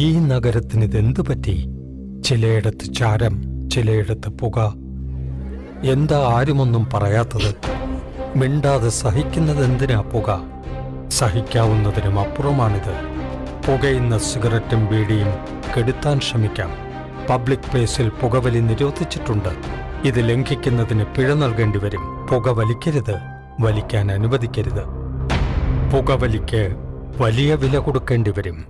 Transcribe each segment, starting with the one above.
ഈ നഗരത്തിനിതെന്തു പറ്റി? ചിലയിടത്ത് ചാരം, ചിലയിടത്ത് പുക. എന്താ ആരുമൊന്നും പറയാത്തത്? മിണ്ടാതെ സഹിക്കുന്നതെന്തിനാ പുക? സഹിക്കാവുന്നതിനും അപ്പുറമാണിത്. പുകയുന്ന സിഗരറ്റും ബീഡിയും കെടുത്താൻ ശ്രമിക്കാം. പബ്ലിക് പ്ലേസിൽ പുകവലി നിരോധിച്ചിട്ടുണ്ട്. ഇത് ലംഘിക്കുന്നതിന് പിഴ നൽകേണ്ടി വരും. പുക വലിക്കരുത്, വലിക്കാൻ അനുവദിക്കരുത്. പുകവലിക്ക് വലിയ വില കൊടുക്കേണ്ടി വരും.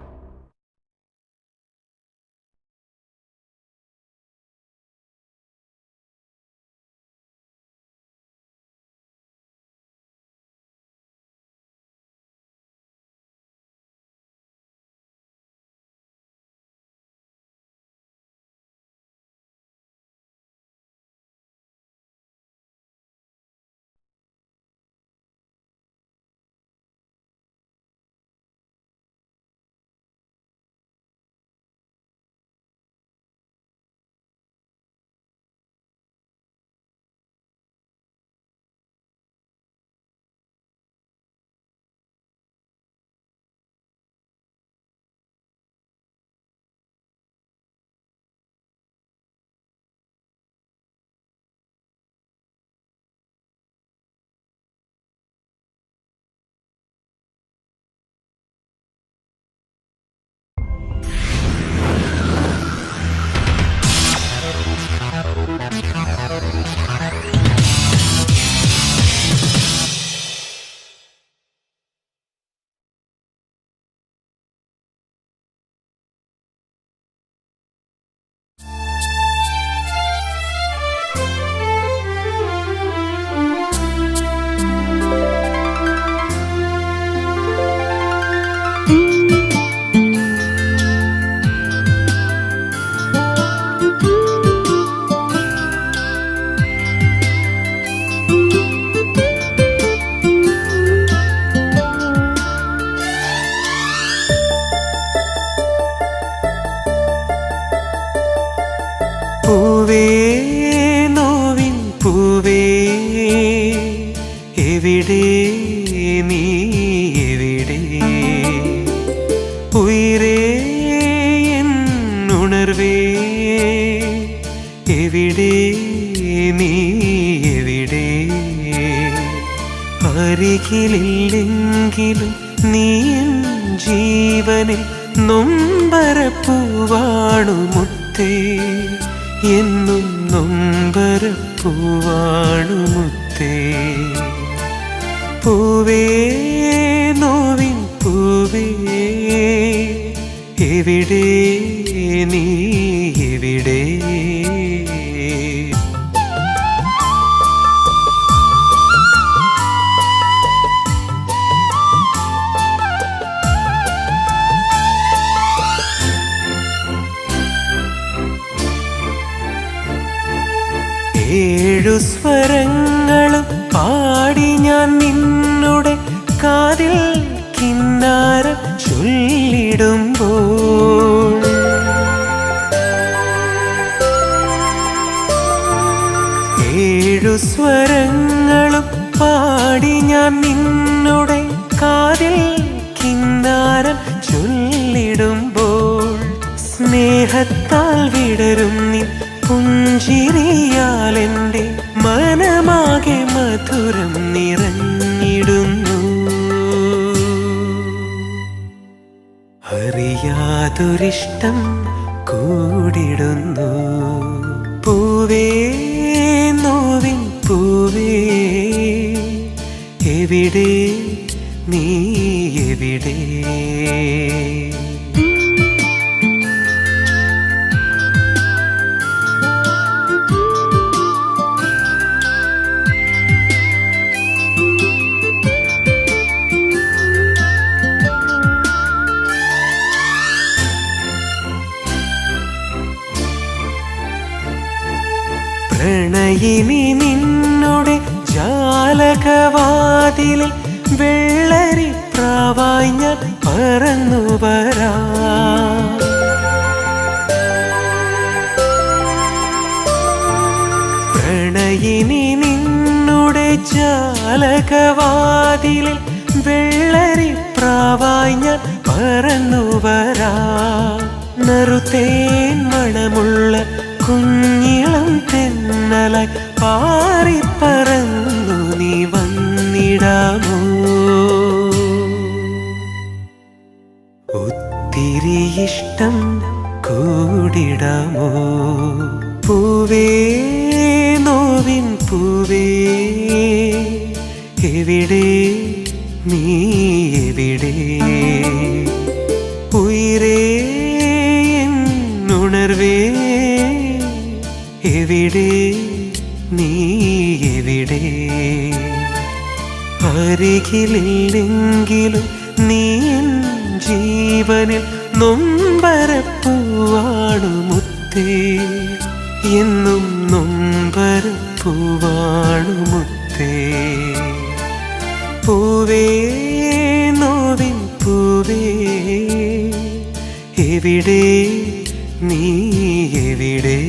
പൂവേ നോവിൻ പൂവേ, എവിടെ നീ എവിടെ? ഉയിരേ എന്നുണർവേ, എവിടെ നീ എവിടെ? അരികിലില്ലെങ്കിലും നീ എൻ ജീവനിൽ നൊമ്പരപ്പൂവാണു മുത്തേ, എന്നും നൊമ്പരപ്പൂവാണു മുത്തേ. പൂവേ നോവിൻ പൂവേ, എവിടെ നീ എവിടെ? ഏഴു സ്വരങ്ങളും പാടി ഞാൻ നിന്നുടെ കാതിൽ കിന്നാരം ചൊല്ലിടുമ്പോൾ, ഏഴു സ്വരങ്ങളും പാടി ഞാൻ നിന്നുടെ കാതിൽ കിന്നാരം ചൊല്ലിടുമ്പോൾ, സ്നേഹത്താൽ വിടരും നിൻ പുഞ്ചിരിയാലെൻ്റെ മനമാകെ മധുരം നിറഞ്ഞിടുന്നു. അറിയാതൊരിഷ്ടം കൂടിടുന്നു. പൂവേ നോവിൻ പൂവേ, എവിടെ നീ എവിടെ? പ്രണയിനി നിന്നുടെ ജാലകവാതിലിൽ വെള്ളരി പ്രാവായി ഞാൻ പറന്നു വരാം. പ്രണയിനി നിന്നുടെ ജാലകവാതിലിൽ വെള്ളരി പ്രാവായി ഞാൻ പറന്നു വരാ. നറുതേൻ മണമുള്ള കുഞ്ഞിളം തെന്നലായി പാറിപ്പറന്നു നീ വന്നിടാമോ? ഒത്തിരി ഇഷ്ടം കൂടിടാമോ? പൂവേ നോവിൻ പൂവേ എവിടെ നീ എവിടെ? ഉയിരേ എന്നുണർവേ എവിടെ നീ എവിടെ? അരികിലില്ലെങ്കിലും നീ എൻ ജീവനിൽ നൊമ്പരപ്പൂവാണു മുത്തേ, എന്നും നൊമ്പരപ്പൂവാണു മുത്തേ. പൂവേ നോവിൻ പൂവേ എവിടെ നീ എവിടെ?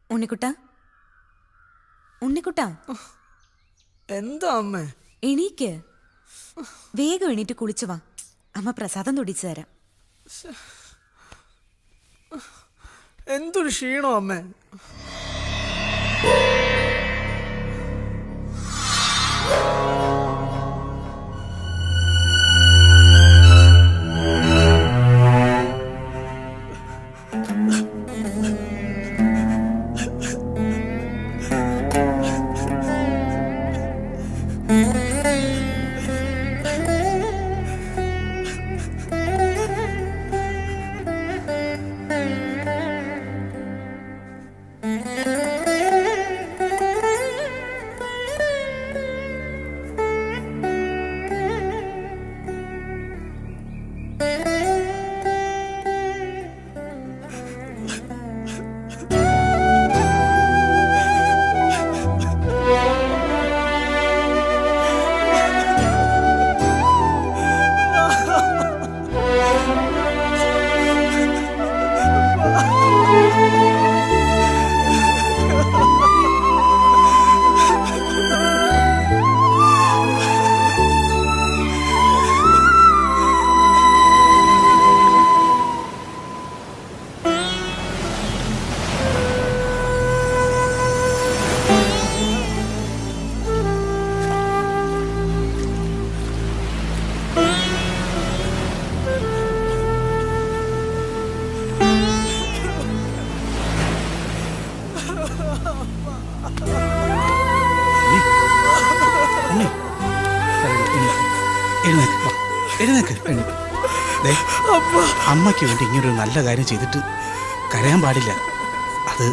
ഉണ്ണിക്കുട്ടാ, ഉണ്ണിക്കുട്ടാ, എന്താ അമ്മേ? എണീക്ക്. വേഗം എണീറ്റ് കുളിച്ചു വാ, അമ്മ പ്രസാദം തൊടിച്ചു തരാം. എന്തൊരു ക്ഷീണോ അമ്മേ. അമ്മയ്ക്ക് വേണ്ടി ഇങ്ങനൊരു നല്ല കാര്യം ചെയ്തിട്ട് കരയാൻ പാടില്ല. അത്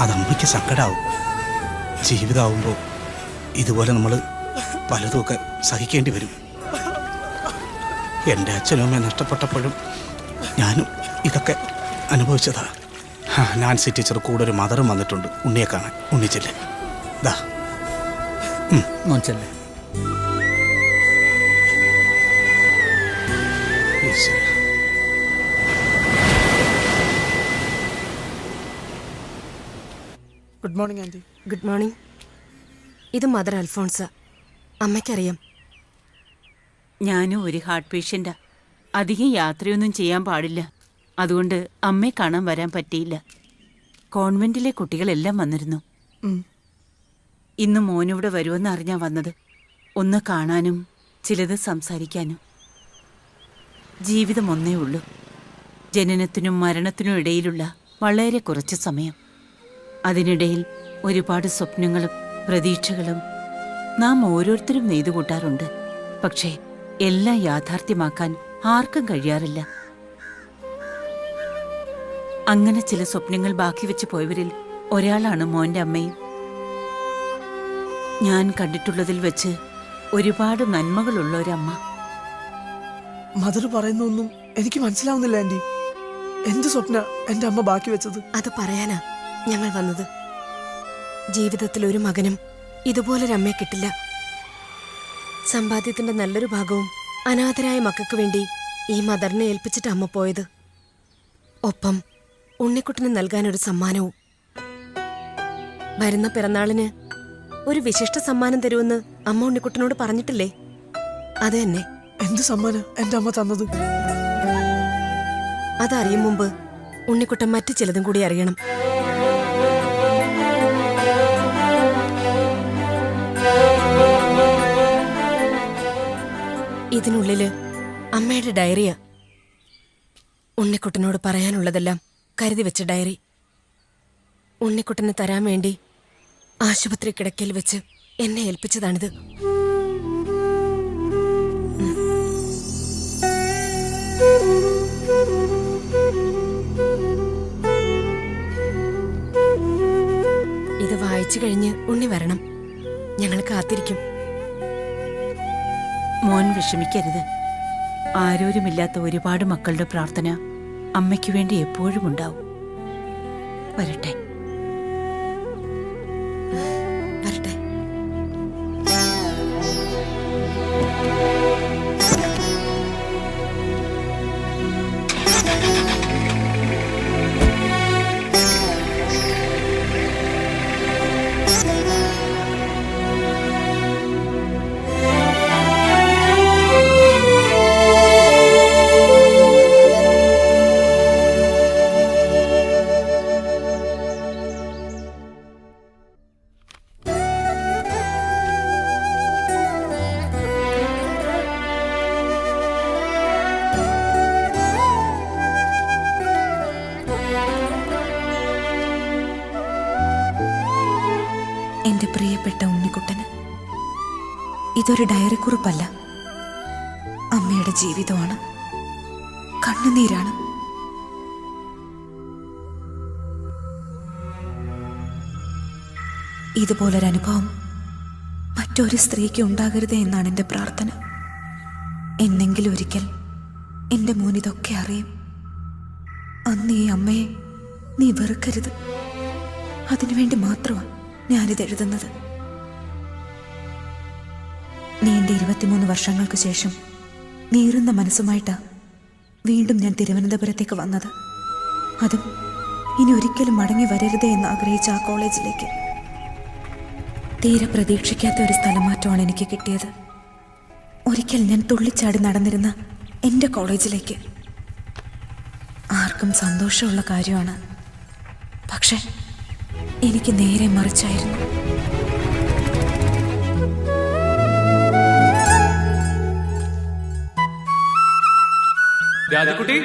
അമ്മയ്ക്ക് സങ്കടാവും. ജീവിതമാവുമ്പോൾ ഇതുപോലെ നമ്മൾ പലതുമൊക്കെ സഹിക്കേണ്ടി വരും. എൻ്റെ അച്ഛനും അമ്മയെ നഷ്ടപ്പെട്ടപ്പോഴും ഞാനും ഇതൊക്കെ അനുഭവിച്ചതാ. നാൻസി ടീച്ചർ കൂടെ ഒരു മദറും വന്നിട്ടുണ്ട് ഉണ്ണിയെ കാണാൻ. ഉണ്ണിച്ചല്ലേ ദാ മോൻചല്ലേ. Good morning aunty. Good morning. ഇത് മദർ അൽഫോൺസ. അമ്മയ്ക്കറിയാം. ഞാനും ഒരു ഹാർട്ട് പേഷ്യൻ്റാ. അധികം യാത്രയൊന്നും ചെയ്യാൻ പാടില്ല. അതുകൊണ്ട് അമ്മയെ കാണാൻ വരാൻ പറ്റിയില്ല. കോൺവെന്റിലെ കുട്ടികളെല്ലാം വന്നിരുന്നു. ഇന്ന് മോനിവിടെ വരുമെന്ന് അറിഞ്ഞാ വന്നത്. ഒന്ന് കാണാനും ചിലത് സംസാരിക്കാനും. ജീവിതം ഒന്നേ ഉള്ളൂ. ജനനത്തിനും മരണത്തിനും ഇടയിലുള്ള വളരെ കുറച്ച് സമയം. അതിനിടയിൽ ഒരുപാട് സ്വപ്നങ്ങളും പ്രതീക്ഷകളും നാം ഓരോരുത്തരും നെയ്തുകൂട്ടാറുണ്ട്. പക്ഷേ എല്ലാം യാഥാർത്ഥ്യമാക്കാൻ ആർക്കും കഴിയാറില്ല. അങ്ങനെ ചില സ്വപ്നങ്ങൾ ബാക്കി വെച്ച് പോയവരിൽ ഒരാളാണ് മോന്റെ അമ്മയും. ഞാൻ കണ്ടിട്ടുള്ളതിൽ വെച്ച് ഒരുപാട് നന്മകളുള്ള ഒരമ്മ. മദർ പറയുന്നൊന്നും എനിക്ക് മനസ്സിലാവുന്നില്ല ആന്റി. എന്ത് സ്വപ്ന എന്റെ അമ്മ ബാക്കി വെച്ചത്? അത് പറയാനാ ഞങ്ങൾ വന്നത്. ജീവിതത്തിൽ ഒരു മകനും ഇതുപോലൊരമ്മയെ കിട്ടില്ല. സമ്പാദ്യത്തിന്റെ നല്ലൊരു ഭാഗവും അനാഥരായ മക്കൾക്ക് വേണ്ടി ഈ മദറിനെ ഏൽപ്പിച്ചിട്ട് അമ്മ പോയത്. ഒപ്പം ഉണ്ണിക്കുട്ടന് നൽകാനൊരു സമ്മാനവും. വരുന്ന പിറന്നാളിന് ഒരു വിശിഷ്ട സമ്മാനം തരുമെന്ന് അമ്മ ഉണ്ണിക്കുട്ടനോട് പറഞ്ഞിട്ടില്ലേ? അത് തന്നെ. എന്ത് സമ്മാനം എന്റെ അമ്മ തന്നത്? അതറിയും മുമ്പ് ഉണ്ണിക്കുട്ടൻ മറ്റു ചിലതും കൂടി അറിയണം. ഇതിനുള്ളില് അമ്മയുടെ ഡയറിയാ. ഉണ്ണിക്കുട്ടനോട് പറയാനുള്ളതെല്ലാം കരുതി വെച്ച ഡയറി. ഉണ്ണിക്കുട്ടന് തരാൻ വേണ്ടി ആശുപത്രി കിടക്കയിൽ വെച്ച് എന്നെ ഏൽപ്പിച്ചതാണിത്. ഇത് വായിച്ചു കഴിഞ്ഞ് ഉണ്ണി വരണം. ഞങ്ങൾ കാത്തിരിക്കും. മോൻ വിഷമിക്കരുത്. ആരോരുമില്ലാത്ത ഒരുപാട് മക്കളുടെ പ്രാർത്ഥന അമ്മയ്ക്ക് വേണ്ടി എപ്പോഴും ഉണ്ടാവും. വരട്ടെ. വരട്ടെ. എന്റെ പ്രിയപ്പെട്ട ഉണ്ണിക്കുട്ടന് ഇതൊരു ഡയറി കുറിപ്പല്ല, അമ്മയുടെ ജീവിതമാണ്, കണ്ണുനീരാണ്. ഇതുപോലൊരനുഭവം മറ്റൊരു സ്ത്രീക്ക് ഉണ്ടാകരുതേ എന്നാണ് എൻ്റെ പ്രാർത്ഥന. എന്നെങ്കിലും ഒരിക്കൽ എൻ്റെ മോൻ ഇതൊക്കെ അറിയും. അന്ന് ഈ അമ്മയെ നീ വെറുക്കരുത്. അതിനുവേണ്ടി മാത്രമാണ് ഞാനിത് എഴുതുന്നത്. നീണ്ട 23 വർഷങ്ങൾക്ക് ശേഷം നീറുന്ന മനസ്സുമായിട്ടാ വീണ്ടും ഞാൻ തിരുവനന്തപുരത്തേക്ക് വന്നത്. അതും ഇനി ഒരിക്കലും മടങ്ങി വരരുതേ എന്ന് ആഗ്രഹിച്ച ആ കോളേജിലേക്ക്. തീരെ പ്രതീക്ഷിക്കാത്ത ഒരു സ്ഥലമാറ്റമാണ് എനിക്ക് കിട്ടിയത്. ഒരിക്കൽ ഞാൻ തുള്ളിച്ചാടി നടന്നിരുന്ന എൻ്റെ കോളേജിലേക്ക്. ആർക്കും സന്തോഷമുള്ള കാര്യമാണ്, പക്ഷെ എനിക്ക് നേരെ മറിച്ചായിരുന്നു. രാജകുട്ടി,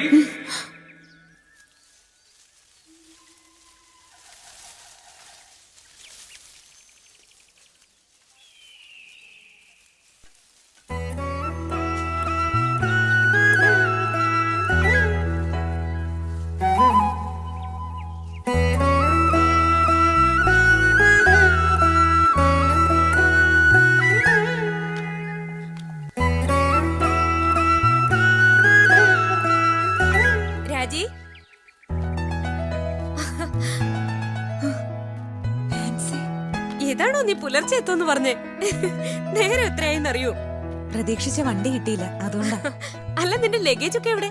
രാജി, ഇതാണോ നീ പുലർച്ചെ എത്തുമെന്ന് പറഞ്ഞേ? നേരെ എത്രയായിന്നറിയോ? പ്രതീക്ഷിച്ച വണ്ടി കിട്ടിയില്ല, അതുകൊണ്ടാ. അല്ല, നിന്റെ ലഗേജ് ഒക്കെ എവിടെ?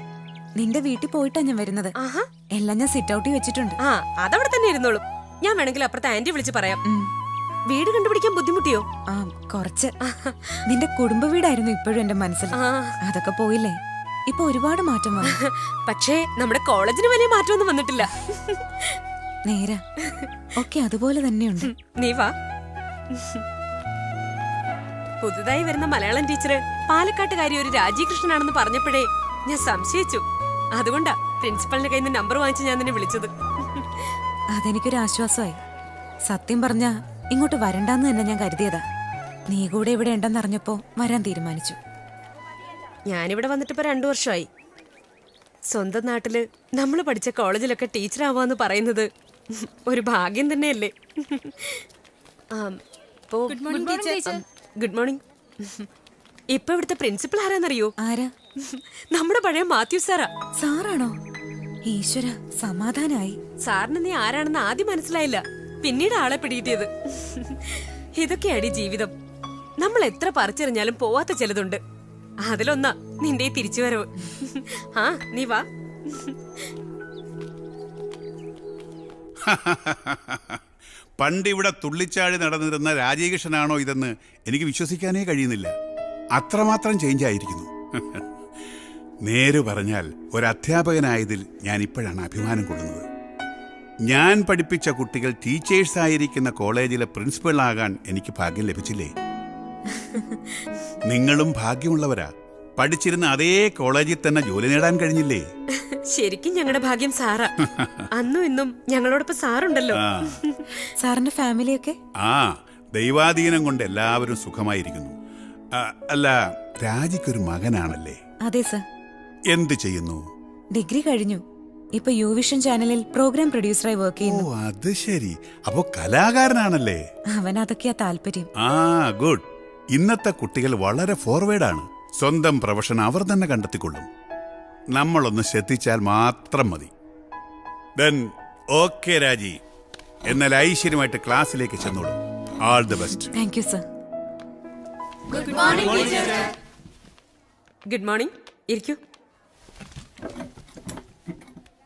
നിന്റെ വീട്ടിൽ പോയിട്ടാ ഞാൻ വരുന്നത്. ആഹാ, എല്ലാം ഞാൻ സിറ്റ് ഔട്ടിൽ വെച്ചിട്ടുണ്ട്. ആ അതവിടെ തന്നെ ഇരുന്നോളും. ഞാൻ വേണമെങ്കിൽ അപ്പുറത്തെ ആന്റി വിളിച്ച് പറയാം. വീട് കണ്ടുപിടിക്കാൻ ബുദ്ധിമുട്ടിയോ? ആ, കുറച്ച്. നിന്റെ കുടുംബ വീടായിരുന്നു ഇപ്പോഴും എന്റെ മനസ്സിൽ. ആ, അതൊക്കെ പോയില്ലേ? ഇപ്പൊ ഒരുപാട് മാറ്റം വന്നു. പക്ഷേ നമ്മുടെ കോളേജിന് വലിയ മാറ്റമൊന്നും വന്നിട്ടില്ല. നേരാ, ഒക്കെ അതുപോലെ തന്നെയുണ്ട്. നീ വാ. പുതുതായി വരുന്ന മലയാളം ടീച്ചർ പാലക്കാട്ടുകാരി ഒരു രാജീകൃഷ്ണനാണെന്ന് പറഞ്ഞപ്പോഴേ ഞാൻ സംശയിച്ചു. അതുകൊണ്ടാ പ്രിൻസിപ്പലിന്റെ കയ്യിൽ നിന്ന് നമ്പർ വാങ്ങിച്ച് ഞാൻ നിന്നെ വിളിച്ചത്. അതെനിക്കൊരു ആശ്വാസമായി. സത്യം പറഞ്ഞ ഇങ്ങോട്ട് വരണ്ടാന്ന് തന്നെ ഞാൻ കരുതിയതാ. നീ കൂടെ ഇവിടെ ഉണ്ടെന്നറിഞ്ഞപ്പോ വരാൻ തീരുമാനിച്ചു. ഞാനിവിടെ വന്നിട്ടിപ്പോ 2 വർഷമായി. സ്വന്തം നാട്ടില് നമ്മൾ പഠിച്ച കോളേജിലൊക്കെ ടീച്ചറാവാന്ന് പറയുന്നത് ഒരു ഭാഗ്യം തന്നെയല്ലേ? Good morning. ഇപ്പൊ ഇവിടുത്തെ പ്രിൻസിപ്പൽ ആരാന്നറിയോ? ആരാ? നമ്മുടെ പഴയ മാത്യു സാറാ. സാറാണോ? ഈശ്വര, സമാധാനായി. സാറിന് നീ ആരാണെന്ന് ആദ്യം മനസ്സിലായില്ല, പിന്നീട് ആളെ പിടികിട്ടിയത്. ഇതൊക്കെയാടി ജീവിതം. നമ്മൾ എത്ര പറിച്ചെറിഞ്ഞാലും പോവാത്ത ചിലതുണ്ട്. അതിലൊന്നാ നിന്റെ ഈ തിരിച്ചുവരവ്. ആ, നീ വാ. പണ്ടിവിടെ തുള്ളിച്ചാടി നടന്നിരുന്ന രാജീകൃഷ്ണനാണോ ഇതെന്ന് എനിക്ക് വിശ്വസിക്കാനേ കഴിയുന്നില്ല. അത്രമാത്രം ചേഞ്ച് ആയിരിക്കുന്നു. നേര് പറഞ്ഞാൽ ഒരു അധ്യാപകനായതിൽ ഞാൻ ഇപ്പോഴാണ് അഭിമാനം കൊള്ളുന്നത്. ഞാൻ പഠിപ്പിച്ച കുട്ടികൾ ടീച്ചേഴ്സായിരിക്കുന്ന കോളേജിലെ പ്രിൻസിപ്പളാകാൻ എനിക്ക് ഭാഗ്യം ലഭിച്ചില്ലേ? നിങ്ങളും ഭാഗ്യമുള്ളവരാ. പഠിച്ചിരുന്ന അതേ കോളേജിൽ തന്നെ ജോലി നേടാൻ കഴിഞ്ഞില്ലേ? ശരിക്കും ഞങ്ങളുടെ ഭാഗ്യം സാറാ. അന്നും ഇന്നും ഞങ്ങളോടൊപ്പം സാറുണ്ടല്ലോ. സാറിന്റെ ഫാമിലിയൊക്കെ? ആ, ദൈവാധീനം കൊണ്ട് എല്ലാവരും സുഖമായിരിക്കുന്നു. അല്ല, രാജിക്കൊരു മകനാണല്ലേ? അതെ സർ. എന്ത് ചെയ്യുന്നു? ഡിഗ്രി കഴിഞ്ഞു. ഇപ്പൊ യു വിഷൻ ചാനലിൽ പ്രോഗ്രാം പ്രൊഡ്യൂസറായി വർക്ക് ഓ, ചെയ്യുന്നു. അത് ശരി. അപ്പോ കലാകാരനാണല്ലേ? അവൻ അതൊക്കെയാ താല്പര്യം. ആ, ഗുഡ്. ഇന്നത്തെ കുട്ടികൾ വളരെ ഫോർവേഡാണ്. സ്വന്തം പ്രൊഫഷൻ അവർ തന്നെ കണ്ടെത്തിക്കൊള്ളും. നമ്മളൊന്ന് ശ്രദ്ധിച്ചാൽ മാത്രം മതി. ദെൻ ഓക്കെ രാജി. എന്നാൽ ഐശ്വര്യമായിട്ട് ക്ലാസ്സിലേക്ക് ചെന്നോളൂ. All the best. Thank you sir. Good morning. ഇരിക്കൂ.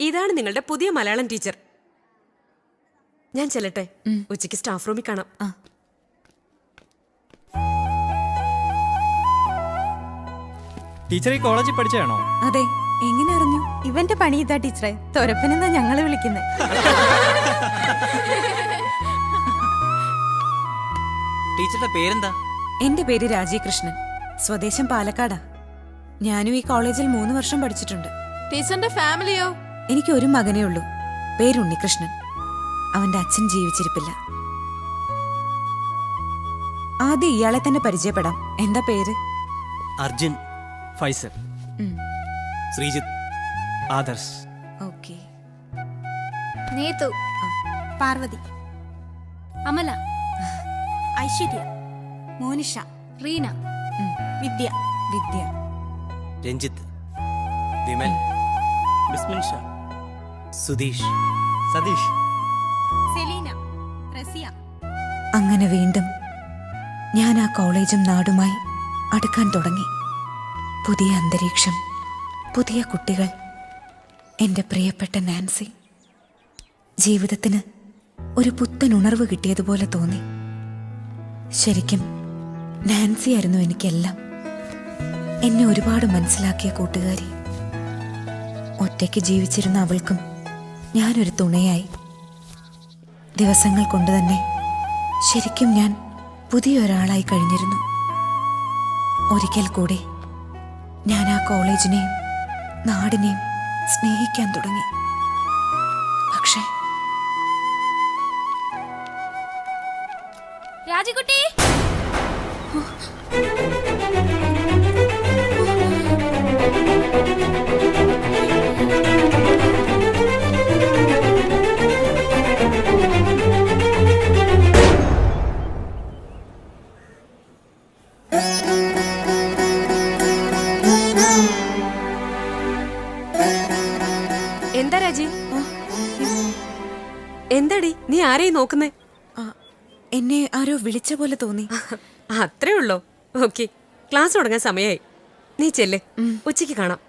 ഇതാണ് നിങ്ങളുടെ പുതിയ മലയാളം ടീച്ചർ. ഞാൻ ചെല്ലട്ടെ? ഉച്ചയ്ക്ക് സ്റ്റാഫ് റൂമിൽ കാണാം. ടീച്ചർ ഈ കോളേജിൽ പഠിച്ചാണോ? അതെ. എങ്ങനെ അറിഞ്ഞു? ഇവന്റെ പണി ഇതാ ടീച്ചറെ. തൊരപ്പനെന്നാ ഞങ്ങളെ വിളിക്കുന്നത്. ടീച്ചറുടെ പേരെന്താ? എന്റെ പേര് രാജീകൃഷ്ണൻ. സ്വദേശം പാലക്കാടാ. ഞാനും ഈ കോളേജിൽ 3 വർഷം പഠിച്ചിട്ടുണ്ട്. ടീച്ചറിന്റെ ഫാമിലിയോ? എനിക്ക് ഒരു മകനേ ഉള്ളൂ. പേര് ഉണ്ണികൃഷ്ണൻ. അവന്റെ അച്ഛൻ ജീവിച്ചിരിപ്പില്ല. ആദ്യം ഇയാളെ തന്നെ പരിചയപ്പെടാം. എന്താ പേര്? അർജുൻ, ഫൈസൽ, ശ്രീജിത്ത്, ആദർശ്. ഓക്കെ. നീതു, പാർവതി, അമല, ഐശ്വര്യ, മോനിഷ, റീന, വിദ്യ. വിദ്യ. രഞ്ജിത്ത്, വിമൽ, ബിസ്മിൻ ഷാ, സുധീഷ്, സതീഷ്, സെലീന, റസിയ. അങ്ങനെ വീണ്ടും ഞാൻ ആ കോളേജും നാടുമായി അടുക്കാൻ തുടങ്ങി. പുതിയ അന്തരീക്ഷം, പുതിയ കുട്ടികൾ, എൻ്റെ പ്രിയപ്പെട്ട നാൻസി. ജീവിതത്തിന് ഒരു പുത്തൻ ഉണർവ് കിട്ടിയതുപോലെ തോന്നി. ശരിക്കും നാൻസി ആയിരുന്നു എനിക്കെല്ലാം. എന്നെ ഒരുപാട് മനസ്സിലാക്കിയ കൂട്ടുകാരി. ഒറ്റയ്ക്ക് ജീവിച്ചിരുന്ന അവൾക്കും ഞാനൊരു തുണയായി. ദിവസങ്ങൾ കൊണ്ട് തന്നെ ശരിക്കും ഞാൻ പുതിയൊരാളായി കഴിഞ്ഞിരുന്നു. ഒരിക്കൽ കൂടി ഞാൻ ആ കോളേജിനെയും നാടിനെയും സ്നേഹിക്കാൻ തുടങ്ങി. പക്ഷേ രാജിക്കുട്ടി, എന്താ രാജി? എന്താടി നീ ആരെയും നോക്കുന്നേ? എന്നെ ആരോ വിളിച്ച പോലെ തോന്നി. അത്രേ ഉള്ളോ? ഓക്കെ, ക്ലാസ് തുടങ്ങാൻ സമയമായി. നീ ചെല്ല്, ഉച്ചയ്ക്ക് കാണാം.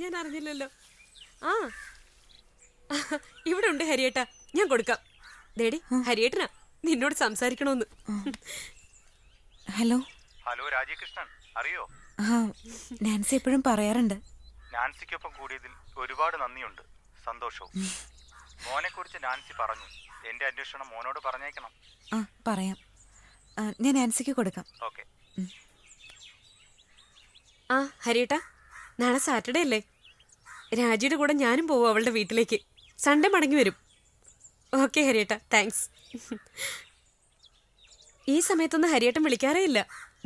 ഞാൻ അറിഞ്ഞില്ലല്ലോ. ആ ഇവിടെ ഉണ്ട് ഹരിയേട്ടാ, ഞാൻ കൊടുക്കാം. ദേടി ഹരിയേട്ടനാ നിന്നോട് സംസാരിക്കണോന്ന്. ഹലോ. ഹലോ രാജീകൃഷ്ണൻ, അറിയോ? ആ നാൻസി എപ്പോഴും പറയാറുണ്ട്. നാൻസിക്കൊപ്പം കൂടിയതിൽ ഒരുപാട് നന്ദിയുണ്ട്, സന്തോഷവും. മോനെ കുറിച്ച് നാൻസി പറഞ്ഞു. എന്റെ അന്വേഷണം മോനോട് പറഞ്ഞേക്കണം. ആ പറയാം. ഞാൻ നാൻസിക്ക് കൊടുക്കാം. ഓക്കെ. ആ ഹരിയേട്ടാ, നാളെ സാറ്റർഡേ അല്ലേ? രാജിയുടെ കൂടെ ഞാനും പോവും അവളുടെ വീട്ടിലേക്ക്. സൺഡേ മടങ്ങി വരും. ഓക്കെ ഹരിയേട്ടാ, താങ്ക്സ്. ഈ സമയത്തൊന്നും ഹരിയേട്ടൻ വിളിക്കാറേ ഇല്ല.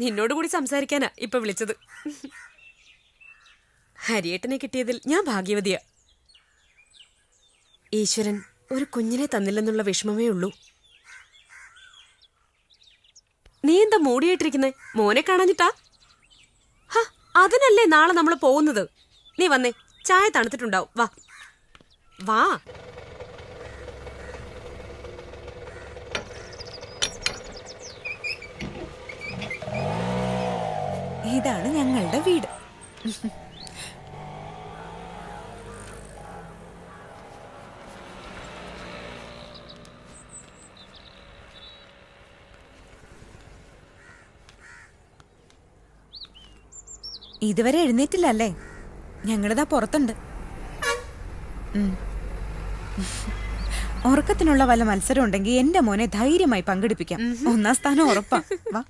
നിന്നോട് കൂടി സംസാരിക്കാനാ ഇപ്പൊ വിളിച്ചത്. ഹരിയേട്ടനെ കിട്ടിയതിൽ ഞാൻ ഭാഗ്യവതിയാ. ഈശ്വരൻ ഒരു കുഞ്ഞിനെ തന്നില്ലെന്നുള്ള വിഷമമേ ഉള്ളൂ. നീ എന്താ മൂടിയായിട്ടിരിക്കുന്നേ? മോനെ കാണാഞ്ഞിട്ടാ? ഹ, അതിനല്ലേ നാളെ നമ്മൾ പോകുന്നത്. നീ വന്നേ, ചായ തണുത്തിട്ടുണ്ടാവും. വാ വാ. ഇതാണ് ഞങ്ങളുടെ വീട്. ഇതുവരെ എഴുന്നേറ്റില്ല അല്ലേ? ഞങ്ങളിതാ പുറത്തുണ്ട്. ഉറക്കത്തിനുള്ള വല്ല മത്സരം ഉണ്ടെങ്കിൽ എന്റെ മോനെ ധൈര്യമായി പങ്കെടുപ്പിക്കാം. 1ാം സ്ഥാനം ഉറപ്പാ. വാ.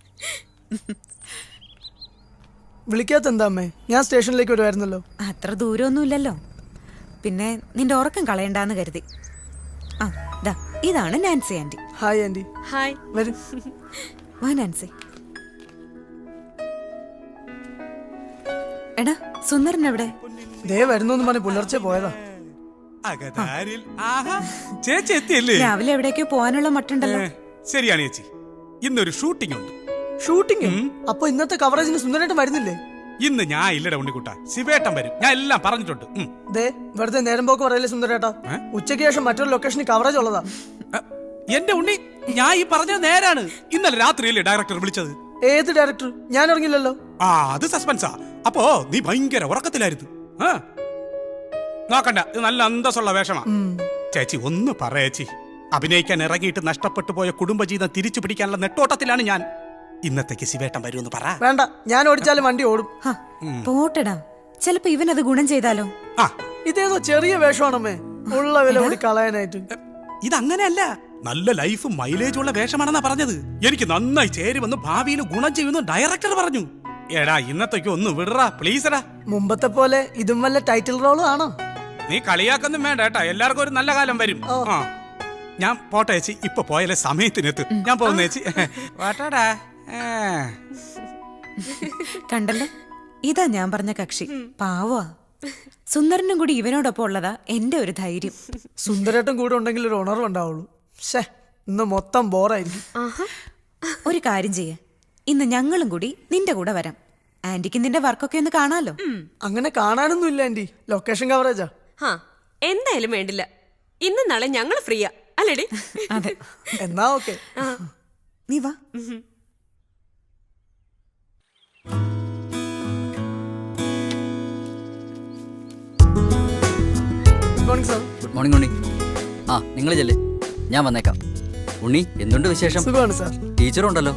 വിളിക്കാത്ത എന്താ അമ്മേ? ഞാൻ സ്റ്റേഷനിലേക്ക് വരുമായിരുന്നല്ലോ. അത്ര ദൂരമൊന്നുമില്ലല്ലോ. പിന്നെ നിന്റെ ഉറക്കം കളയണ്ടാന്ന് കരുതി. ആ ദാ ഇതാണ് Nancy aunty. Hi aunty. Hi. വരും. വാ നാൻസി. എടാ സുന്ദരൻ എവിടെ? ദേ വരുന്നു പറഞ്ഞ് പുലർച്ചെ പോയതാ. ചേച്ചി എത്തിയല്ലേ? രാവിലെ എവിടേക്കോ പോകാനുള്ള മട്ടുണ്ടല്ലോ. ശരിയാണ് ചേച്ചി, ഇന്നൊരു ഷൂട്ടിംഗ് ഉണ്ട്. ഷൂട്ടിംഗ്? അപ്പൊ ഇന്നത്തെ കവറേജിന് സുന്ദരേട്ടൻ വരുന്നില്ലേ? ഇന്ന് ഞാൻ ഇല്ലട ഉണ്ണിക്കുട്ട, ശിവേട്ടൻ വരും. ഞാൻ എല്ലാം പറഞ്ഞിട്ടുണ്ട്. ദേ വെറുതെ നേരം പോക്ക് പറയല്ലേ സുന്ദരേട്ടാ. ഉച്ചയ്ക്ക് ശേഷം മറ്റൊരു ലൊക്കേഷനിൽ കവറേജ് ഉള്ളതാ. എന്റെ ഉണ്ണി, ഞാൻ ഈ പറഞ്ഞത് നേരാണ്. ഇന്നലെ രാത്രിയല്ലേ ഡയറക്ടർ വിളിച്ചത്? ഏത് ഡയറക്ടർ? ഞാൻ അറിഞ്ഞില്ലല്ലോ. ആ അത് സസ്പെൻസാ. അപ്പോ നീ ഭയങ്കര ഉറക്കത്തിലായിരുന്നു. നോക്കണ്ട, ഇത് നല്ല അന്തസ്സുള്ള വേഷമാ. ചേച്ചി ഒന്ന് പറയേച്ചി, അഭിനയിക്കാൻ ഇറങ്ങിയിട്ട് നഷ്ടപ്പെട്ടു പോയ കുടുംബജീവിതം തിരിച്ചു പിടിക്കാനുള്ള നെട്ടോട്ടത്തിലാണ് ഞാൻ. ഇന്നത്തേക്ക് ശിവേട്ടൻ വരുമെന്ന് പറ. വേണ്ട, ഞാൻ ഓടിച്ചാലും വണ്ടി ഓടും. പോട്ടടാ, ചിലപ്പോ ഇവനത് ഗുണം ചെയ്താലോ. ഇതേതോ ചെറിയ വേഷമാണമ്മേ, ഉള്ള വില കൂടി കളയാനായിട്ട്. ഇതങ്ങനെയല്ല, നല്ല ലൈഫ് മൈലേജ് ഉള്ള വേഷമാണെന്നാ പറഞ്ഞത്. എനിക്ക് നന്നായി ചേരുമെന്ന്, ഭാവിയിൽ ഗുണം ചെയ്യുമെന്ന് ഡയറക്ടർ പറഞ്ഞു. എടാ ഇന്നത്തേക്ക് ഒന്ന് വിടറാ പ്ലീസടാ. മുമ്പത്തെ പോലെ ഇതും വല്ല ടൈറ്റിൽ റോളും ആണോ? നീ കളിയാക്കൊന്നും വേണ്ട കേട്ടാ, എല്ലാവർക്കും ഒരു നല്ല കാലം വരും. ഞാൻ പോട്ടെ ചേച്ചി, ഇപ്പൊ പോയാലേ സമയത്തിനെത്ത്. ഞാൻ പോകുന്ന ചേച്ചി. വാട്ടാടാ. കണ്ടല്ലോ, ഇതാ ഞാൻ പറഞ്ഞ കക്ഷി. പാവാ. സുന്ദരനും കൂടി ഇവനോടൊപ്പം ഉള്ളതാ എന്റെ ഒരു ധൈര്യം. സുന്ദരേട്ടൻ കൂടെ ഉണ്ടെങ്കിൽ ഒരു ഉണർവ് ഉണ്ടാവുള്ളൂ. ശേ, ഇന്ന് മൊത്തം ബോറായിരിക്കും. ഒരു കാര്യം ചെയ്യ, ഇന്ന് ഞങ്ങളും കൂടി നിന്റെ കൂടെ വരാം. ആന്റിക്ക് നിന്റെ വർക്കൊക്കെ ഒന്ന് കാണാലോ. അങ്ങനെ കാണാനൊന്നും ഇല്ല ആന്റി, ലൊക്കേഷൻ കവറേജാ. എന്തായാലും വേണ്ടില്ല, ഇന്നും നാളെ ഞങ്ങൾ ഫ്രീയാ അല്ലേടി? അതെ. എന്നാ ഓക്കെ, നീ വാ. Good morning sir. Good morning Unni. ആ നിങ്ങൾ ചെല്ല്, ഞാൻ വന്നേക്കാം. ഉണ്ണി, എന്തുണ്ട് വിശേഷം? സുഖമാണ് സാർ. ടീച്ചറുണ്ടല്ലോ.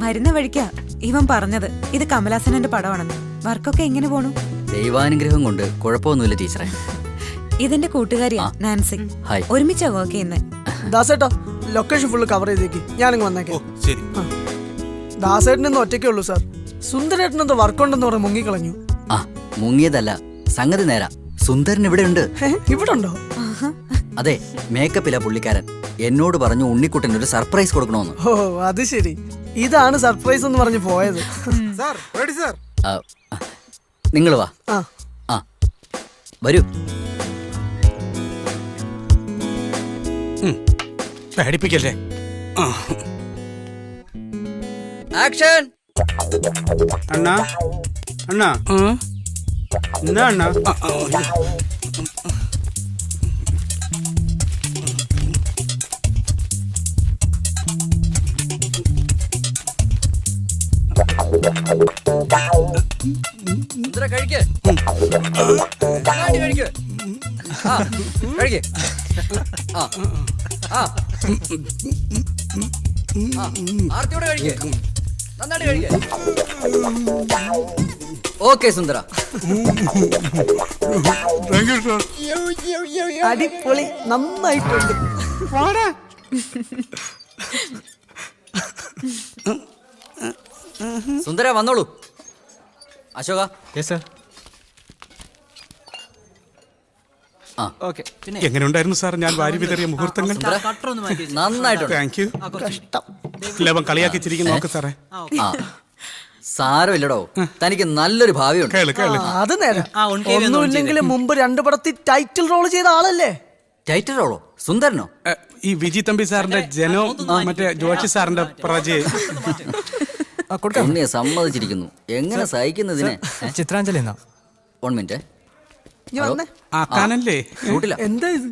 മരുന്ന വഴിക്കാ ഇവൻ പറഞ്ഞത് ഇത് കമലാസനന്റെ പടമാണെന്ന്. വർക്കൊക്കെ എങ്ങനെ പോണു? ദൈവാനുഗ്രഹം കൊണ്ട് കുഴപ്പമൊന്നുമില്ല ടീച്ചറെ. ഇതെന്റെ കൂട്ടുകാരിയാ നാൻസി. ഹായ്. ഒരുമിച്ചാ വർക്ക് ചെയ്യുന്നത്. ദാസേട്ടാ, ലൊക്കേഷൻ ഫുള്ള് കവർ ചെയ്തേക്ക്, ഞാനിങ്ങ് വന്നേക്കാം. ശരി. ദാസേട്ടനെന്ന് ഒറ്റയ്ക്കേ ഉള്ളൂ സാർ. സുന്ദരേട്ടനെന്തോ വർക്കുണ്ടെന്ന് പറഞ്ഞ് മുങ്ങിക്കളഞ്ഞു. ആ മുങ്ങിയതല്ല, സംഗതി നേരാ. സുന്ദരൻ ഇവിടെ ഉണ്ട്. ഇവിടെ ഉണ്ടോ? അതെ, മേക്കപ്പിലാ പുള്ളിക്കാരൻ. എന്നോട് പറഞ്ഞു ഉണ്ണിക്കുട്ടൻ ഒരു സർപ്രൈസ് കൊടുക്കണമെന്ന്. ഓ അത് ശരി, ഇതാണ് സർപ്രൈസ് എന്ന് പറഞ്ഞ് പോയത്. നിങ്ങൾ വാ. ആ വരൂ. പേടിപ്പിക്കല്ലേ. ആക്ഷൻ. അണ്ണാ അണ്ണാ എന്നാ അണ്ണാ? കഴിക്കേ. നന്നായിട്ട് കഴിക്ക്. ആ, കഴിക്ക്. ആ, ആ. ആ, ആർത്തിയോടെ കഴിക്ക്. നന്നായിട്ട് കഴിക്ക്. ഓക്കെ സുന്ദര. അടിപൊളി, നന്നായിട്ടുണ്ട്. സുന്ദര വന്നോളൂ. അശോക. ആ, എങ്ങനെയുണ്ടായിരുന്നു സാർ ഞാൻ വാരി വിതറിയ മുഹൂർത്തങ്ങൾ? നന്നായിട്ടുണ്ട്. Thank you. ലവൻ കളിയാക്കിച്ചിരിക്കുന്നു നോക്ക് സാറേ. ആ, സാരമില്ലടോ, തനിക്ക് നല്ലൊരു ഭാവിയുണ്ട്. കേള് കേള്. അത് നേരം. ഒന്നുമില്ലെങ്കിലും മുമ്പ് 2 പടത്തിൽ ടൈറ്റിൽ റോൾ ചെയ്ത ആളല്ലേ? ടൈറ്റിൽ റോളോ? സുന്ദരനോ? ഈ വിജി തമ്പി സാറിന്റെ ജനോ, മറ്റേ ജോഷി സാറിന്റെ പ്രജയെ. ഉണ്ണിയെ സമ്മതിച്ചിരിക്കുന്നു. എങ്ങനെ സഹിക്കുന്നതിനെ? ചിത്രാഞ്ജലി 1 മിനിറ്റ്. നീ വന്നേ. ആ കാനല്ലേ ഷൂട്ടില്ല. എന്താ ഇത്?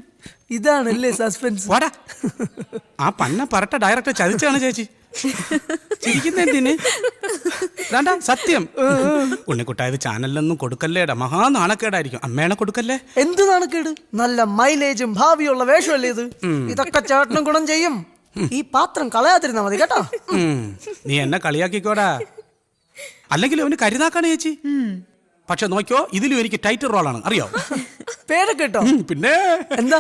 ഇതാണല്ലേ സസ്പെൻസ്. വാടാ. ആ പന്ന പറട്ട ഡയറക്ടർ ചതിച്ചാണ് ചേച്ചി. ചിരിക്കുന്ന എന്തിന്? വേണ്ട സത്യം. ഉണ്ണിക്കുട്ടായത് ചാനലിലൊന്നും കൊടുക്കല്ലേടാ, മഹാനാണക്കേടായിരിക്കും. അമ്മേനെ കൊടുക്കല്ലേ. എന്ത് നാണക്കേട്? നല്ല മൈലേജും ഭാവിയുള്ള വേഷമല്ലേ ഇത്? ഇതൊക്കെ ചേട്ടനും ഗുണം ചെയ്യും. ഈ പാത്രം കളയാതിരുന്നാ മതി കേട്ടോ. നീ എന്നെ കളിയാക്കിക്കോടാ. അല്ലെങ്കിൽ അവന് കരുതാക്കാണ് ചേച്ചി. പക്ഷെ നോക്കിയോ, ഇതിലും എനിക്ക് ടൈറ്റിൽ റോളാണ്, അറിയോ? പേരൊക്കെ കേട്ടോ. പിന്നെ എന്താ?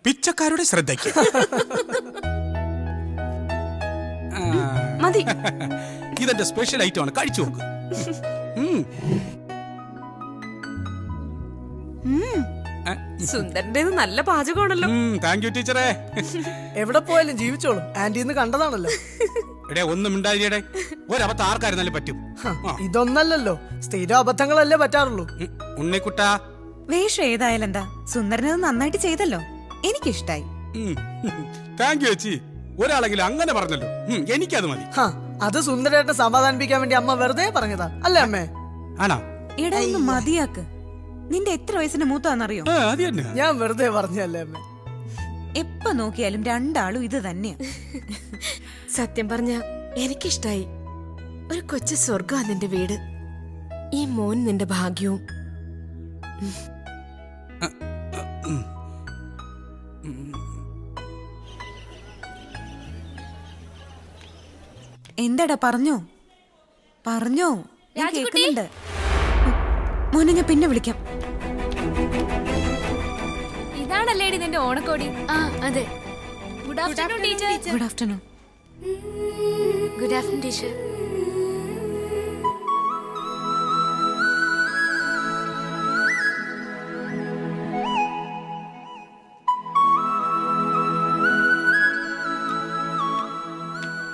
പിച്ചക്കാരുടെ ശ്രദ്ധയ്ക്ക്. മതി. ഇതെന്റെ സ്പെഷ്യൽ ഐറ്റം ആണ്, കഴിച്ചു നോക്ക്. സുന്ദരന്റേത് നല്ല പാചകമാണല്ലോ. താങ്ക് യു ടീച്ചറേ. എവിടെ പോയാലും ജീവിച്ചോളും. ആന്റിന്ന് കണ്ടതാണല്ലോ. എടേ ഒന്നും മിണ്ടാതിരിയടേ. ഒരബദ്ധം ആർക്കായിരുന്നാലും പറ്റും. ഇതൊന്നല്ലല്ലോ, സ്ഥിരം അബദ്ധങ്ങളല്ലേ പറ്റാറുള്ളൂ. ഉണ്ണിക്കുട്ടാ. വേഷം ഏതായാലും എന്താ, സുന്ദരനത് നന്നായിട്ട് ചെയ്തല്ലോ. എനിക്കിഷ്ടായി. താങ്ക് യു ചേച്ചി. ഒരാളെങ്കിലും അങ്ങനെ പറഞ്ഞല്ലോ, എനിക്കത് മതി. അത് സുന്ദരേട്ടനെ സമാധാനിപ്പിക്കാൻ വേണ്ടി അമ്മ വെറുതെ പറഞ്ഞതാ അല്ലേ അമ്മേ? ആണോ? എടാ ഒന്ന് മതിയാക്ക്. നിന്റെ എത്ര വയസ്സിന് മൂത്താന്നറിയോ? അത് തന്നെ. ഞാൻ വെറുതെ പറഞ്ഞല്ലേ അമ്മേ. എപ്പ നോക്കിയാലും 2 ആളും ഇത് തന്നെയാ. സത്യം പറഞ്ഞ എനിക്കിഷ്ടായി. ഒരു കൊച്ചു സ്വർഗാ നിന്റെ വീട്. ഈ മോൻ നിന്റെ ഭാഗ്യവും. എന്താടാ പറഞ്ഞോ? പറഞ്ഞോ? ഞാൻ കേൾക്കുന്നുണ്ട്. മോനെ ഞാൻ പിന്നെ വിളിക്കാം. ഇതാണല്ലേ നിന്റെ ഓണക്കോടി? ആ അതെ. Good afternoon teacher. Good afternoon. Good afternoon teacher.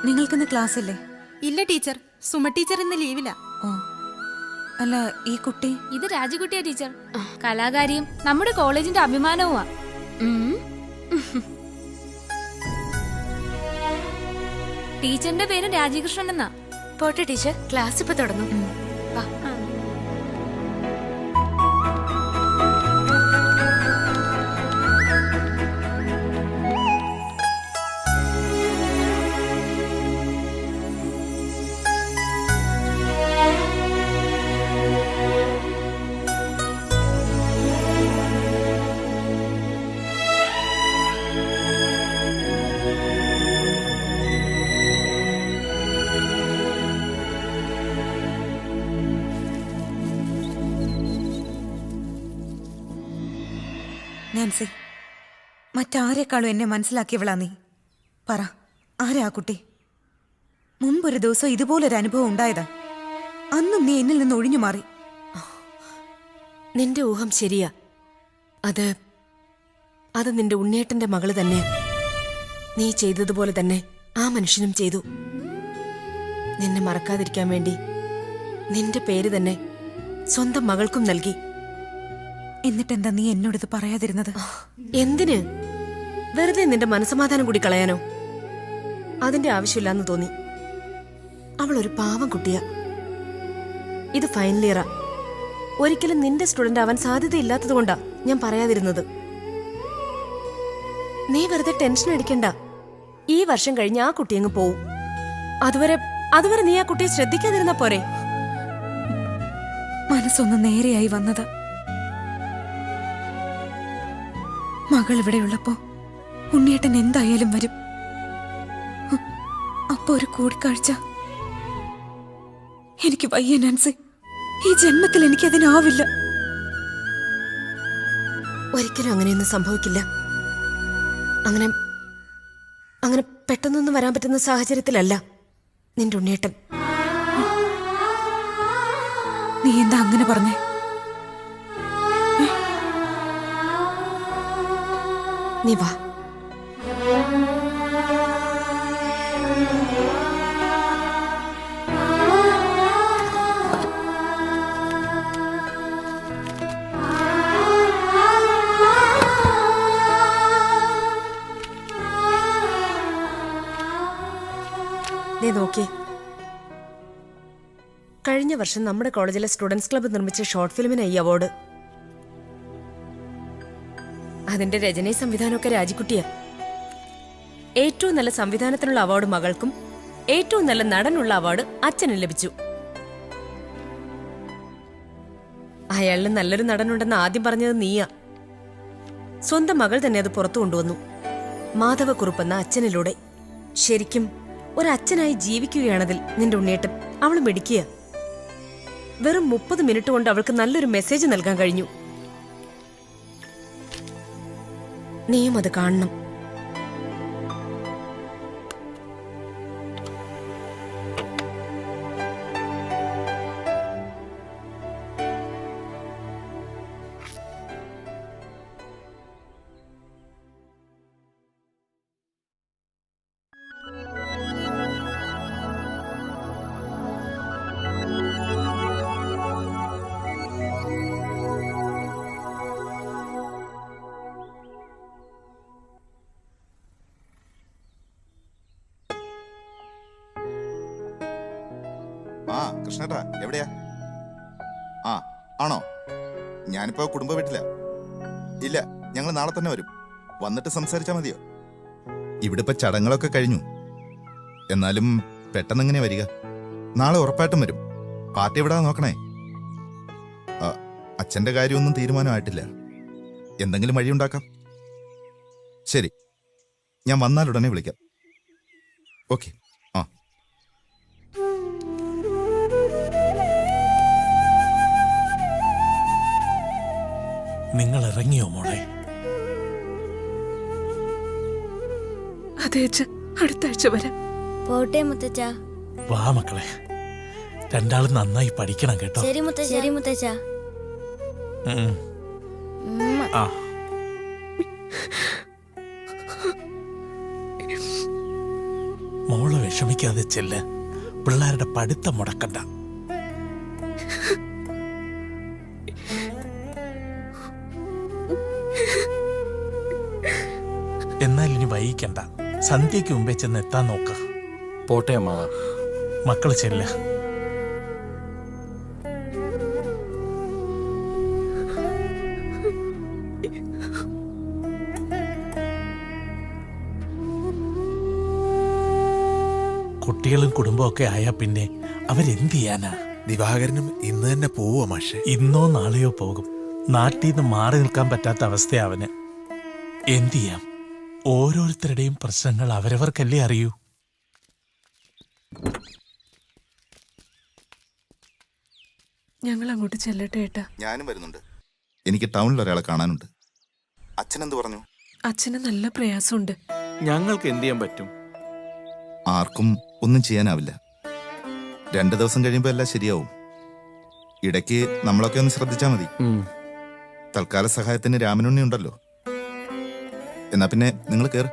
നിങ്ങൾക്കിന്ന് ക്ലാസ് അല്ലേ? ഇല്ല ടീച്ചർ, സുമ ടീച്ചർ ഇന്ന് ലീവില്ല. ഓ, അല്ല ഈ കുട്ടി? ഇത് രാജകുട്ടിയാ ടീച്ചർ. കലാകാരിയും നമ്മുടെ കോളേജിന്റെ അഭിമാനവുമാ. ടീച്ചറിന്റെ പേര് രാജകൃഷ്ണൻ എന്നാ. പോട്ടെ ടീച്ചർ, ക്ലാസ് ഇപ്പൊ തുടങ്ങും. നാൻസി, മറ്റാരെക്കാളും എന്നെ മനസ്സിലാക്കിയവളാ നീ. പറ, ആരാ ആ കുട്ടി? മുമ്പൊരു ദിവസം ഇതുപോലൊരു അനുഭവം ഉണ്ടായതാ. അന്നും നീ എന്നിൽ നിന്ന് ഒഴിഞ്ഞു മാറി. നിന്റെ ഊഹം ശരിയാ. അത് നിന്റെ ഉണ്ണിയേട്ടന്റെ മകള് തന്നെ. നീ ചെയ്തതുപോലെ തന്നെ ആ മനുഷ്യനും ചെയ്തു. നിന്നെ മറക്കാതിരിക്കാൻ വേണ്ടി നിന്റെ പേര് തന്നെ സ്വന്തം മകൾക്കും നൽകി. എന്നിട്ടെന്താ നീ എന്നോടിത് പറയാതിരുന്നത്? എന്തിന്? വെറുതെ നിന്റെ മനസ്സമാധാനം കൂടി കളയാനോ? അതിന്റെ ആവശ്യമില്ലാന്ന് തോന്നി. അവൾ ഒരു പാവം കുട്ടിയാ. ഇത് ഫൈനൽ ഇയറാ. ഒരിക്കലും നിന്റെ സ്റ്റുഡന്റ് ആവാൻ സാധ്യതയില്ലാത്തതുകൊണ്ടാ ഞാൻ പറയാതിരുന്നത്. നീ വെറുതെ ടെൻഷൻ അടിക്കണ്ട. ഈ വർഷം കഴിഞ്ഞ് ആ കുട്ടി അങ്ങ് പോവും. അതുവരെ നീ ആ കുട്ടിയെ ശ്രദ്ധിക്കാതിരുന്നാ പോരെ? മനസ്സൊന്ന് നേരെയായി വന്നത്. മകൾ ഇവിടെയുള്ളപ്പോ ഉണ്ണിയേട്ടൻ എന്തായാലും വരും. അപ്പൊ ഒരു കൂടിക്കാഴ്ച. എനിക്ക് വയ്യ നാൻസി, ഈ ജന്മത്തിൽ എനിക്കതിനാവില്ല. ഒരിക്കലും അങ്ങനെയൊന്നും സംഭവിക്കില്ല. അങ്ങനെ അങ്ങനെ പെട്ടെന്നൊന്നും വരാൻ പറ്റുന്ന സാഹചര്യത്തിലല്ല നിന്റെ ഉണ്ണിയേട്ടൻ. നീ എന്താ അങ്ങനെ പറഞ്ഞേ? നീ വാ. നീ നോക്കി, കഴിഞ്ഞ വർഷം നമ്മുടെ കോളേജിലെ സ്റ്റുഡൻസ് ക്ലബ്ബ് നിർമ്മിച്ച ഷോർട്ട് ഫിലിമിന് ഈ അവാർഡ്. അതിന്റെ രചനയും സംവിധാനമൊക്കെ രാജിക്കുട്ടിയാ. ഏറ്റവും നല്ല സംവിധാനത്തിനുള്ള അവാർഡ് മകൾക്കും ഏറ്റവും നല്ല നടനുള്ള അവാർഡ് അച്ഛനും ലഭിച്ചു. അയാളിന് നല്ലൊരു നടനുണ്ടെന്ന് ആദ്യം പറഞ്ഞത് നീയാ. സ്വന്തം മകൾ തന്നെ അത് പുറത്തു കൊണ്ടുവന്നു, മാധവക്കുറുപ്പെന്ന അച്ഛനിലൂടെ. ശരിക്കും ഒരച്ഛനായി ജീവിക്കുകയാണതിൽ നിന്റെ ഉണ്ണിയേട്ടൻ. അവൾ മിടിക്കുക. വെറും 30 മിനിറ്റ് കൊണ്ട് അവൾക്ക് നല്ലൊരു മെസ്സേജ് നൽകാൻ കഴിഞ്ഞു. നീയും അത് കാണണം. ആ കൃഷ്ണേട്ടാ എവിടെയാ? ആ ആണോ? ഞാനിപ്പോ കുടുംബ വീട്ടില. ഇല്ല, ഞങ്ങൾ നാളെ തന്നെ വരും. വന്നിട്ട് സംസാരിച്ചാ മതിയോ? ഇവിടെ ഇപ്പൊ ചടങ്ങുകളൊക്കെ കഴിഞ്ഞു. എന്നാലും പെട്ടെന്ന് എങ്ങനെയാ വരിക? നാളെ ഉറപ്പായിട്ടും വരും. പാർട്ടി എവിടാ നോക്കണേ. അച്ഛന്റെ കാര്യമൊന്നും തീരുമാനമായിട്ടില്ല. എന്തെങ്കിലും വഴിയുണ്ടാക്കാം. ശരി, ഞാൻ വന്നാലുടനെ വിളിക്കാം. ഓക്കെ. ആ നിങ്ങൾ ഇറങ്ങിയോ മോളെ? അതെ അച്ഛ, അടുത്ത ആഴ്ച വരാം. പോട്ടെ മുത്തച്ഛ. വാ മക്കളെ, രണ്ടാളും നന്നായി പഠിക്കണം കേട്ടോ. ശരി മുത്തച്ഛ. ശരി മുത്തച്ഛ. ആ മോള് വിഷമിക്കാതെ ചെല്ല്. പിള്ളേരുടെ പഠിത്തം മുടക്കണ്ട. എന്നാൽ ഇനി വൈകിക്കണ്ട. സന്ധ്യയ്ക്ക് മുമ്പേ ചെന്ന് എത്താൻ നോക്ക. പോട്ടെ അമ്മാവ. മക്കള് ചെല്ല്. കുട്ടികളും കുടുംബവും ഒക്കെ ആയാ പിന്നെ അവരെന്ത് ചെയ്യാനാ? ദിവാകരനും ഇന്ന് തന്നെ പോവോ മാഷെ? ഇന്നോ നാളെയോ പോകും. നാട്ടിൽ നിന്ന് മാറി നിൽക്കാൻ പറ്റാത്ത അവസ്ഥയാ അവന്. എന്ത് ചെയ്യാം? ഓരോരുത്തരുടെയും പ്രശ്നങ്ങൾ അവരവർക്കല്ലേ അറിയൂ. ഞങ്ങൾ അങ്ങോട്ട് ചെല്ലട്ടെ ഏട്ടാ. ഞാനും വരുന്നുണ്ട്. എനിക്ക് ടൗണിൽ ഒരാളെ കാണാനുണ്ട്. അച്ഛൻ എന്ത് പറഞ്ഞു? അച്ഛന് നല്ല പ്രയാസമുണ്ട്. ഞങ്ങൾക്ക് എന്ത് ചെയ്യാൻ പറ്റും? ആർക്കും ഒന്നും ചെയ്യാനാവില്ല. 2 ദിവസം കഴിയുമ്പോൾ എല്ലാം ശരിയാവും. ഇടയ്ക്ക് നമ്മളൊക്കെ ഒന്ന് ശ്രദ്ധിച്ചാൽ മതി. തൽക്കാല സഹായത്തിന് രാമനുണ്ണി ഉണ്ടല്ലോ. എന്നാ പിന്നെ നിങ്ങൾ കേറ്.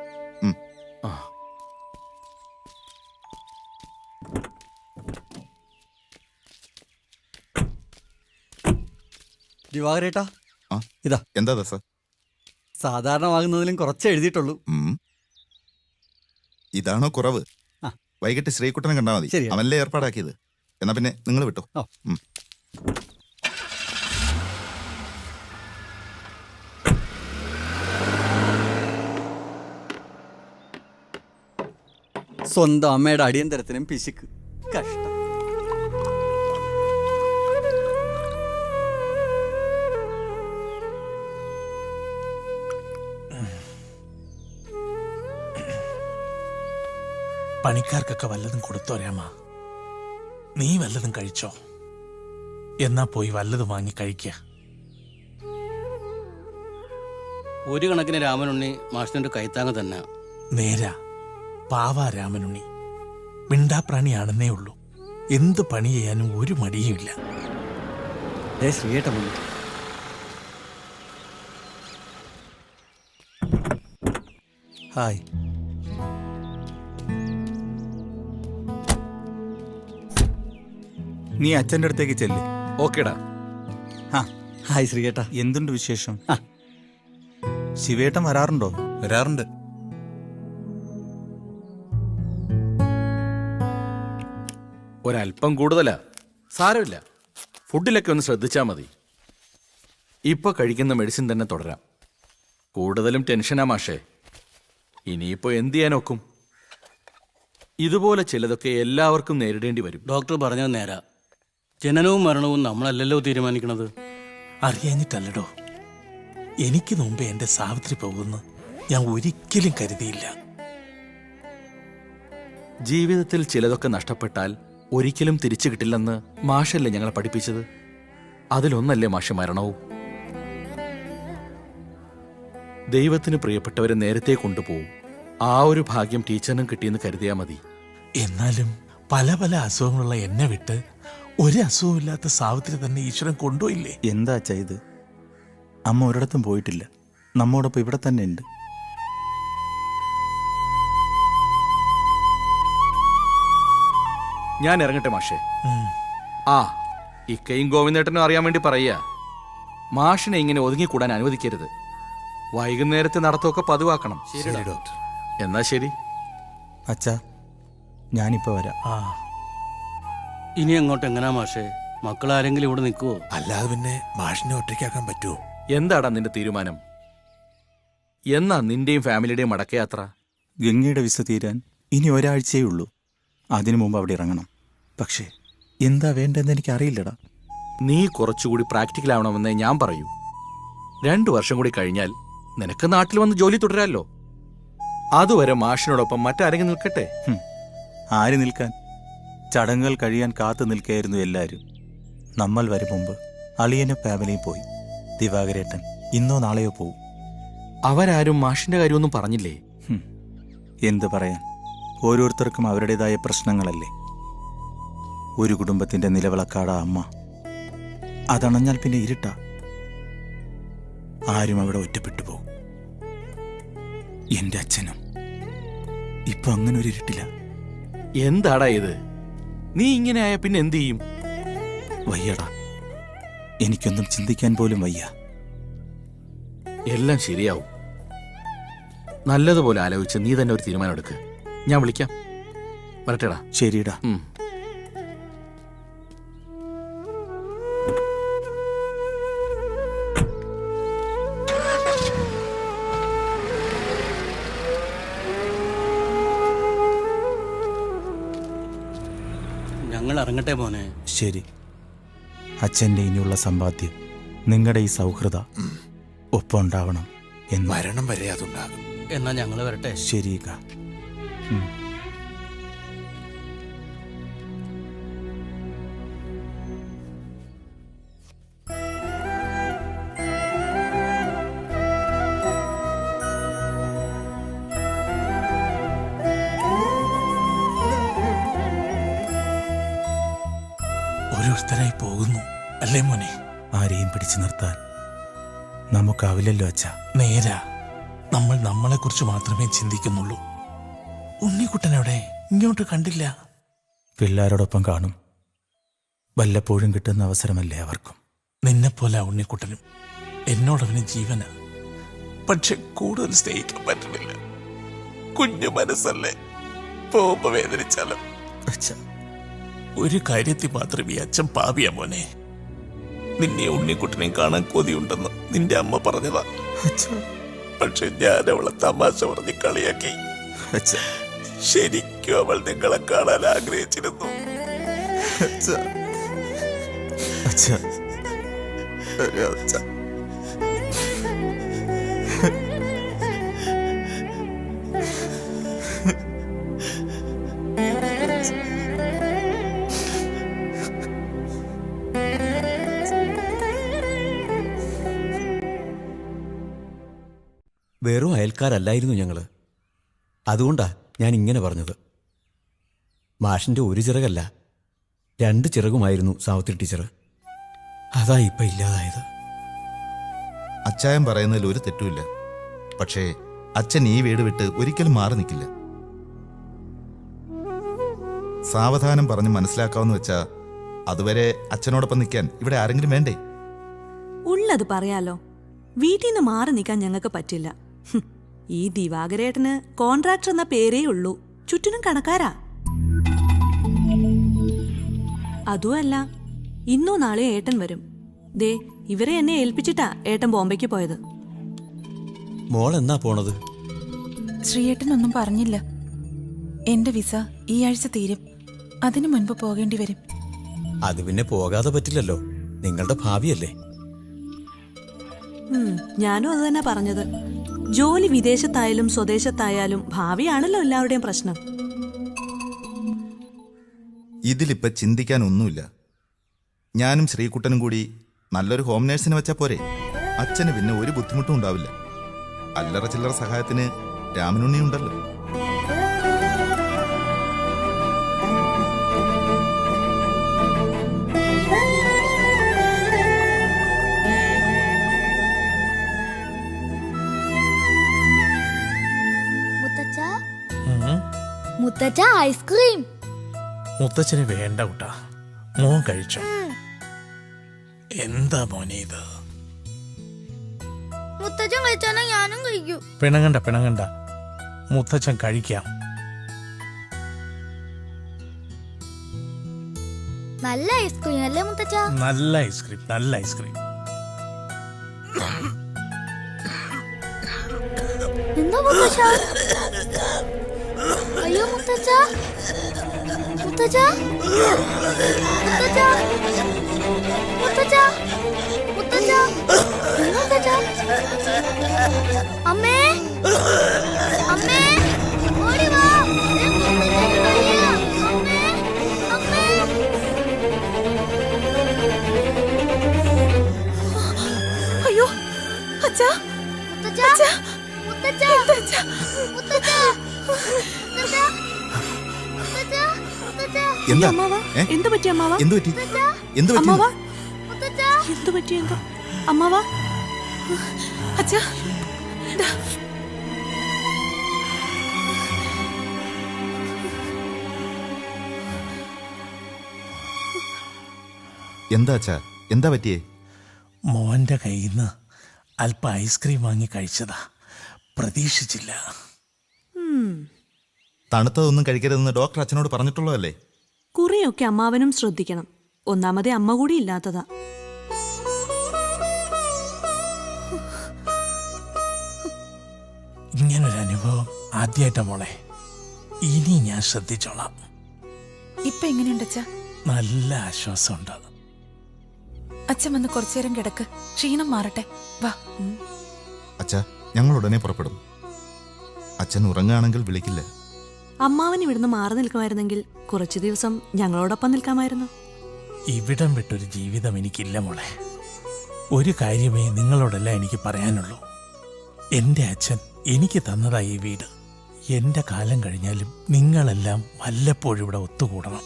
ദിവാകരേട്ടാ, ഇതാ. എന്താ ദാസ? സാധാരണ വാങ്ങുന്നതിലും കുറച്ച് എഴുതിയിട്ടുള്ളൂ. ഇതാണോ കുറവ്? വൈകിട്ട് ശ്രീകുട്ടനെ കണ്ടാൽ മതി. അവനല്ലേ ഏർപ്പാടാക്കിയത്. എന്നാ പിന്നെ നിങ്ങൾ വിട്ടോ. സ്വന്തം അമ്മയുടെ അടിയന്തരത്തിനും പിശുക്ക്. കഷ്ടം. പണിക്കാർക്കൊക്കെ വല്ലതും കൊടുത്തോ രാമ? നീ വല്ലതും കഴിച്ചോ? എന്നാ പോയി വല്ലതും വാങ്ങി കഴിക്കുക. ഒരു കണക്കിന് രാമനുണ്ണി മാഷിന്റെ കൈത്താങ്ങ് തന്നെ. നേരാ, പാവാ രാമനുണ്ണി. മിണ്ടാപ്രാണിയാണെന്നേ ഉള്ളൂ. എന്ത് പണി ചെയ്യാനും ഒരു മടിയുമില്ല. ശ്രീയേട്ടൻ വന്നു. ഹായ്. നീ അച്ഛൻ്റെ അടുത്തേക്ക് ചെല്ല്. ഓക്കേടാ. ഹായ് ശ്രീയേട്ടാ. എന്തുണ്ട് വിശേഷം? ശിവേട്ടൻ വരാറുണ്ടോ? വരാറുണ്ട്. ഒരല്പം കൂടുതലാ. സാരമില്ല, ഫുഡിലൊക്കെ ഒന്ന് ശ്രദ്ധിച്ചാൽ മതി. ഇപ്പൊ കഴിക്കുന്ന മെഡിസിൻ തന്നെ തുടരാം. കൂടുതലും ടെൻഷനാ മാഷേ. ഇനിയിപ്പോ എന്ത് ചെയ്യാനൊക്കും? ഇതുപോലെ ചിലതൊക്കെ എല്ലാവർക്കും നേരിടേണ്ടി വരും. ഡോക്ടർ പറഞ്ഞത് നേരാ. ജനനവും മരണവും നമ്മളല്ലല്ലോ തീരുമാനിക്കണത്. അറിയാഞ്ഞിട്ടല്ലടോ, എനിക്ക് മുമ്പേ എൻ്റെ സാവിത്രി പോകുന്നു ഞാൻ ഒരിക്കലും കരുതിയില്ല. ജീവിതത്തിൽ ചിലതൊക്കെ നഷ്ടപ്പെട്ടാൽ ഒരിക്കലും തിരിച്ചു കിട്ടില്ലെന്ന് മാഷല്ലേ ഞങ്ങളെ പഠിപ്പിച്ചത്? അതിലൊന്നല്ലേ മാഷ മരണവും. ദൈവത്തിന് പ്രിയപ്പെട്ടവരെ നേരത്തെ കൊണ്ടുപോകും. ആ ഒരു ഭാഗ്യം ടീച്ചറിനും കിട്ടിയെന്ന് കരുതിയാൽ മതി. എന്നാലും പല പല അസുഖങ്ങളുള്ള എന്നെ വിട്ട് ഒരു അസുഖമില്ലാത്ത സാവിത്രി തന്നെ ഈശ്വരൻ കൊണ്ടുപോയില്ലേ? എന്താ ചെയ്ത്? അമ്മ ഒരിടത്തും പോയിട്ടില്ല, നമ്മോടൊപ്പം ഇവിടെ തന്നെ ഉണ്ട്. ഞാൻ ഇറങ്ങട്ടെ മാഷേ. ആ, ഇക്കയും ഗോവിന്ദേട്ടനും അറിയാൻ വേണ്ടി പറയുക, മാഷിനെ ഇങ്ങനെ ഒതുങ്ങിക്കൂടാൻ അനുവദിക്കരുത്. വൈകുന്നേരത്തെ നടത്തമൊക്കെ പതിവാക്കണം. ശരി ഡോക്ടർ. എന്നാ ശരി അച്ഛാ, ഞാനിപ്പോ വരാം. ഇനി അങ്ങോട്ട് എങ്ങനാ മാഷേ? മക്കളാരെങ്കിലും ഇവിടെ നിൽക്കുവോ? അല്ലാതെ പിന്നെ മാഷിനെ ഒറ്റയ്ക്കാക്കാൻ പറ്റുമോ? എന്താടാ നിന്റെ തീരുമാനം? എന്നാ നിന്റെയും ഫാമിലിയുടെയും മടക്കയാത്ര? ഗംഗയുടെ വിസ തീരാൻ ഇനി ഒരാഴ്ചയേ ഉള്ളൂ. അതിനു മുമ്പ് അവിടെ ഇറങ്ങണം. പക്ഷേ എന്താ വേണ്ടെന്ന് എനിക്ക് അറിയില്ലടാ. നീ കുറച്ചുകൂടി പ്രാക്ടിക്കൽ ആവണമെന്നേ ഞാൻ പറയൂ. 2 വർഷം കൂടി കഴിഞ്ഞാൽ നിനക്ക് നാട്ടിൽ വന്ന് ജോലി തുടരാമല്ലോ. അതുവരെ മാഷിനോടൊപ്പം മറ്റാരെങ്കിലും നിൽക്കട്ടെ. ആര് നിൽക്കാൻ? ചടങ്ങുകൾ കഴിയാൻ കാത്തു നിൽക്കായിരുന്നു എല്ലാവരും. നമ്മൾ വരും മുമ്പ് അളിയനും ഫാമിലിയും പോയി. ദിവാകരേട്ടൻ ഇന്നോ നാളെയോ പോവും. അവരാരും മാഷിന്റെ കാര്യമൊന്നും പറഞ്ഞില്ലേ? എന്ത് പറയാൻ, ഓരോരുത്തർക്കും അവരുടേതായ പ്രശ്നങ്ങളല്ലേ. ഒരു കുടുംബത്തിന്റെ നിലവിളക്കാടാ അമ്മ. അതണഞ്ഞാൽ പിന്നെ ഇരുട്ടാ. ആരും അവിടെ ഒറ്റപ്പെട്ടു പോകും. എന്റെ അച്ഛനും ഇപ്പൊ അങ്ങനെ ഒരു ഇരുട്ടില്ല. എന്താടാ ഇത്? നീ ഇങ്ങനെ ആയ പിന്നെ എന്ത് ചെയ്യും? വയ്യടാ, എനിക്കൊന്നും ചിന്തിക്കാൻ പോലും വയ്യ. എല്ലാം ശരിയാവും. നല്ലതുപോലെ ആലോചിച്ച് നീ തന്നെ ഒരു തീരുമാനം എടുക്ക്. ഞാൻ വിളിക്കാം. വരട്ടെടാ. ശരിടാ. ഞങ്ങൾ ഇറങ്ങട്ടെ മോനെ. ശരി. അച്ഛൻ്റെ ഇനിയുള്ള സമ്പാദ്യം നിങ്ങളുടെ ഈ സൗഹൃദ ഒപ്പം ഉണ്ടാവണം എന്ന് മരണം വരെ അതുണ്ടാകും. എന്നാ ഞങ്ങൾ വരട്ടെ. ശരിക്ക. ഓരോരുത്തരായി പോകുന്നു അല്ലേ മോനെ? ആരെയും പിടിച്ചു നിർത്താൻ നമുക്കാവില്ലല്ലോ അച്ഛ. നേരാ, നമ്മൾ നമ്മളെക്കുറിച്ച് മാത്രമേ ചിന്തിക്കുന്നുള്ളൂ. ഉണ്ണിക്കുട്ടനവിടെ ഇങ്ങോട്ട് കണ്ടില്ല. പിള്ളേരോടൊപ്പം കാണും. വല്ലപ്പോഴും കിട്ടുന്ന അവസരമല്ലേ അവർക്കും. നിന്നെപ്പോലെ ഉണ്ണിക്കുട്ടനും. എന്നോടവന് ജീവന. പക്ഷെ കൂടുതൽ സ്നേഹിക്കാൻ പറ്റുന്നില്ല. കുഞ്ഞു മനസ്സല്ലേ, പോകുമ്പോ വേദനിച്ചാലും. ഒരു കാര്യത്തിൽ മാത്രം ഈ അച്ഛൻ പാപിയാ മോനെ. നിന്നെ ഉണ്ണിക്കുട്ടനെ കാണാൻ കൊതിയുണ്ടെന്ന് നിന്റെ അമ്മ പറഞ്ഞതാ. പക്ഷെ ഞാൻ അവളെ തമാശ പറഞ്ഞ് കളിയാക്കി. ശരിക്കും അവൾ നിങ്ങളെ കാണാൻ ആഗ്രഹിച്ചിരുന്നു. ആൾക്കാരല്ലായിരുന്നു ഞങ്ങൾ. അതുകൊണ്ടാ ഞാൻ ഇങ്ങനെ പറഞ്ഞത്. മാഷിൻ്റെ ഒരു ചിറകല്ല 2 ചിറകുമായിരുന്നു സാവിത്രി ടീച്ചർ. അതാ ഇപ്പം ഇല്ലാതായത്. അച്ചായൻ പറയുന്നതിൽ ഒരു തെറ്റുമില്ല. പക്ഷേ അച്ഛൻ ഈ വീട് വിട്ട് ഒരിക്കലും മാറി നിൽക്കില്ല. സാവധാനം പറഞ്ഞ് മനസ്സിലാക്കാമെന്ന് വെച്ചാ അതുവരെ അച്ഛനോടൊപ്പം നിൽക്കാൻ ഇവിടെ ആരെങ്കിലും വേണ്ടേ? ഉള്ളത് പറയാലോ, വീട്ടിൽ നിന്ന് മാറി നിൽക്കാൻ ഞങ്ങൾക്ക് പറ്റില്ല. ഈ ദിവാകരേട്ടന് കോൺട്രാക്ടർ എന്ന പേരേ ഉള്ളൂ, ചുറ്റിനും കണക്കാരാ. അതുമല്ല, ഇന്നോ നാളെയോ ഏട്ടൻ വരും. ദേ ഇവരെ എന്നെ ഏൽപ്പിച്ചിട്ടാ ഏട്ടൻ ബോംബെക്ക് പോയത്. മോൾ എന്നാ പോണത്? ശ്രീയേട്ടനൊന്നും പറഞ്ഞില്ല. എന്റെ വിസ ഈ ആഴ്ച തീരും. അതിനു മുൻപ് പോകേണ്ടി വരും. അത് പിന്നെ പോകാതെ പറ്റില്ലല്ലോ, നിങ്ങളുടെ ഭാവിയല്ലേ. ഞാനും അത് തന്നെ പറഞ്ഞത്. ജോലി വിദേശത്തായാലും സ്വദേശത്തായാലും ഭാവിയാണല്ലോ എല്ലാവരുടെയും പ്രശ്നം. ഇതിലിപ്പോ ചിന്തിക്കാനൊന്നുമില്ല. ഞാനും ശ്രീകുട്ടനും കൂടി നല്ലൊരു ഹോം നേഴ്സിനെ വെച്ചാൽ പോരെ? അച്ഛന് പിന്നെ ഒരു ബുദ്ധിമുട്ടും ഉണ്ടാവില്ല. അല്ലറ ചില്ലറ സഹായത്തിന് രാമനുണ്ണി ഉണ്ടല്ലോ. മുത്തച്ഛ ഐസ്ക്രീം. മുത്തച്ഛന് വേണ്ട കുട്ടാ, മോൻ കഴിച്ചോ. എന്താ മോനെ ഇത്? മുത്തച്ഛൻ കഴിച്ചാൽ ഞാനും കഴിക്കൂ. പിണങ്ങണ്ട, മുത്തച്ഛൻ കഴിക്കാം. നല്ല ഐസ്ക്രീം അല്ലേ മുത്തച്ഛ? നല്ല ഐസ്ക്രീം. എന്താ മുത്തച്ഛ? അയ്യോ മുത്തച്ഛ. അമ്മേ ഓടി വാ. അയ്യോ അച്ഛാ, എന്താ? എന്തു പറ്റി അമ്മാവാ? എന്തു പറ്റി? അമ്മാവാ എന്തു പറ്റി? അമ്മാവാ അച്ഛാ. എന്താ അച്ഛാ, എന്താ പറ്റിയേ? മോന്റെ കയ്യിൽ നിന്ന് അല്പം ഐസ്ക്രീം വാങ്ങി കഴിച്ചതാ, പ്രതീക്ഷിച്ചില്ല. തണുത്തതൊന്നും കഴിക്കരുതെന്ന് ഡോക്ടർ അച്ഛനോട് പറഞ്ഞിട്ടുള്ളതല്ലേ? കുറെയൊക്കെ അമ്മാവനും ശ്രദ്ധിക്കണം. ഒന്നാമതേ അമ്മ കൂടി ഇല്ലാത്തതാ. ഇങ്ങനൊരു അനുഭവം ആദ്യമായിട്ടാ മോളെ. ഇനി ഞാൻ ശ്രദ്ധിച്ചോളാം. ഇപ്പൊ എങ്ങനെയുണ്ട് അച്ഛാ? നല്ല ആശ്വാസമുണ്ട്. അച്ഛൻ വന്ന് കുറച്ചേരം കിടക്ക്, ക്ഷീണം മാറട്ടെ. വാ. അച്ഛാ, ഞങ്ങൾ ഉടനെ പുറപ്പെടും. അച്ഛൻ ഉറങ്ങുകയാണെങ്കിൽ വിളിക്കില്ല. അമ്മാവൻ ഇവിടുന്ന് മാറി നിൽക്കുമായിരുന്നെങ്കിൽ കുറച്ചു ദിവസം ഞങ്ങളോടൊപ്പം നിൽക്കാമായിരുന്നു. ഇവിടം വിട്ടൊരു ജീവിതം എനിക്കില്ല മോളെ. ഒരു കാര്യമേ നിങ്ങളോടല്ല എനിക്ക് പറയാനുള്ളൂ. എൻ്റെ അച്ഛൻ എനിക്ക് തന്നതായി ഈ വീട്. എൻ്റെ കാലം കഴിഞ്ഞാലും നിങ്ങളെല്ലാം വല്ലപ്പോഴും ഇവിടെ ഒത്തുകൂടണം.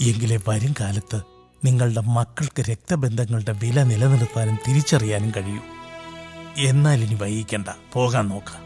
എങ്കിലേ വരും കാലത്ത് നിങ്ങളുടെ മക്കൾക്ക് രക്തബന്ധങ്ങളുടെ വില നിലനിർത്താനും തിരിച്ചറിയാനും കഴിയൂ. എന്നാൽ ഇനി വൈകിക്കണ്ട, പോകാൻ നോക്കാം.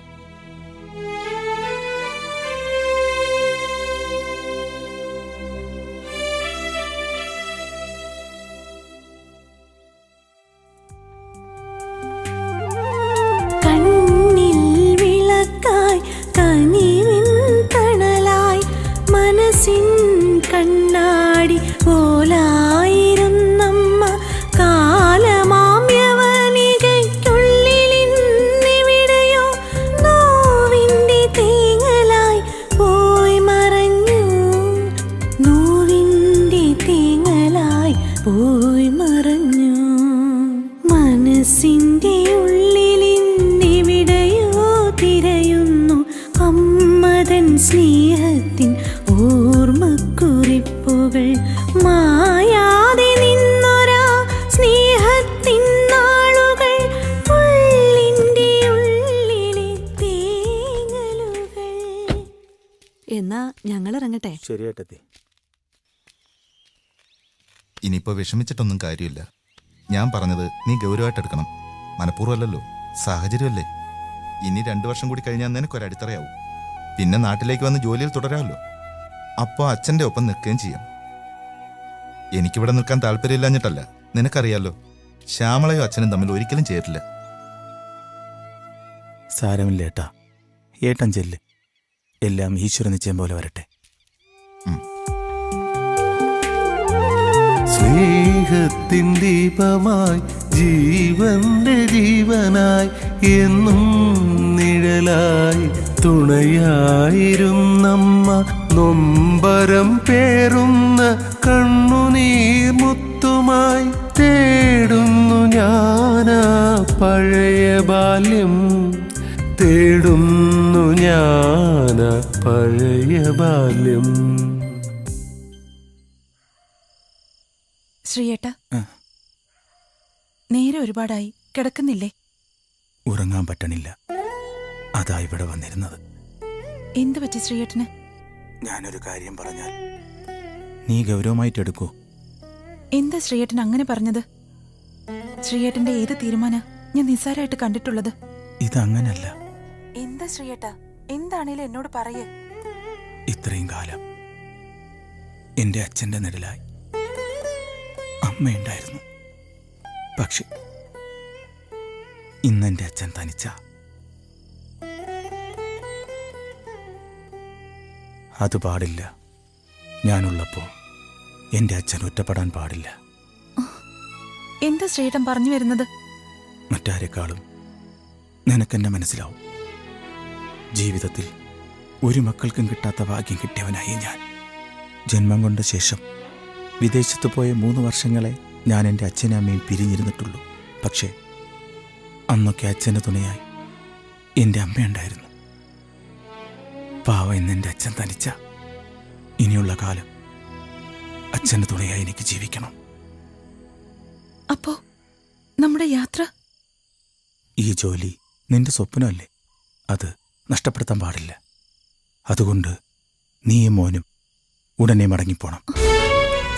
കണ്ണാടി പോലായിരുന്നമ്മ കാലമാമ്യവനികയ്ക്കുള്ളിലിന്നിവിടെയോ നോവിൻ്റെ തേങ്ങലായി പോയി മറഞ്ഞു. നോവിൻ്റെ തേങ്ങലായി പോയി മറഞ്ഞു. മനസ്സിൻ്റെ ഉള്ളിലിന്നിവിടെയോ തിരയുന്നു അമ്മതൻ സ്നേഹത്തിൻ ഓർമ്മക്കുറിപ്പുകൾ. മായാതെ നിന്നൊരാ സ്നേഹത്തിൻ നാളുകൾ ഉള്ളിൻ്റെ ഉള്ളിലെ എന്നാ ഞങ്ങൾ ഇറങ്ങട്ടെ. ശരിയേട്ടത്തി. ഇനിയിപ്പോ വിഷമിച്ചിട്ടൊന്നും കാര്യമില്ല. ഞാൻ പറഞ്ഞത് നീ ഗൗരവമായിട്ടെടുക്കണം. മനഃപൂർവ്വമല്ലല്ലോ, സാഹചര്യമല്ലേ. ഇനി 2 വർഷം കൂടി കഴിഞ്ഞാൽ നിനക്കൊരടിത്തറയാവും. പിന്നെ നാട്ടിലേക്ക് വന്ന് ജോലിയിൽ തുടരാമല്ലോ. അപ്പോൾ അച്ഛൻ്റെ ഒപ്പം നിൽക്കുകയും ചെയ്യാം. എനിക്കിവിടെ നിൽക്കാൻ താല്പര്യമില്ലാഞ്ഞിട്ടല്ല, നിനക്കറിയാലോ, ശ്യാമളയും അച്ഛനും തമ്മിൽ ഒരിക്കലും ചേരില്ല. സാരമില്ല ഏട്ടാ, ഏട്ടൻ ചെല്ല്. എല്ലാം ഈശ്വര നിശ്ചയം പോലെ വരട്ടെ. സ്നേഹത്തിൻ ദീപമായി ജീവന്റെ ജീവനായി എന്നും നിഴലായി തുണയായിരുന്നമ്മ നൊമ്പരം പേറുന്ന കണ്ണുനീർ മുത്തുമായി തേടുന്നു ഞാനാ പഴയ ബാല്യം, തേടുന്നു ഞാനാ പഴയ ബാല്യം. ശ്രീയേട്ട, നേരെ ഒരുപാടായി, കിടക്കുന്നില്ലേ? ഉറങ്ങാൻ പറ്റണില്ല, അതാ ഇവിടെ വന്നിരുന്നത്. എന്തു പറ്റി ശ്രീയേട്ടന്? ഞാനൊരു കാര്യം പറഞ്ഞാൽ നീ ഗൗരവമായിട്ടെടുക്കൂ. എന്താ ശ്രീയേട്ടൻ അങ്ങനെ പറഞ്ഞത്? ശ്രീയേട്ടന്റെ ഏത് തീരുമാന ഞാൻ നിസ്സാരമായിട്ട് കണ്ടിട്ടുള്ളത്? ഇതങ്ങനല്ല. എന്താ ശ്രീയേട്ട, എന്താണേലും എന്നോട് പറയേ. ഇത്രയും കാലം എന്റെ അച്ഛന്റെ നിഴലായി അമ്മയുണ്ടായിരുന്നു. പക്ഷെ ഇന്നെന്റെ അച്ഛൻ തനിച്ച. അത് പാടില്ല. ഞാനുള്ളപ്പോ എന്റെ അച്ഛൻ ഒറ്റപ്പെടാൻ പാടില്ല. എന്താ ശ്രീയേട്ടൻ പറഞ്ഞു വരുന്നത്? മറ്റാരെക്കാളും നിനക്കെന്നെ മനസ്സിലാവും. ജീവിതത്തിൽ ഒരു മക്കൾക്കും കിട്ടാത്ത ഭാഗ്യം കിട്ടിയവനായി ഞാൻ. ജന്മം കൊണ്ട ശേഷം വിദേശത്ത് പോയ 3 വർഷങ്ങളെ ഞാൻ എൻ്റെ അച്ഛനും അമ്മയും പിരിഞ്ഞിരുന്നിട്ടുള്ളൂ. പക്ഷേ അന്നൊക്കെ അച്ഛന് തുണയായി എൻ്റെ അമ്മയുണ്ടായിരുന്നു. പാവ ഇന്നെൻ്റെ അച്ഛൻ തനിച്ച. ഇനിയുള്ള കാലം അച്ഛന് തുണയായി എനിക്ക് ജീവിക്കണം. അപ്പോ നമ്മുടെ യാത്ര? ഈ ജോലി നിന്റെ സ്വപ്നമല്ലേ, അത് നഷ്ടപ്പെടുത്താൻ പാടില്ല. അതുകൊണ്ട് നീയും മോനും ഉടനെ മടങ്ങിപ്പോണം.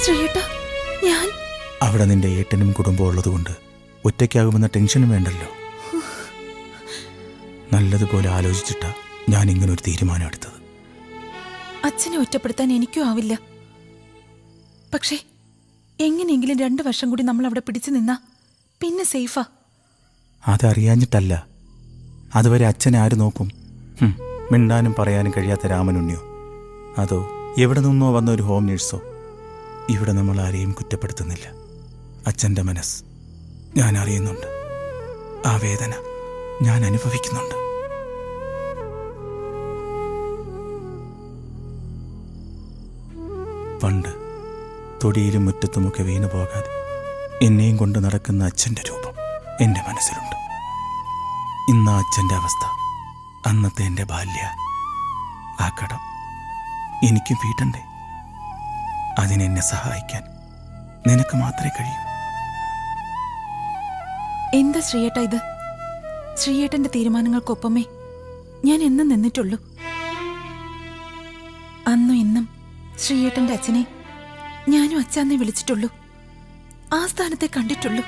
ശ്രീയേട്ടാ, ഞാൻ അവിടെ നിന്റെ ഏട്ടനും കുടുംബവും ഉള്ളതുകൊണ്ട് ഒറ്റയ്ക്കാകുമെന്ന ടെൻഷനും വേണ്ടല്ലോ. നല്ലതുപോലെ ആലോചിച്ചിട്ടാ ഞാൻ ഇങ്ങനൊരു തീരുമാനം എടുത്തത്. അച്ഛനെ ഒറ്റപ്പെടുത്താൻ എനിക്കും ആവില്ല. പക്ഷേ എങ്ങനെയെങ്കിലും 2 വർഷം കൂടി നമ്മൾ അവിടെ പിടിച്ചു നിന്നാ പിന്നെ സേഫാ. അതറിയാഞ്ഞിട്ടല്ല. അതുവരെ അച്ഛനെ ആര് നോക്കും? മിണ്ടാനും പറയാനും കഴിയാത്ത രാമനുണ്ണിയോ, അതോ എവിടെ നിന്നോ വന്ന ഒരു ഹോം നേഴ്സോ? ഇവിടെ നമ്മൾ ആരെയും കുറ്റപ്പെടുത്തുന്നില്ല. അച്ഛൻ്റെ മനസ്സ് ഞാൻ അറിയുന്നുണ്ട്. ആ വേദന ഞാൻ അനുഭവിക്കുന്നുണ്ട്. പണ്ട് തൊടിയിലും മുറ്റത്തുമൊക്കെ വീണു പോകാതെ എന്നെയും കൊണ്ട് നടക്കുന്ന അച്ഛൻ്റെ രൂപം എൻ്റെ മനസ്സിലുണ്ട്. ഇന്ന് ആ അച്ഛൻ്റെ അവസ്ഥ അന്നത്തെ എൻ്റെ ബാല്യ. ആ കടം എനിക്കും വീട്ടണ്ടേ? അതിനെന്നെ സഹായിക്കാൻ നിനക്ക് മാത്രമേ കഴിയൂ. എന്താ ശ്രീയേട്ട ഇത്? ശ്രീയേട്ടന്റെ തീരുമാനങ്ങൾക്കൊപ്പമേ ഞാൻ എന്നും നിന്നിട്ടുള്ളൂ. അന്നും ഇന്നും ശ്രീയേട്ടന്റെ അച്ഛനെ ഞാനും അച്ഛാന്നേ വിളിച്ചിട്ടുള്ളൂ. ആ സ്ഥാനത്തെ കണ്ടിട്ടുള്ളൂ.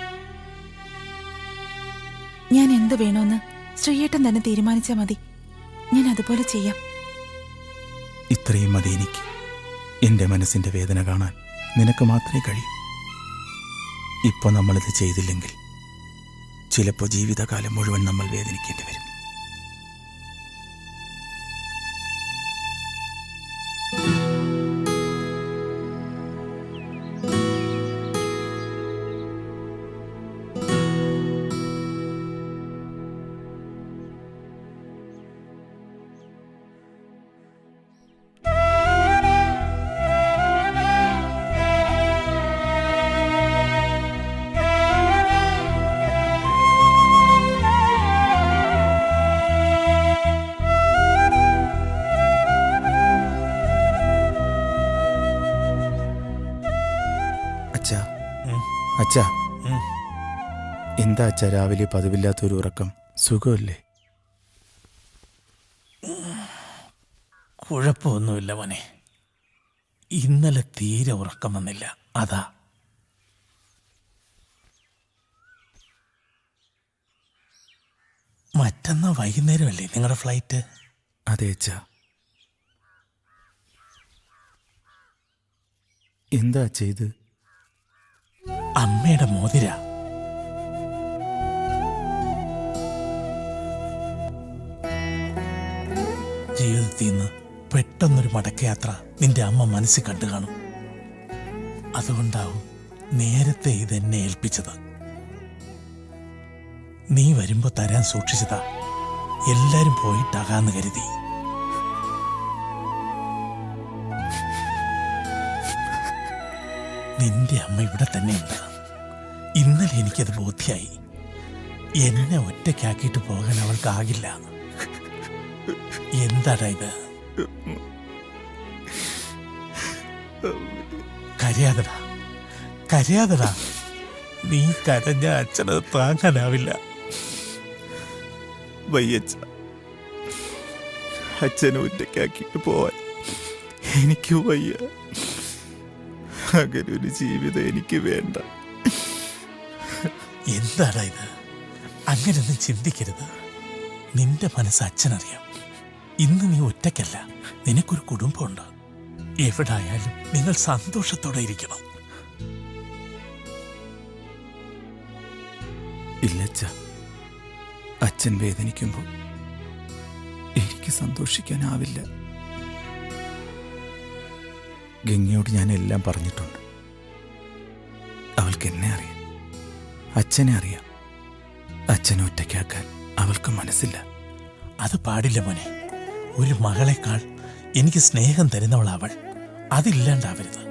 ഞാൻ എന്ത് വേണമെന്ന് ശ്രീയേട്ടൻ തന്നെ തീരുമാനിച്ചാൽ മതി. ഞാൻ അതുപോലെ ചെയ്യാം. ഇത്രയും മതി എനിക്ക്. എൻ്റെ മനസ്സിൻ്റെ വേദന കാണാൻ നിനക്ക് മാത്രമേ കഴിയൂ. ഇപ്പോൾ നമ്മളിത് ചെയ്തില്ലെങ്കിൽ ചിലപ്പോൾ ജീവിതകാലം മുഴുവൻ നമ്മൾ വേദനിക്കേണ്ടി വരും. അച്ഛാ, എന്താ അച്ഛാ രാവിലെ പതിവില്ലാത്തൊരു ഉറക്കം? സുഖമല്ലേ? കുഴപ്പമൊന്നുമില്ല മോനെ. ഇന്നലെ തീരെ ഉറക്കം വന്നില്ല, അതാ. മറ്റന്നാ വൈകുന്നേരമല്ലേ നിങ്ങളുടെ ഫ്ലൈറ്റ്? അതെ അച്ഛാ. എന്താ ചെയ്ത്? അമ്മയുടെ മോതിര. ജീവിതത്തിൽ നിന്ന് പെട്ടെന്നൊരു മടക്കയാത്ര നിന്റെ അമ്മ മനസ്സിൽ കണ്ടു കാണും. അതുകൊണ്ടാവും നേരത്തെ ഇതെന്നെ ഏൽപ്പിച്ചത്. നീ വരുമ്പോ തരാൻ സൂക്ഷിച്ചതാ. എല്ലാരും പോയിട്ടാകാന്ന് കരുതി. നിന്റെ അമ്മ ഇവിടെ തന്നെയുണ്ട്. ഇന്നലെ എനിക്കത് ബോധ്യായി. എന്നെ ഒറ്റയ്ക്കാക്കിയിട്ട് പോകാൻ അവൾക്കാകില്ല. എന്താടാ ഇത്? കരയാതടാ, കരയാതടാ. നീ കരഞ്ഞ അച്ഛനത് താങ്ങാനാവില്ല. വയ്യച്ഛ, അച്ഛനെ ഒറ്റയ്ക്കാക്കിയിട്ട് പോവാൻ എനിക്ക് വയ്യ. അങ്ങനെ ഒരു ജീവിതം എനിക്ക് വേണ്ട. എന്താടാ ഇത്? അങ്ങനെയൊന്നും ചിന്തിക്കരുത്. നിന്റെ മനസ്സ് അച്ഛനറിയാം. ഇന്ന് നീ ഒറ്റയ്ക്കല്ല, നിനക്കൊരു കുടുംബമുണ്ട്. എവിടായാലും നിങ്ങൾ സന്തോഷത്തോടെ ഇരിക്കണം. ഇല്ലച്ഛ, അച്ഛൻ വേദനിക്കുമ്പോൾ എനിക്ക് സന്തോഷിക്കാനാവില്ല. ഗംഗയോട് ഞാൻ എല്ലാം പറഞ്ഞിട്ടുണ്ട്. അവൾക്ക് എന്നെ അറിയാം, അച്ഛനെ അറിയാം. അച്ഛനെ ഒറ്റയ്ക്കാക്കാൻ അവൾക്ക് മനസ്സില്ല. അത് പാടില്ല മോനെ. ഒരു മകളെക്കാൾ എനിക്ക് സ്നേഹം തരുന്നവൾ അവൾ. അതില്ലാണ്ടാവരുത്.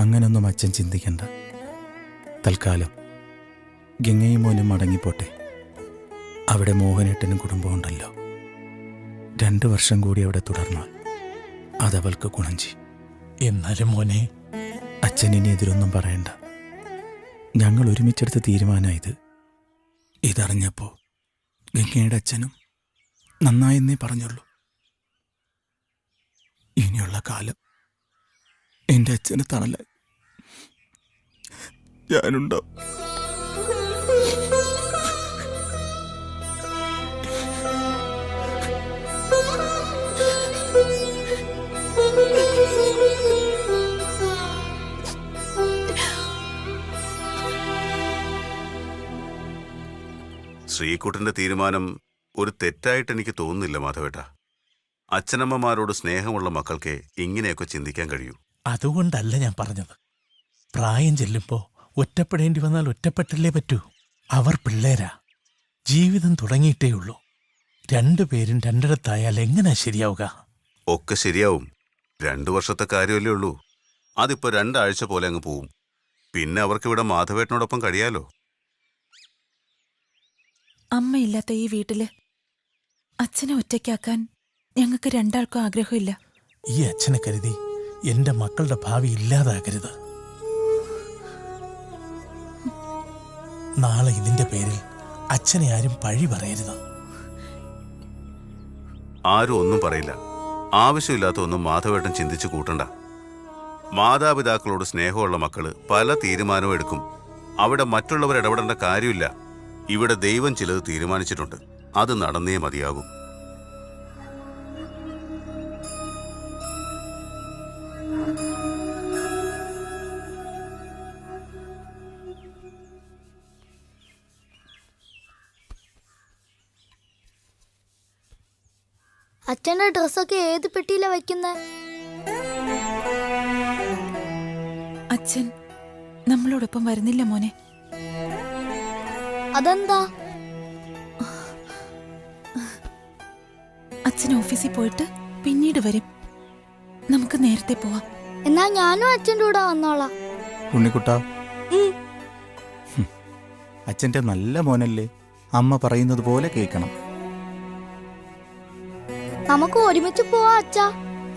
അങ്ങനൊന്നും അച്ഛൻ ചിന്തിക്കണ്ട. തൽക്കാലം ഗംഗയും മോനും മടങ്ങിപ്പോട്ടെ. അവിടെ മോഹനേട്ടനും കുടുംബമുണ്ടല്ലോ. 2 വർഷം കൂടി അവിടെ തുടർന്നാൽ അതവൾക്ക് ഗുണം ചെയ്യും. എന്നാലും മോനെ, അച്ഛൻ ഇനി എതിരൊന്നും പറയണ്ട. ഞങ്ങൾ ഒരുമിച്ചെടുത്ത തീരുമാനമായത്. ഇതറിഞ്ഞപ്പോൾ ഗംഗയുടെ അച്ഛനും നന്നായെന്നേ പറഞ്ഞുള്ളൂ. ഇനിയുള്ള കാലം എൻ്റെ അച്ഛന് തണലായി ഞാനുണ്ടാവും. ശ്രീകുട്ടന്റെ തീരുമാനം ഒരു തെറ്റായിട്ട് എനിക്ക് തോന്നുന്നില്ല മാധവേട്ട. അച്ഛനമ്മമാരോട് സ്നേഹമുള്ള മക്കൾക്ക് ഇങ്ങനെയൊക്കെ ചിന്തിക്കാൻ കഴിയൂ. അതുകൊണ്ടല്ല ഞാൻ പറഞ്ഞത്. പ്രായം ചെല്ലുമ്പോൾ ഒറ്റപ്പെടേണ്ടി വന്നാൽ ഒറ്റപ്പെട്ടല്ലേ പറ്റൂ. അവർ പിള്ളേരാ. ജീവിതം തുടങ്ങിയിട്ടേ ഉള്ളൂ. 2 പേരും രണ്ടിടത്തായാൽ എങ്ങനെ ശരിയാവുക? ഒക്കെ ശരിയാവും. 2 വർഷത്തെ കാര്യമല്ലേ ഉള്ളൂ. അതിപ്പോ 2 ആഴ്ച പോലെ അങ്ങ് പോവും. പിന്നെ അവർക്കിവിടെ മാധവേട്ടനോടൊപ്പം കഴിയാലോ. അമ്മയില്ലാത്ത ഈ വീട്ടില് അച്ഛനെ ഒറ്റയ്ക്കാക്കാൻ ഞങ്ങൾക്ക് 2 ആൾക്കും ആഗ്രഹമില്ല. ഈ അച്ഛനെ കരുതി എന്റെ മക്കളുടെ ഭാവി ഇല്ലാതാകരുത്. നാളെ ഇതിന്റെ പേരിൽ അച്ഛനെ ആരും പഴി പറയരുത്. ആരും ഒന്നും പറയില്ല. ആവശ്യമില്ലാത്ത ഒന്നും മാധവേട്ടൻ ചിന്തിച്ചു കൂട്ടണ്ട. മാതാപിതാക്കളോട് സ്നേഹമുള്ള മക്കള് പല തീരുമാനവും എടുക്കും. അവിടെ മറ്റുള്ളവർ ഇടപെടേണ്ട കാര്യമില്ല. ഇവിടെ ദൈവം ചിലത് തീരുമാനിച്ചിട്ടുണ്ട്. അത് നടന്നേ മതിയാകും. അച്ഛന്റെ ഡ്രസ്സൊക്കെ ഏത് പെട്ടിയിലാ വെക്കുന്നേ? അച്ഛൻ നമ്മളോടൊപ്പം വരുന്നില്ല മോനെ. അതെന്താ? അച്ഛൻ ഓഫീസിൽ പോയിട്ട് പിന്നീട് വരും. നമുക്ക് നേരത്തെ പോവാം. എന്നാ ഞാനും അച്ഛൻ്റെ കൂടെ വന്നോളാം. ഉണ്ണിക്കുട്ടാ, അച്ഛൻ്റെ നല്ല മോനല്ലേ. അമ്മ പറയുന്നത് പോലെ കേൾക്കണം. നമുക്ക് ഒരുമിച്ച് പോവാ അച്ഛാ.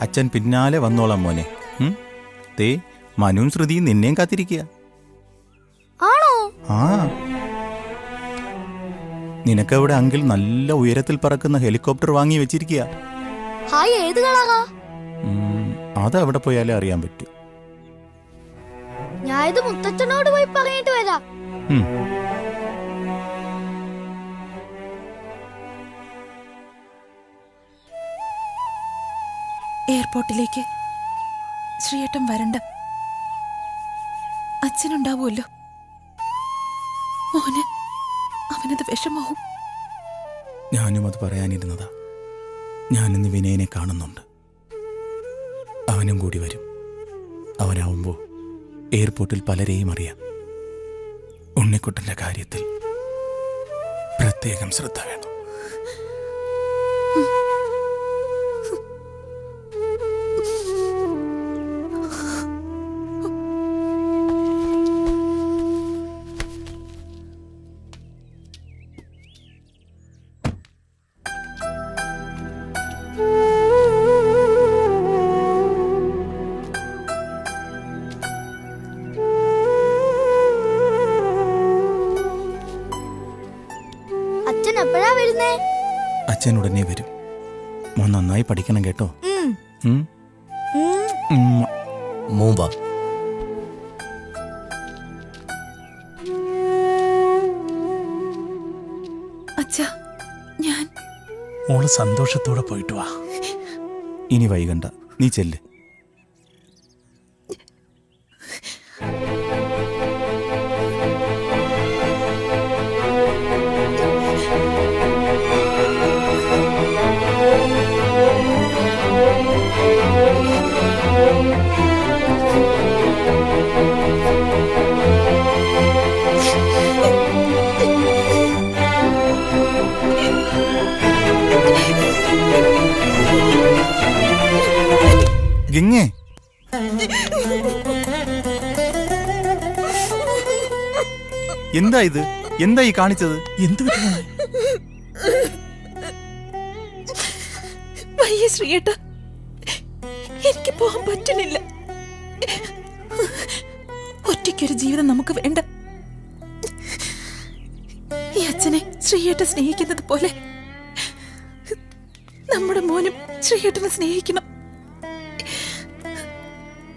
അച്ഛൻ പിന്നാലെ വന്നോളാം മോനെ. ദേ മനുവും ശ്രുതിയും നിന്നെയും കാത്തിരിക്കുക. ആണോ? ആ, നിനക്കവിടെ അങ്കിൾ നല്ല ഉയരത്തിൽ പറക്കുന്ന ഹെലികോപ്റ്റർ വാങ്ങി വെച്ചിരിക്കുക. ഹായ്, ഏത് കളറാ? അത് എവിടെ പോയാലേ അറിയാൻ പറ്റൂ. ഞാൻ ഇത് മുത്തച്ഛനോട് പോയി പറഞ്ഞിട്ട് വരാം. ഉം. എയർപോർട്ടിലേക്ക് ശ്രീയേട്ടൻ വരണ്ട. അച്ഛനുണ്ടാവുമല്ലോ. മോന് അവനത് വിഷമാവും. ഞാനും അത് പറയാനിരുന്നതാ. ഞാനിന്ന് വിനയനെ കാണുന്നുണ്ട്. അവനും കൂടി വരും. അവനാവുമ്പോൾ എയർപോർട്ടിൽ പലരെയും അറിയാം. ഉണ്ണിക്കുട്ടൻ്റെ കാര്യത്തിൽ പ്രത്യേകം ശ്രദ്ധ വേണം. അച്ഛൻ എപ്പോഴാ വരുന്നേ? അച്ഛൻ ഉടനെ വരും. മോൻ നന്നായി പഠിക്കണം കേട്ടോ. മൂമ്പ അച്ഛാ, ഞാൻ മോള് സന്തോഷത്തോടെ പോയിട്ട് വാ. ഇനി വൈകണ്ട, നീ ചെല്ല്. ഗംഗേ, എന്താ ഇത്? എന്താ ഈ കാണിച്ചത്? എന്ത് വയ്യ ശ്രീയേട്ട, എനിക്ക് പോകാൻ പറ്റണില്ല. ഒറ്റയ്ക്കൊരു ജീവിതം നമുക്ക് വേണ്ട. ഈ അച്ഛനെ ശ്രീയേട്ട സ്നേഹിക്കുന്നത് പോലെ നമ്മുടെ മോനും ശ്രീയേട്ടനെ സ്നേഹിക്കണം.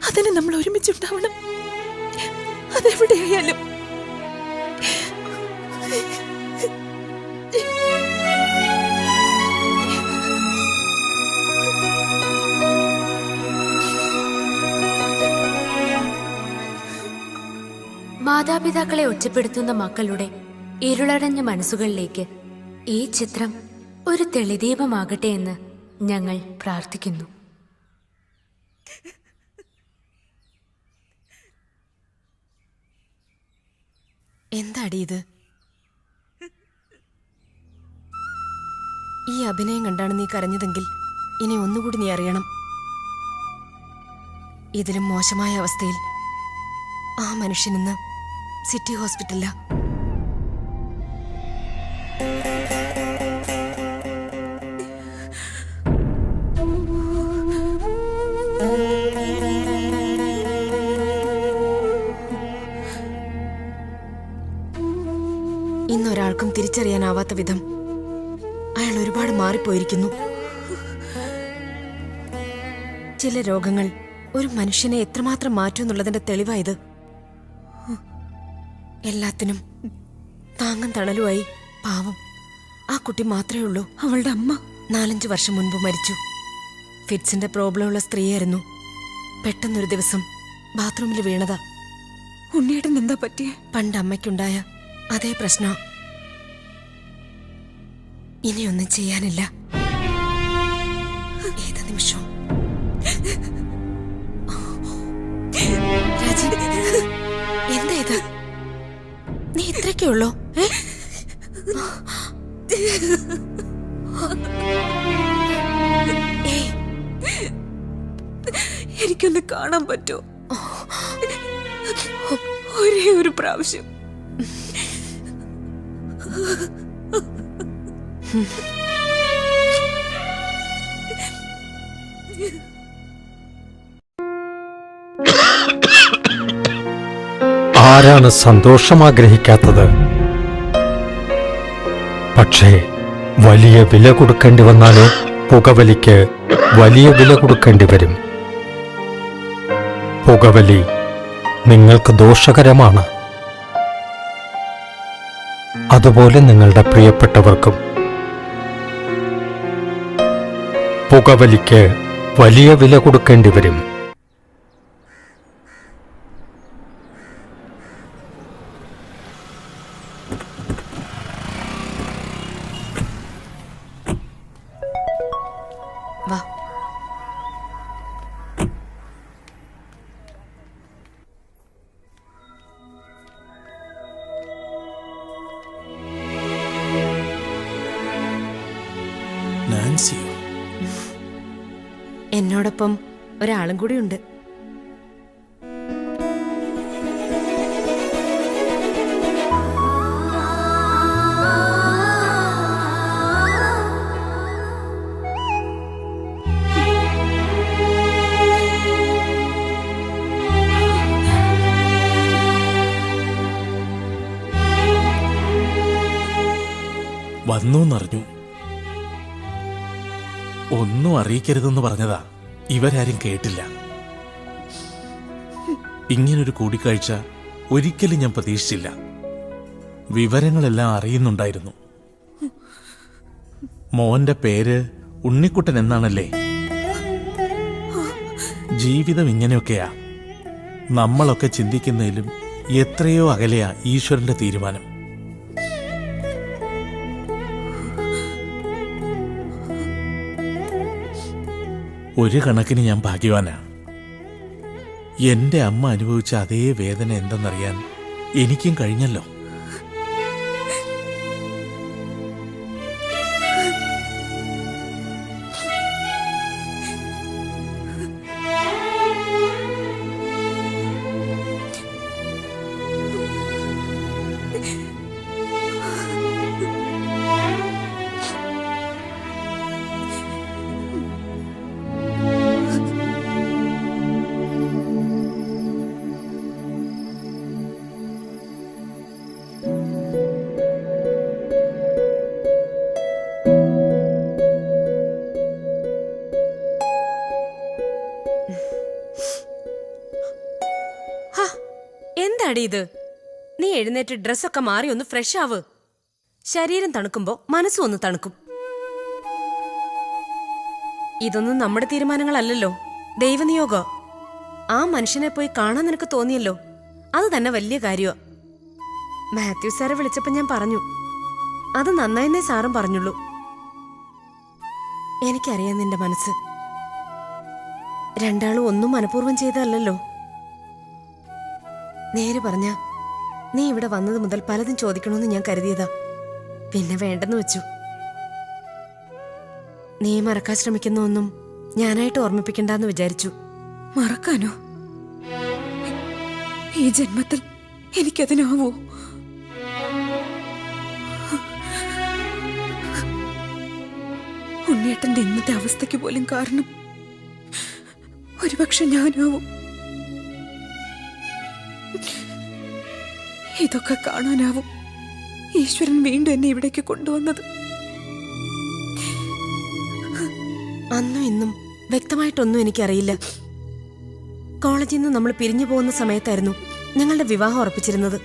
അതിന് നമ്മൾ ഒരുമിച്ചുണ്ടാവണം, അതെവിടെയായാലും. മാതാപിതാക്കളെ ഒറ്റപ്പെടുത്തുന്ന മക്കളുടെ ഇരുളടഞ്ഞ മനസ്സുകളിലേക്ക് ഈ ചിത്രം ഒരു തെളിദീപമാകട്ടെ എന്ന് ഞങ്ങൾ പ്രാർത്ഥിക്കുന്നു. എന്താടി ഇത്? ഈ അഭിനയം കണ്ടാണ് നീ കരഞ്ഞതെങ്കിൽ ഇനി ഒന്നുകൂടി നീ അറിയണം. ഇതിലും മോശമായ അവസ്ഥയിൽ ആ മനുഷ്യനിന്ന് സിറ്റി ഹോസ്പിറ്റലില. ഇന്നൊരാൾക്കും തിരിച്ചറിയാനാവാത്ത വിധം അയാൾ ഒരുപാട് മാറിപ്പോയിരിക്കുന്നു. ചില രോഗങ്ങൾ ഒരു മനുഷ്യനെ എത്രമാത്രം മാറ്റുമെന്നുള്ളതിന്റെ തെളിവായത്. എല്ലാത്തിനും താങ്ങും തണലുമായി പാവം ആ കുട്ടി മാത്രമേ ഉള്ളൂ. അവളുടെ അമ്മ 4-5 വർഷം മുൻപ് മരിച്ചു. ഫിറ്റ്സിന്റെ പ്രോബ്ലമുള്ള സ്ത്രീയായിരുന്നു. പെട്ടെന്നൊരു ദിവസം ബാത്റൂമിൽ വീണതാ. ഉണ്ണിയേട്ടൻ എന്താ പറ്റിയേ? പണ്ട് അമ്മയ്ക്കുണ്ടായ അതേ പ്രശ്നം. ഇനിയൊന്നും ചെയ്യാനില്ല. ഏത് നിമിഷവും. രാജീവ്, എന്താ ഇത്? നീ ഇത്രയൊക്കെ ഉള്ളോ? എനിക്കൊന്ന് കാണാൻ പറ്റുമോ? ഒരേ ഒരു പ്രാവശ്യം. ആരാണ് സന്തോഷം ആഗ്രഹിക്കാത്തത്? പക്ഷേ വലിയ വില കൊടുക്കേണ്ടി വന്നാലോ? പുകവലിക്ക് വലിയ വില കൊടുക്കേണ്ടി വരും. പുകവലി നിങ്ങൾക്ക് ദോഷകരമാണ്. അതുപോലെ നിങ്ങളുടെ പ്രിയപ്പെട്ടവർക്കും. പുകവലിക്ക് വലിയ വില കൊടുക്കേണ്ടി വരും. വാ. നാൻസിയോ? എന്നോടൊപ്പം ഒരാളും കൂടി ഉണ്ട്. വന്നൂന്നറിഞ്ഞു. ഒന്നും അറിയിക്കരുതെന്ന് പറഞ്ഞതാ. ഇവരാരും കേട്ടില്ല. ഇങ്ങനൊരു കൂടിക്കാഴ്ച ഒരിക്കലും ഞാൻ പ്രതീക്ഷിച്ചില്ല. വിവരങ്ങളെല്ലാം അറിയുന്നുണ്ടായിരുന്നു. മോന്റെ പേര് ഉണ്ണിക്കുട്ടൻ എന്നാണല്ലേ? ജീവിതം ഇങ്ങനെയൊക്കെയാ. നമ്മളൊക്കെ ചിന്തിക്കുന്നതിലും എത്രയോ അകലെയാ ഈശ്വരന്റെ തീരുമാനം. ഒരു കണക്കിന് ഞാൻ ഭാഗ്യവാനാ. എന്റെ അമ്മ അനുഭവിച്ച അതേ വേദന എന്തെന്നറിയാൻ എനിക്കും കഴിഞ്ഞല്ലോ. എന്താടി ഇത്? നീ എഴുന്നേറ്റ് ഡ്രസ്സൊക്കെ മാറി ഒന്ന് ഫ്രഷ് ആവ്. ശരീരം തണുക്കുമ്പോ മനസ്സും ഒന്ന് തണുക്കും. ഇതൊന്നും നമ്മുടെ തീരുമാനങ്ങളല്ലല്ലോ, ദൈവനിയോഗ. ആ മനുഷ്യനെ പോയി കാണാൻ നിനക്ക് തോന്നിയല്ലോ, അത് തന്നെ വലിയ കാര്യമാ. മാത്യു സാറെ വിളിച്ചപ്പോ ഞാൻ പറഞ്ഞു, അത് നന്നായെന്നേ സാറും പറഞ്ഞുള്ളൂ. എനിക്കറിയാം നിന്റെ മനസ്സ്. രണ്ടാളും ഒന്നും മനഃപൂർവ്വം ചെയ്തതല്ലോ. നേരെ പറഞ്ഞ നീ ഇവിടെ വന്നത് മുതൽ പലതും ചോദിക്കണമെന്ന് ഞാൻ കരുതിയതാ. പിന്നെ വേണ്ടെന്ന് വെച്ചു. നീ മറക്കാൻ ശ്രമിക്കുന്ന ഒന്നും ഞാനായിട്ട് ഓർമ്മിപ്പിക്കണ്ടെന്ന് വിചാരിച്ചു. മറക്കാനോ? ഈ ജന്മത്തിൽ എനിക്കതിനാവോ? ഉണ്ണിയേട്ടന്റെ ഇന്നത്തെ അവസ്ഥയ്ക്ക് പോലും കാരണം ഒരുപക്ഷെ ഞാനാവും. ഇതൊക്കെ കാണാനാവും ഈശ്വരൻ വീണ്ടും എന്നെ ഇവിടേക്ക് കൊണ്ടുവന്നത്. അന്നും ഇന്നും വ്യക്തമായിട്ടൊന്നും എനിക്കറിയില്ല. കോളേജിൽ നിന്ന് നമ്മൾ പിരിഞ്ഞു പോകുന്ന സമയത്തായിരുന്നു ഞങ്ങളുടെ വിവാഹം ഉറപ്പിച്ചിരുന്നത്.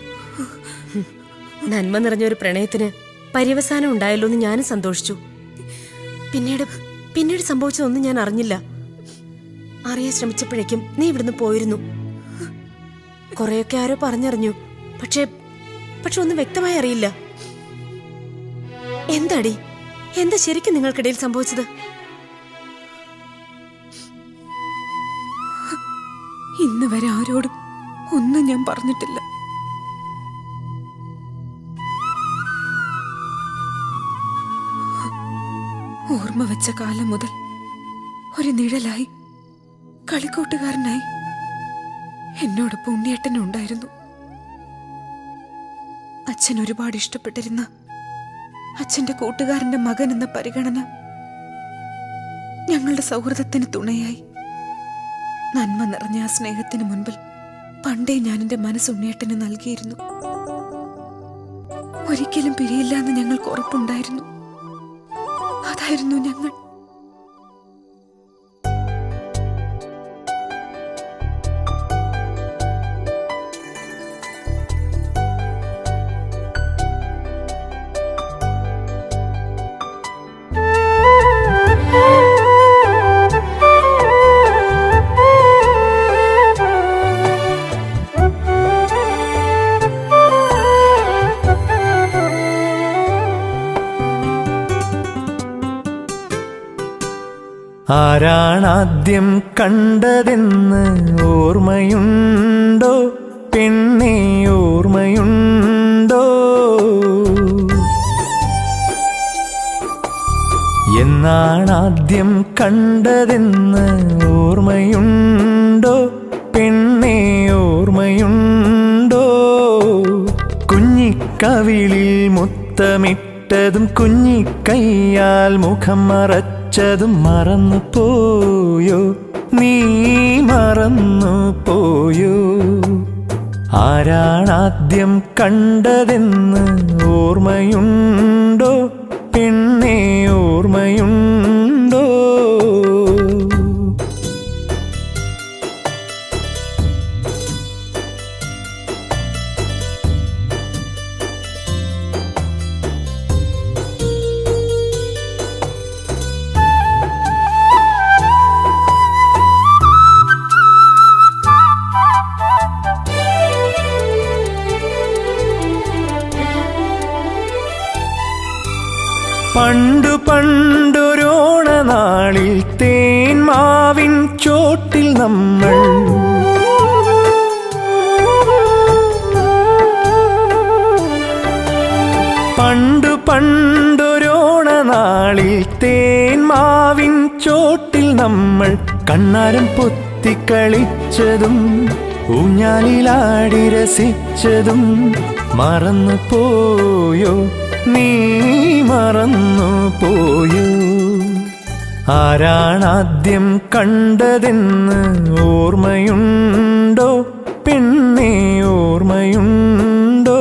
നന്മ നിറഞ്ഞൊരു പ്രണയത്തിന് പര്യവസാനം ഉണ്ടായല്ലോ എന്ന് ഞാനും സന്തോഷിച്ചു. പിന്നീട് സംഭവിച്ചതൊന്നും ഞാൻ അറിഞ്ഞില്ല. അറിയാൻ ശ്രമിച്ചപ്പോഴേക്കും നീ ഇവിടുന്ന് പോയിരുന്നു. കുറെയൊക്കെ ആരോ പറഞ്ഞറിഞ്ഞു, പക്ഷെ ഒന്നും വ്യക്തമായി അറിയില്ല. എന്താടി, എന്താ ശരിക്കും നിങ്ങൾക്കിടയിൽ സംഭവിച്ചത്? ഇന്ന് വരെ ആരോടും ഒന്നും ഞാൻ പറഞ്ഞിട്ടില്ല. ഓർമ്മ വെച്ച കാലം മുതൽ ഒരു നിഴലായി, കളിക്കൂട്ടുകാരനായി എന്നോടൊപ്പം ഉണ്ണിയേട്ടനും ഉണ്ടായിരുന്നു. അച്ഛൻ ഒരുപാട് ഇഷ്ടപ്പെട്ടിരുന്ന അച്ഛന്റെ കൂട്ടുകാരന്റെ മകൻ എന്ന പരിഗണന ഞങ്ങളുടെ സൗഹൃദത്തിന് തുണയായി. നന്മ നിറഞ്ഞ ആ സ്നേഹത്തിന് മുൻപിൽ പണ്ടേ ഞാൻ എന്റെ മനസ്സ് ഉണ്ണിയേട്ടന് നൽകിയിരുന്നു. ഒരിക്കലും പിരിയില്ല എന്ന് ഞങ്ങൾക്ക് ഉറപ്പുണ്ടായിരുന്നു. അതായിരുന്നു ഞങ്ങൾ. ആരാണാദ്യം കണ്ടതെന്ന് ഓർമ്മയുണ്ടോ പെണ്ണെ ഓർമ്മയുണ്ടോ? എന്നാണാദ്യം കണ്ടതെന്ന് ഓർമ്മയുണ്ടോ പെണ്ണെ ഓർമ്മയുണ്ടോ? കുഞ്ഞിക്കവിളിൽ മുത്തമിട്ടതും കുഞ്ഞിക്കൈയാൽ മുഖം മറച്ചതും മറന്നു പോയോ നീ മറന്നു പോയോ? ആരാണാദ്യം കണ്ടതെന്ന് ഓർമ്മയുണ്ടോ പെണ്ണെ ഓർമ്മയുണ്ടോ? പണ്ടു പണ്ടൊരോണനാളിൽ തേന്മാവിൻ ചോട്ടിൽ നമ്മൾ പണ്ടു പണ്ടൊരോണനാളിൽ തേന്മാവിൻ ചോട്ടിൽ നമ്മൾ കണ്ണാരം പൊത്തിക്കളിച്ചതും ഊഞ്ഞാലിലാടി രസിച്ചതും മറന്നു പോയോ നീ മറന്നു പോയോ? ആരാണാദ്യം കണ്ടതെന്ന് ഓർമ്മയുണ്ടോ പെണ്ണെ ഓർമ്മയുണ്ടോ?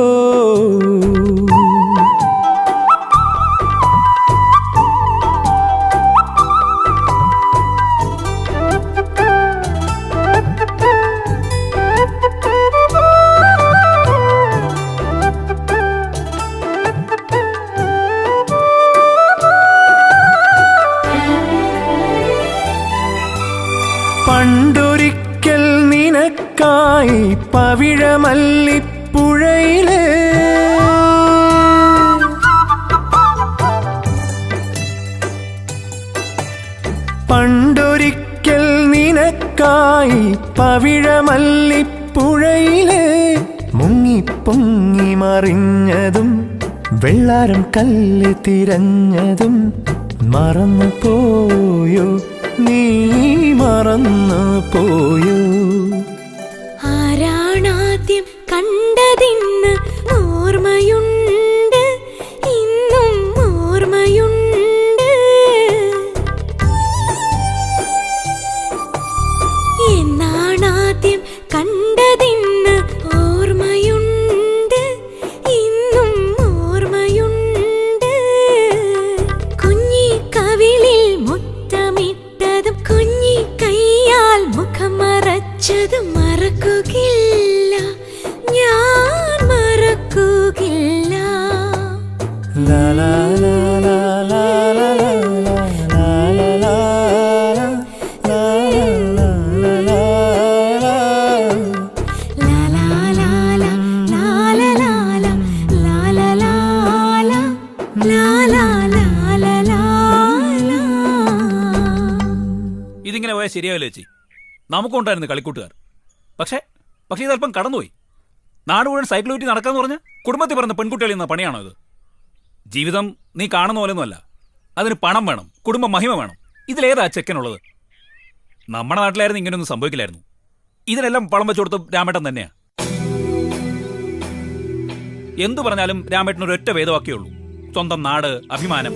പണ്ടൊരിക്കൽ നിനക്കായി പവിഴമല്ലിപ്പുഴയിലെ പണ്ടൊരിക്കൽ നിനക്കായി പവിഴമല്ലിപ്പുഴയിലെ മുങ്ങിപ്പൊങ്ങി മറിഞ്ഞതും വെള്ളാരം കല്ല് തിരഞ്ഞതും മറന്നു പോയോ നീ മറന്നു പോയോ? ആരാണാദ്യം കണ്ടതിന്ന് ഓർമ്മയുണ്ട് ഇന്നും ഓർമ്മയുണ്ട്. എന്നാണാദ്യം കണ്ടതിന്ന് ഓർമ്മയുണ്ട് ഇന്നും ഓർമ്മയുണ്ട്. കുഞ്ഞിക്കവിളിൽ മുത്തമിട്ടതും കുഞ്ഞിക്കൈയാൽ മുഖം മറച്ചതും മറക്കുകയില്ല ഞാൻ മറക്കുകയില്ല. ലാ ലാ ലാ ലാ ലാ ലാ ലാ ലാ ലാ ഇതിങ്ങനെ പോയാൽ ശരിയാവില്ല ചേച്ചി. നമുക്കുണ്ടായിരുന്നു കളിക്കൂട്ടുകാർ. പക്ഷേ ഇതല്പം കടന്നുപോയി. നാട് മുഴുവൻ സൈക്കിൾ ഊറ്റി നടക്കാന്ന് പറഞ്ഞ് കുടുംബത്തിൽ പറഞ്ഞ പെൺകുട്ടികളിൽ നിന്ന പണിയാണോ ഇത്? ജീവിതം നീ കാണുന്ന പോലെയൊന്നുമല്ല. അതിന് പണം വേണം, കുടുംബ മഹിമ വേണം. ഇതിലേതാ ചെക്കനുള്ളത്? നമ്മുടെ നാട്ടിലായിരുന്നു ഇങ്ങനെയൊന്നും സംഭവിക്കില്ലായിരുന്നു. ഇതിനെല്ലാം പണം വെച്ചു കൊടുത്ത് രാമേട്ടൻ തന്നെയാ. എന്തു പറഞ്ഞാലും രാമേട്ടനൊരു ഒറ്റ വേദവാക്യേ ഉള്ളൂ: സ്വന്തം നാട്, അഭിമാനം.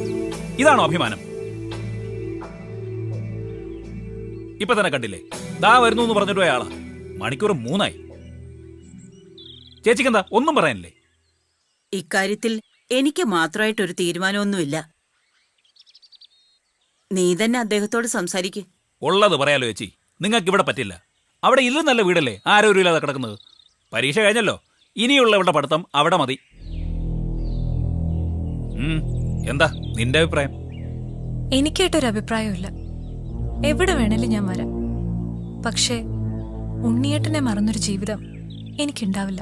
ഇതാണോ അഭിമാനം? ഇപ്പൊ തന്നെ കണ്ടില്ലേ, ദാ വരുന്നു എന്ന് പറഞ്ഞിട്ട് പോയ ആളാ. മണിക്കൂർ 3 ചേച്ചിക്കെന്താ ഒന്നും പറയാനില്ലേ? ഇക്കാര്യത്തിൽ എനിക്ക് മാത്രമായിട്ടൊരു തീരുമാനമൊന്നുമില്ല. നീ തന്നെ അദ്ദേഹത്തോട് സംസാരിക്ക്. ഉള്ളത് പറയാലോ ചേച്ചി. നിങ്ങൾക്ക് ഇവിടെ പറ്റില്ല. അവിടെ ഇല്ല നല്ല വീടല്ലേ ആരോരും ഇല്ലാതെ കിടക്കുന്നത്. പരീക്ഷ കഴിഞ്ഞല്ലോ, ഇനിയുള്ള ഇവിടെ പഠിത്തം അവിടെ മതി. എന്താ നിന്റെ അഭിപ്രായം? എനിക്കായിട്ടൊരു അഭിപ്രായമില്ല. എവിടെ വേണേലും ഞാൻ വരാം. പക്ഷേ ഉണ്ണിയേട്ടനെ മറന്നൊരു ജീവിതം എനിക്കുണ്ടാവില്ല.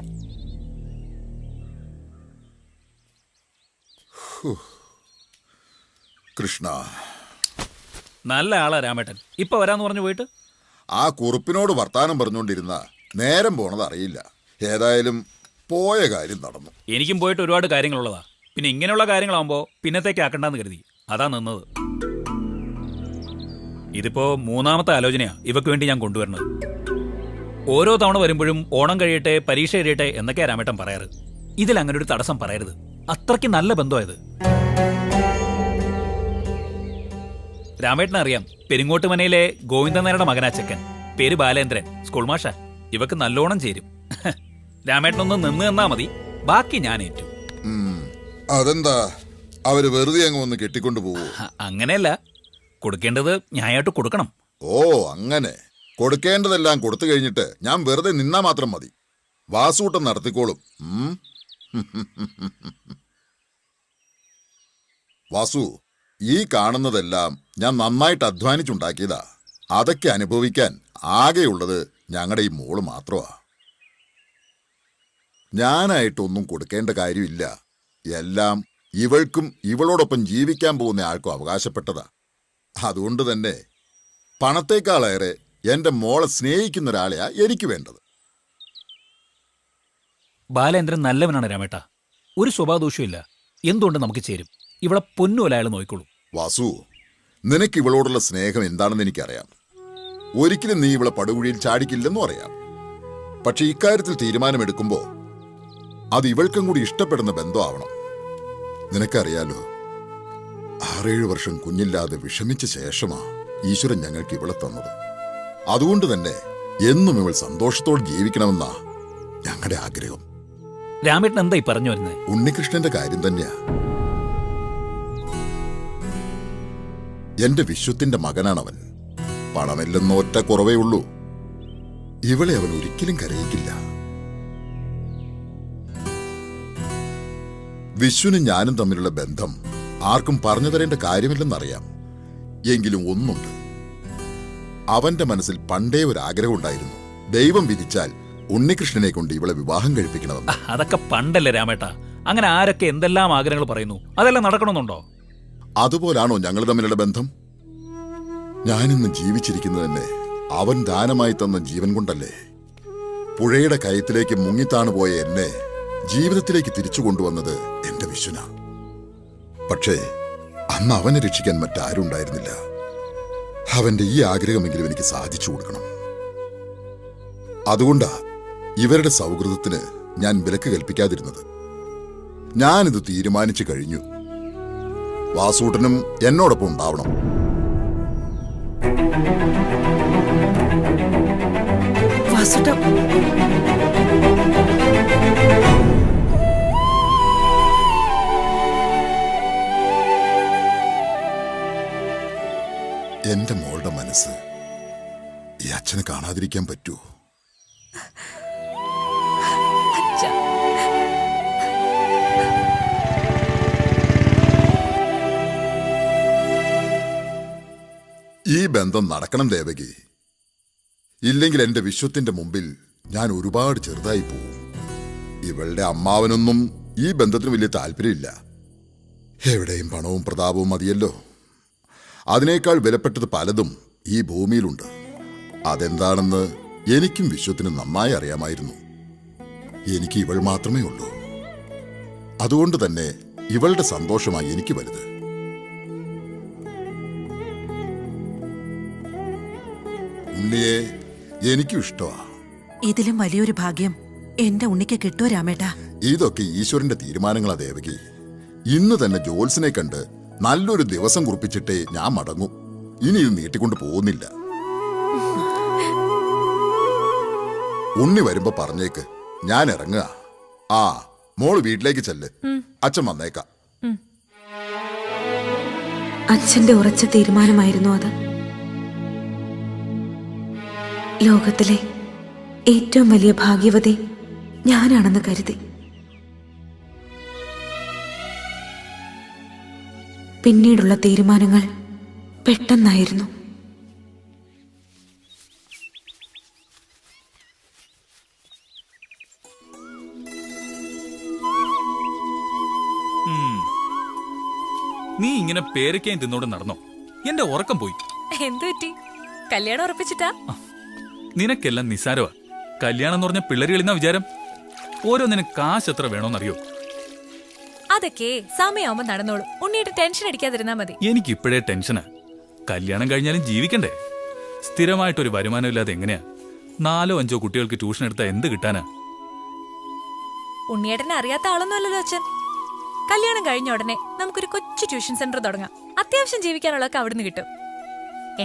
കൃഷ്ണ, നല്ല ആളാ രാമേട്ടൻ. ഇപ്പൊ വരാന്ന് പറഞ്ഞു പോയിട്ട് ആ കുറുപ്പിനോട് വർത്താനം പറഞ്ഞുകൊണ്ടിരുന്ന നേരം പോണത് അറിയില്ല. ഏതായാലും പോയ കാര്യം നടന്നു. എനിക്കും പോയിട്ട് ഒരുപാട് കാര്യങ്ങളുള്ളതാ. പിന്നെ ഇങ്ങനെയുള്ള കാര്യങ്ങളാവുമ്പോ പിന്നത്തേക്ക് ആക്കണ്ടെന്ന് കരുതി അതാ നിന്നത്. ഇതിപ്പോ മൂന്നാമത്തെ ആലോചനയാ ഇവക്ക് വേണ്ടി ഞാൻ കൊണ്ടുവരുന്നത്. ഓരോ തവണ വരുമ്പോഴും ഓണം കഴിയട്ടെ, പരീക്ഷ കഴിയട്ടെ എന്നൊക്കെയാ രാമേട്ടൻ പറയാറ്. ഇതിൽ അങ്ങനെ ഒരു തടസ്സം പറയരുത്. അത്രയ്ക്ക് നല്ല ബന്ധമായത്. രാമേട്ടനെ അറിയാം, പെരിങ്ങോട്ടുമനയിലെ ഗോവിന്ദനാരുടെ മകനാ ചെക്കൻ. പേര് ബാലേന്ദ്രൻ, സ്കൂൾ മാഷ. ഇവക്ക് നല്ലോണം ചേരും. രാമേട്ടനൊന്ന് നിന്ന് തന്നാ മതി, ബാക്കി ഞാൻ ഏറ്റു. അതെന്താ അവര് വെറുതെ അങ്ങ് വന്ന് കെട്ടിക്കൊണ്ടു പോവോ? അങ്ങനെയല്ല, കൊടുക്കേണ്ടത് ന്യായമായിട്ട് കൊടുക്കണം. ഓ അങ്ങനെ. കൊടുക്കേണ്ടതെല്ലാം കൊടുത്തു കഴിഞ്ഞിട്ട് ഞാൻ വെറുതെ നിന്നാ മാത്രം മതി. വാസൂട്ടം നടത്തിക്കോളും. വാസു, ഈ കാണുന്നതെല്ലാം ഞാൻ നന്നായിട്ട് അധ്വാനിച്ചുണ്ടാക്കിയതാ. അതൊക്കെ അനുഭവിക്കാൻ ആകെയുള്ളത് ഞങ്ങളുടെ ഈ മോള് മാത്രമാ. ഞാനായിട്ടൊന്നും കൊടുക്കേണ്ട കാര്യമില്ല. എല്ലാം ഇവൾക്കും ഇവളോടൊപ്പം ജീവിക്കാൻ പോകുന്ന ആൾക്കും അവകാശപ്പെട്ടതാ. അതുകൊണ്ട് തന്നെ പണത്തേക്കാളേറെ എന്റെ മോളെ സ്നേഹിക്കുന്ന ഒരാളെയാ എനിക്ക് വേണ്ടത്. ബാലേന്ദ്രൻ നല്ലവനാണ് രാമേട്ട. ഒരു സ്വഭാവദോഷമില്ല. എന്തുകൊണ്ട് നമുക്ക് ചേരും. ഇവിടെ പൊന്നുപോലെ അയാൾ നോയിക്കോളൂ. വാസു, നിനക്ക് ഇവളോടുള്ള സ്നേഹം എന്താണെന്ന് എനിക്കറിയാം. ഒരിക്കലും നീ ഇവളെ പടുകുഴിയിൽ ചാടിക്കില്ലെന്നും അറിയാം. പക്ഷെ ഇക്കാര്യത്തിൽ തീരുമാനമെടുക്കുമ്പോ അത് ഇവൾക്കും കൂടി ഇഷ്ടപ്പെടുന്ന ബന്ധമാവണം. നിനക്കറിയാലോ, 6-7 വർഷം കുഞ്ഞില്ലാതെ വിഷമിച്ച ശേഷമാ ഈശ്വരൻ ഞങ്ങൾക്ക് ഇവളെ തന്നത്. അതുകൊണ്ട് തന്നെ എന്നും ഇവൾ സന്തോഷത്തോടെ ജീവിക്കണമെന്നാ ഞങ്ങളുടെ ആഗ്രഹം. രാമേട്ടൻ എന്തായി പറഞ്ഞു വരുന്നത്? ഉണ്ണികൃഷ്ണന്റെ കാര്യം തന്നെയാ. എന്റെ വിശ്വത്തിന്റെ മകനാണവൻ. പണമില്ലെന്ന ഒറ്റ കുറവേ ഉള്ളൂ. ഇവളെ അവൻ ഒരിക്കലും കരയിക്കില്ല. വിശ്വനും ഞാനും തമ്മിലുള്ള ബന്ധം ആർക്കും പറഞ്ഞു തരേണ്ട കാര്യമില്ലെന്നറിയാം. എങ്കിലും ഒന്നുണ്ട്, അവന്റെ മനസ്സിൽ പണ്ടേ ഒരു ആഗ്രഹം ഉണ്ടായിരുന്നു. ദൈവം വിധിച്ചാൽ ഉണ്ണികൃഷ്ണനെ കൊണ്ട് ഇവളെ വിവാഹം കഴിപ്പിക്കണമെന്ന്. അതൊക്കെ പണ്ടല്ലേ രാമേട്ട. അങ്ങനെ ആരൊക്കെ എന്തെല്ലാം ആഗ്രഹങ്ങൾ പറയുന്നു, അതെല്ലാം നടക്കണമെന്നുണ്ടോ? അതുപോലാണോ ഞങ്ങൾ തമ്മിലുള്ള ബന്ധം? ഞാനിന്ന് ജീവിച്ചിരിക്കുന്നത് തന്നെ അവൻ ദാനമായി തന്ന ജീവൻ കൊണ്ടല്ലേ. പുഴയുടെ കയത്തിലേക്ക് മുങ്ങിത്താണു പോയ എന്നെ ജീവിതത്തിലേക്ക് തിരിച്ചു കൊണ്ടുവന്നത് എന്റെ വിശ്വനാ. പക്ഷേ അന്ന് അവനെ രക്ഷിക്കാൻ മറ്റാരും ഉണ്ടായിരുന്നില്ല. അവന്റെ ഈ ആഗ്രഹമെങ്കിലും എനിക്ക് സാധിച്ചു കൊടുക്കണം. അതുകൊണ്ടാ ഇവരുടെ സൗഹൃദത്തിന് ഞാൻ വിലക്ക് കൽപ്പിക്കാതിരുന്നത്. ഞാനിത് തീരുമാനിച്ചു കഴിഞ്ഞു. വാസൂട്ടനും എന്നോടൊപ്പം ഉണ്ടാവണം. എന്റെ മോളുടെ മനസ്സ് ഈ അച്ഛനെ കാണാതിരിക്കാൻ പറ്റുമോ? ഈ ബന്ധം നടക്കണം ദേവകി. ഇല്ലെങ്കിൽ എന്റെ വിശ്വത്തിന്റെ മുമ്പിൽ ഞാൻ ഒരുപാട് ചെറുതായി പോവും. ഇവളുടെ അമ്മാവനൊന്നും ഈ ബന്ധത്തിന് വലിയ താല്പര്യമില്ല. എവിടെയും പണവും പ്രതാപവും മതിയല്ലോ. അതിനേക്കാൾ വിലപ്പെട്ടത് പലതും ഈ ഭൂമിയിലുണ്ട്. അതെന്താണെന്ന് എനിക്കും വിശ്വത്തിനും നന്നായി അറിയാമായിരുന്നു. എനിക്ക് ഇവൾ മാത്രമേ ഉള്ളൂ. അതുകൊണ്ട് തന്നെ ഇവളുടെ സന്തോഷമായി എനിക്ക് വലുത്. ഉണ്ണിയെ എനിക്കും ഇഷ്ടമാ. ഇതിലും വലിയൊരു ഭാഗ്യം എന്റെ ഉണ്ണിക്ക് കിട്ടുമോ രാമേട്ടാ? ഇതൊക്കെ ഈശ്വരന്റെ തീരുമാനങ്ങളാ ദേവകി. ഇന്ന് തന്നെ ജോത്സിനെ കണ്ട് നല്ലൊരു ദിവസം കുറിപ്പിച്ചിട്ടേ ഞാൻ മടങ്ങും. ഇനി ഇത് നീട്ടിക്കൊണ്ട് പോകുന്നില്ല. ഉണ്ണി വരുമ്പോ പറഞ്ഞേക്ക് ഞാൻ ഇറങ്ങുക. ആ മോള് വീട്ടിലേക്ക് ചെല്ല്. അച്ഛൻ വന്നേക്കാം. അച്ഛന്റെ ഉറച്ച തീരുമാനമായിരുന്നു അത്. ലോകത്തിലെ ഏറ്റവും വലിയ ഭാഗ്യവതി ഞാനാണെന്ന് കരുതി. പിന്നീടുള്ള തീരുമാനങ്ങൾ പെട്ടെന്നായിരുന്നു. നീ ഇങ്ങനെ പേരയ്ക്കയും തിന്നോട് നടന്നോ? എന്റെ ഉറക്കം പോയി. എന്തു പറ്റി? കല്യാണം ഉറപ്പിച്ചിട്ടാ? നിനക്കെല്ലാം നിസാരമാ. കല്യാണം എന്ന് പറഞ്ഞ പിള്ളേര് കളിന്ന വിചാരം. ഓരോന്നിനും കാശ് എത്ര വേണോന്നറിയോ? അതൊക്കെ സമയമാവുമ്പോ നടന്നോളൂ. ഉണ്ണിയുടെ ടെൻഷൻ അടിക്കാതിരുന്നാ മതി. എനിക്കിപ്പോഴേ ടെൻഷനാ. കല്യാണം കഴിഞ്ഞാലും ജീവിക്കണ്ടേ? സ്ഥിരമായിട്ടൊരു വരുമാനം ഇല്ലാതെ എങ്ങനെയാ 4-5 കുട്ടികൾക്ക് ട്യൂഷൻ എടുത്താൽ എന്ത് കിട്ടാനാ? ഉണ്ണിയേട്ടനെ അറിയാത്ത ആളൊന്നുമല്ലല്ലോ അച്ഛൻ. കല്യാണം കഴിഞ്ഞ ഉടനെ നമുക്കൊരു കൊച്ചു ട്യൂഷൻ സെന്റർ തുടങ്ങാം. അത്യാവശ്യം ജീവിക്കാനുള്ളതൊക്കെ അവിടുന്ന് കിട്ടും.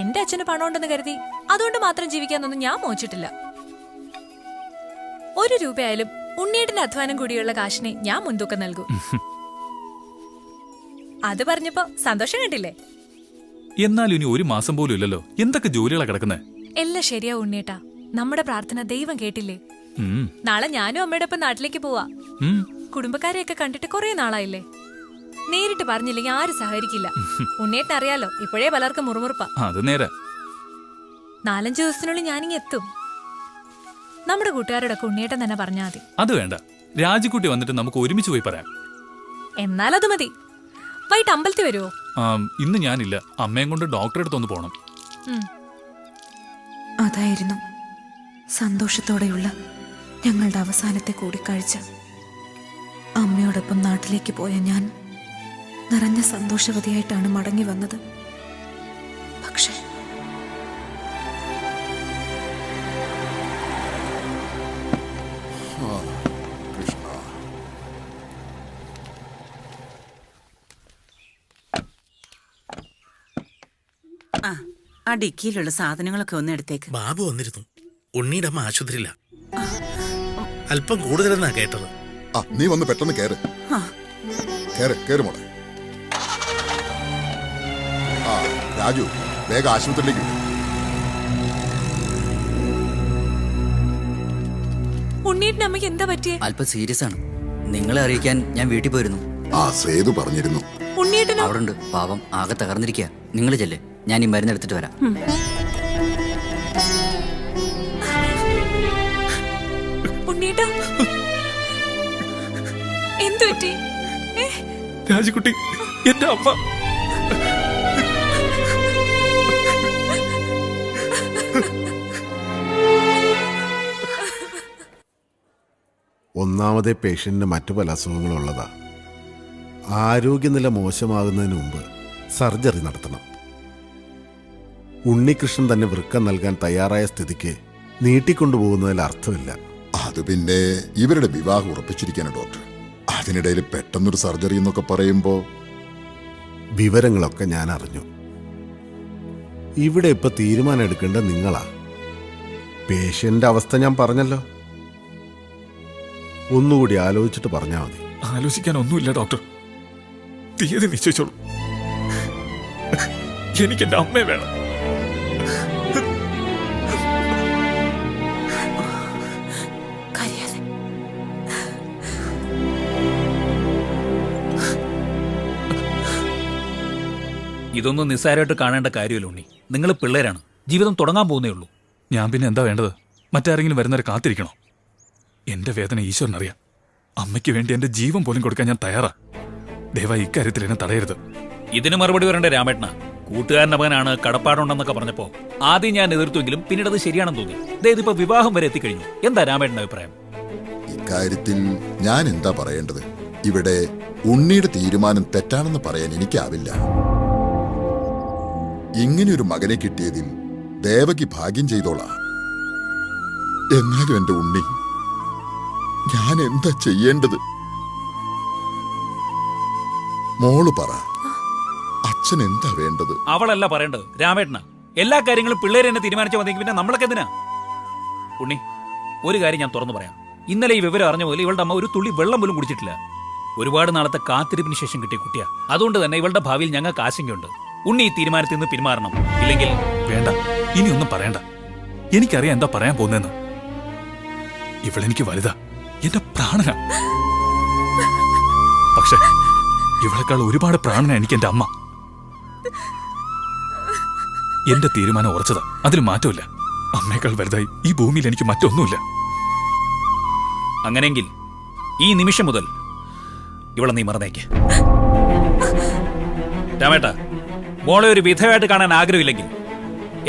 എന്റെ അച്ഛന് പണം ഉണ്ടെന്ന് കരുതി അതുകൊണ്ട് മാത്രം ജീവിക്കാനൊന്നും ഞാൻ മോഹിച്ചിട്ടില്ല. 1 രൂപയായാലും ഉണ്ണിയേട്ടന്റെ അധ്വാനം കൂടിയുള്ള കാശിനെ ഞാൻ മുൻതൂക്കം നൽകും. അത് പറഞ്ഞപ്പോ സന്തോഷം കണ്ടില്ലേ? എന്നാലും ഇനി 1 മാസം പോലും ഇല്ലല്ലോ. എന്തൊക്കെ ജോലികളാ കിടക്കുന്നേ? എല്ലാം ശരിയാ ഉണ്ണിയേട്ടാ. നമ്മുടെ പ്രാർത്ഥന ദൈവം കേട്ടില്ലേ? നാളെ ഞാനും അമ്മയുടെ ഒപ്പം നാട്ടിലേക്ക് പോവാ. കുടുംബക്കാരെയൊക്കെ കണ്ടിട്ട് കുറെ നാളായില്ലേ? നേരിട്ട് പറഞ്ഞില്ലെങ്കിൽ ആരും സഹകരിക്കില്ല. ഉണ്ണിയേട്ടൻ അറിയാലോ, ഇപ്പോഴേ പലർക്കും മുറുമുറുപ്പാ. 4-5 ദിവസത്തിനുള്ളിൽ ഞാനിങ്ങ് എത്തും. നമ്മുടെ കൂട്ടുകാരോടൊക്കെ ഉണ്ണിയേട്ടൻ തന്നെ പറഞ്ഞാൽ മതി. അത് വേണ്ട, രാജിക്കുട്ടി വന്നിട്ട് നമുക്ക് ഒരുമിച്ച് പോയി പറയാം. എന്നാലത് മതി. വൈകിട്ട് അമ്പലത്തിൽ വരുമോ? ഇന്ന് ഞാനില്ല, അമ്മയും കൊണ്ട് ഡോക്ടറെ അടുത്തൊന്ന് പോണം. അതായിരുന്നു സന്തോഷത്തോടെയുള്ള ഞങ്ങളുടെ അവസാനത്തെ കൂടിക്കാഴ്ച. അമ്മയോടൊപ്പം നാട്ടിലേക്ക് പോയ ഞാൻ നിറഞ്ഞ സന്തോഷവതിയായിട്ടാണ് മടങ്ങി വന്നത്. പക്ഷേ ആ ഡിക്കിയിലുള്ള സാധനങ്ങളൊക്കെ ഒന്ന് എടുത്തേക്ക്. ബാബു വന്നിരുന്നു. ഉണ്ണിയുടെ അമ്മ ആശുപത്രിയില്ല. അല്പം കൂടുതലെന്നാ കേട്ടത്. നീ വന്ന് പെട്ടെന്ന് കേറ്. കേറ് മോളെ. രാജു, വേഗം ആശുപത്രിയിലേക്ക്. ഉണ്ണിയേട്ടന്റെ അമ്മയ്ക്ക് എന്താ പറ്റിയേ? അല്പം സീരിയസ് ആണ്. നിങ്ങളെ അറിയിക്കാൻ ഞാൻ വീട്ടിൽ പോയിരുന്നു. സേതു പറഞ്ഞിരുന്നു. അവിടെ ഉണ്ട്. പാവം ആകെ തകർന്നിരിക്കുക. നിങ്ങൾ ചെല്ലേ, ഞാൻ ഈ മരുന്ന് എടുത്തിട്ട് വരാം. ഉണ്ണിയേട്ടാ, എന്തു പറ്റി? രാജിക്കുട്ടി, എന്റെ അമ്മ. ഒന്നാമതേ പേഷ്യന്റിന് മറ്റു പല അസുഖങ്ങളുള്ളതാ. ആരോഗ്യനില മോശമാകുന്നതിന് മുമ്പ് സർജറി നടത്തണം. ഉണ്ണികൃഷ്ണൻ തന്നെ വൃക്ക നൽകാൻ തയ്യാറായ സ്ഥിതിക്ക് നീട്ടിക്കൊണ്ടുപോകുന്നതിൽ അർത്ഥമില്ല. അത് പിന്നെ ഇവരുടെ വിവാഹം ഉറപ്പിച്ചിരിക്കാണ് ഡോക്ടർ. അതിനിടയിൽ പെട്ടെന്നൊരു സർജറി എന്നൊക്കെ പറയുമ്പോൾ വിവരങ്ങളൊക്കെ ഞാൻ അറിഞ്ഞു. ഇവിടെ ഇപ്പൊ തീരുമാനം എടുക്കേണ്ടത് നിങ്ങളാ. പേഷ്യന്റെ അവസ്ഥ ഞാൻ പറഞ്ഞല്ലോ. ഒന്നുകൂടി ആലോചിച്ചിട്ട് പറഞ്ഞാൽ മതി. ആലോചിക്കാൻ ഒന്നുമില്ല ഡോക്ടർ. തീയതി നിശ്ചയിച്ചോളൂ. എനിക്ക് എന്റെ അമ്മയെ വേണം. ഇതൊന്നും നിസ്സാരമായിട്ട് കാണേണ്ട കാര്യമല്ലോ ഉണ്ണി. നിങ്ങൾ പിള്ളേരാണ്, ജീവിതം തുടങ്ങാൻ പോകുന്നേ ഉള്ളൂ. ഞാൻ പിന്നെ എന്താ വേണ്ടത്? മറ്റാരെങ്കിലും വരുന്നവരെ കാത്തിരിക്കണോ? എന്റെ വേദന ഈശ്വരനറിയാം. അമ്മയ്ക്ക് വേണ്ടി എന്റെ ജീവൻ പോലും കൊടുക്കാൻ ഞാൻ തയ്യാറാ. ദയവായി ഇക്കാര്യത്തിൽ എന്നെ തടയരുത്. ഇതിന് മറുപടി വരേണ്ട രാമേട്ടന. കൂട്ടുകാരന്റെ മകനാണ്, കടപ്പാടുണ്ടെന്നൊക്കെ പറഞ്ഞപ്പോ ആദ്യം ഞാൻ എതിർത്തുവെങ്കിലും പിന്നീട് അത് ശരിയാണെന്ന് തോന്നി. ഇതിപ്പോ വിവാഹം വരെ എത്തിക്കഴിഞ്ഞു. എന്താ രാമേട്ടന്റെ അഭിപ്രായം? ഇക്കാര്യത്തിൽ ഞാൻ എന്താ പറയേണ്ടത്? ഇവിടെ ഉണ്ണിയുടെ തീരുമാനം തെറ്റാണെന്ന് പറയാൻ എനിക്കാവില്ല. ഇങ്ങനെയൊരു മകനെ കിട്ടിയതിൽ ദേവകി ഭാഗ്യം ചെയ്തോളാം. എന്നാലും എന്റെ ഉണ്ണി, ഞാൻ എന്താ ചെയ്യേണ്ടത്? മോള് പറ, അച്ഛൻ എന്താ വേണ്ടത്? അവളല്ല പറയേണ്ടത്, രാമേട്ടന. എല്ലാ കാര്യങ്ങളും പിള്ളേരെ എന്നെ തീരുമാനിച്ച മതി. പിന്നെ നമ്മളൊക്കെ എന്തിനാ? ഉണ്ണി, ഒരു കാര്യം ഞാൻ തുറന്നു പറയാം. ഇന്നലെ ഈ വിവരം അറിഞ്ഞ പോലെ ഇവളുടെ അമ്മ ഒരു തുള്ളി വെള്ളം പോലും കുടിച്ചിട്ടില്ല. ഒരുപാട് നാളത്തെ കാത്തിരിപ്പിന് ശേഷം കിട്ടിയ കുട്ടിയാ. അതുകൊണ്ട് തന്നെ ഇവളുടെ ഭാവിയിൽ ഞങ്ങൾക്ക് ആശങ്കയുണ്ട്. ഉണ്ണി ഈ തീരുമാനത്തിൽ നിന്ന് പിന്മാറണം. ഇല്ലെങ്കിൽ വേണ്ട, ഇനി ഒന്നും പറയണ്ട. എനിക്കറിയാം എന്താ പറയാൻ പോകുന്നതെന്ന്. ഇവളെനിക്ക് വലുതാ, എന്റെ പ്രാണനാ. പക്ഷെ ഇവളെക്കാൾ ഒരുപാട് പ്രാണനാ എനിക്ക് എന്റെ അമ്മ. എന്റെ തീരുമാനം ഉറച്ചതാ, അതിൽ മാറ്റമില്ല. അമ്മയേക്കാൾ വലുതായി ഈ ഭൂമിയിൽ എനിക്ക് മറ്റൊന്നുമില്ല. അങ്ങനെയെങ്കിൽ ഈ നിമിഷം മുതൽ ഇവളെ നീ മറന്നേക്ക്. രാമേട്ട, മോളെ ഒരു വിധവയായിട്ട് കാണാൻ ആഗ്രഹമില്ലെങ്കിൽ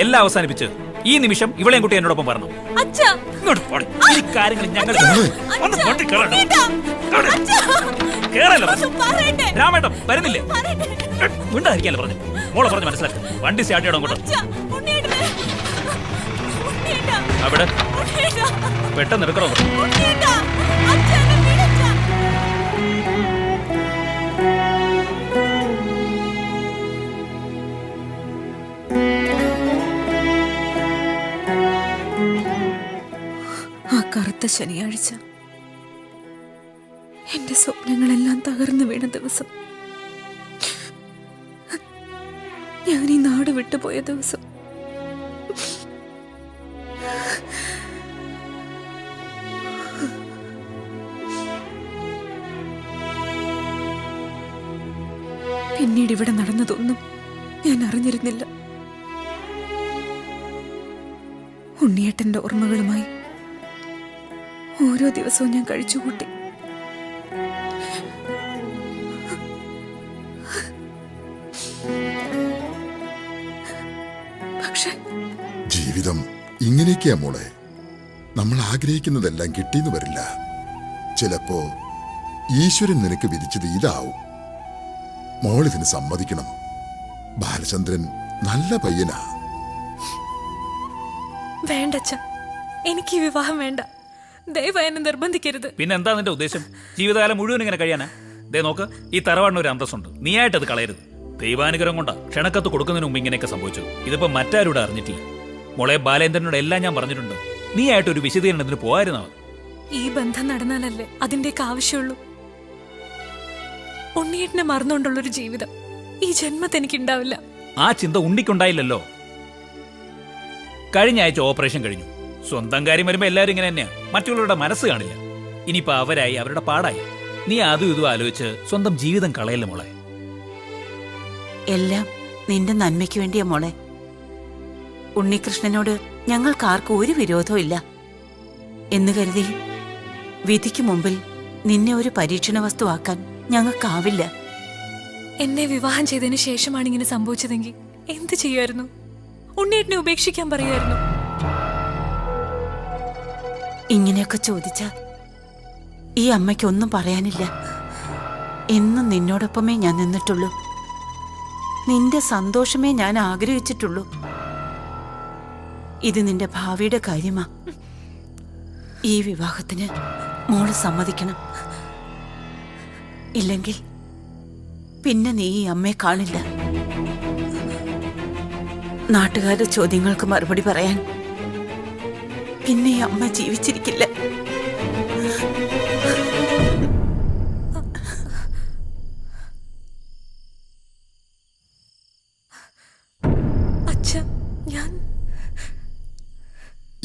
എല്ലാം അവസാനിപ്പിച്ച് ഈ നിമിഷം ഇവളെയും കുട്ടി എന്നോടൊപ്പം പറഞ്ഞു. അച്ഛാ ഇങ്ങോട്ട് പോടി. ഈ കാര്യങ്ങൾ ഞങ്ങൾ ഒന്ന് വണ്ടി കേറണം. രാമേട്ടം വരുന്നില്ലേ? മിണ്ടായിരിക്കാല്ലോ പറഞ്ഞു. മോളെ പറഞ്ഞു മനസ്സിലാക്കി. വണ്ടി സ്റ്റാർട്ട് ചെയ്യണം അങ്ങോട്ട്. അവിടെ പെട്ടെന്ന് എടുക്കണോ? ആ കറുത്ത ശനിയാഴ്ച എന്റെ സ്വപ്നങ്ങളെല്ലാം തകർന്നു വീണ ദിവസം, ഞാൻ ഈ നാട് വിട്ടുപോയ ദിവസം, പിന്നീട് ഇവിടെ നടന്നതൊന്നും ഞാൻ അറിഞ്ഞിരുന്നില്ല. ഉണ്ണിയേട്ടന്റെ ഓർമ്മകളുമായി ഓരോ ദിവസവും ഞാൻ കഴിച്ചുകൂട്ടി. പക്ഷെ ജീവിതം ഇങ്ങനെയൊക്കെയാ മോളെ. നമ്മൾ ആഗ്രഹിക്കുന്നതെല്ലാം കിട്ടിയെന്ന് വരില്ല. ചിലപ്പോ ഈശ്വരൻ നിനക്ക് വിധിച്ചത് ഇതാവും. മോളിതിന് സമ്മതിക്കണം. ബാലചന്ദ്രൻ നല്ല പയ്യനാ. വേണ്ടച്ച, എനിക്ക് വിവാഹം വേണ്ട. ദയവായി എന്നെ നിർബന്ധിക്കരുത്. പിന്നെ എന്താ നിന്റെ ഉദ്ദേശം? ജീവിതകാലം മുഴുവൻ ഇങ്ങനെ കഴിയാനാ? ദേ നോക്ക്, ഈ തറവാടിന് ഒരു അന്തസ്സുണ്ട്. നീയായിട്ട് അത് കളയരുത്. ദൈവാനുഗ്രഹം കൊണ്ടാ ക്ഷണക്കത്ത് കൊടുക്കുന്നതിന് മുമ്പ് ഇങ്ങനെയൊക്കെ സംഭവിച്ചു. ഇതിപ്പോ മറ്റാരോട് അറിഞ്ഞിട്ടില്ല. മോളെ, ബാലേന്ദ്രനോട് എല്ലാം ഞാൻ പറഞ്ഞിട്ടുണ്ട്. നീയായിട്ട് ഒരു വിശദീകരണത്തിന് പോകായിരുന്നോ? ഈ ബന്ധം നടന്നാലല്ലേ അതിന്റെയൊക്കെ ആവശ്യമുള്ളൂ. ഉണ്ണിയേട്ടനെ മറന്നുകൊണ്ടുള്ളൊരു ജീവിതം ഈ ജന്മത്ത് എനിക്കുണ്ടാവില്ല. ആ ചിന്ത ഉണ്ണിക്കുണ്ടായില്ലല്ലോ. കഴിഞ്ഞ ആഴ്ച ഓപ്പറേഷൻ കഴിഞ്ഞു. സ്വന്തം കാര്യം വരുമ്പോ എല്ലാവരും ഇങ്ങനെ തന്നെയാ. മറ്റുള്ളവരുടെ മനസ്സ് കാണില്ല. ഇനിയിപ്പോ അവരായി, അവരുടെ പാടായി. നീ അതും ഇതും ആലോചിച്ച് സ്വന്തം ജീവിതം കളയല്ലേ മോളെ. എല്ലാം നിന്റെ നന്മയ്ക്ക് വേണ്ടിയാ മോളെ. ഉണ്ണികൃഷ്ണനോട് ഞങ്ങൾക്കാർക്കും ഒരു വിരോധവും ഇല്ല എന്ന് കരുതി വിധിക്ക് മുമ്പിൽ നിന്നെ ഒരു പരീക്ഷണ വസ്തുവാക്കാൻ ഞങ്ങൾക്കാവില്ല. എന്നെ വിവാഹം ചെയ്തതിന് ശേഷമാണ് ഇങ്ങനെ സംഭവിച്ചതെങ്കിൽ എന്ത് ചെയ്യുമായിരുന്നു? ഉണ്ണിയേട്ടനെ ഉപേക്ഷിക്കാൻ പറയുമായിരുന്നു. ഇങ്ങനെയൊക്കെ ചോദിച്ചാൽ ഈ അമ്മയ്ക്കൊന്നും പറയാനില്ല. എന്നും നിന്നോടൊപ്പമേ ഞാൻ നിന്നിട്ടുള്ളൂ. നിന്റെ സന്തോഷമേ ഞാൻ ആഗ്രഹിച്ചിട്ടുള്ളൂ. ഇത് നിന്റെ ഭാവിയുടെ കാര്യമാ. ഈ വിവാഹത്തിന് മോള് സമ്മതിക്കണം. ഇല്ലെങ്കിൽ പിന്നെ നീ ഈ അമ്മയെ കാണില്ല. നാട്ടുകാരുടെ ചോദ്യങ്ങൾക്ക് മറുപടി പറയാൻ പിന്നെ ഈ അമ്മ ജീവിച്ചിരിക്കില്ല.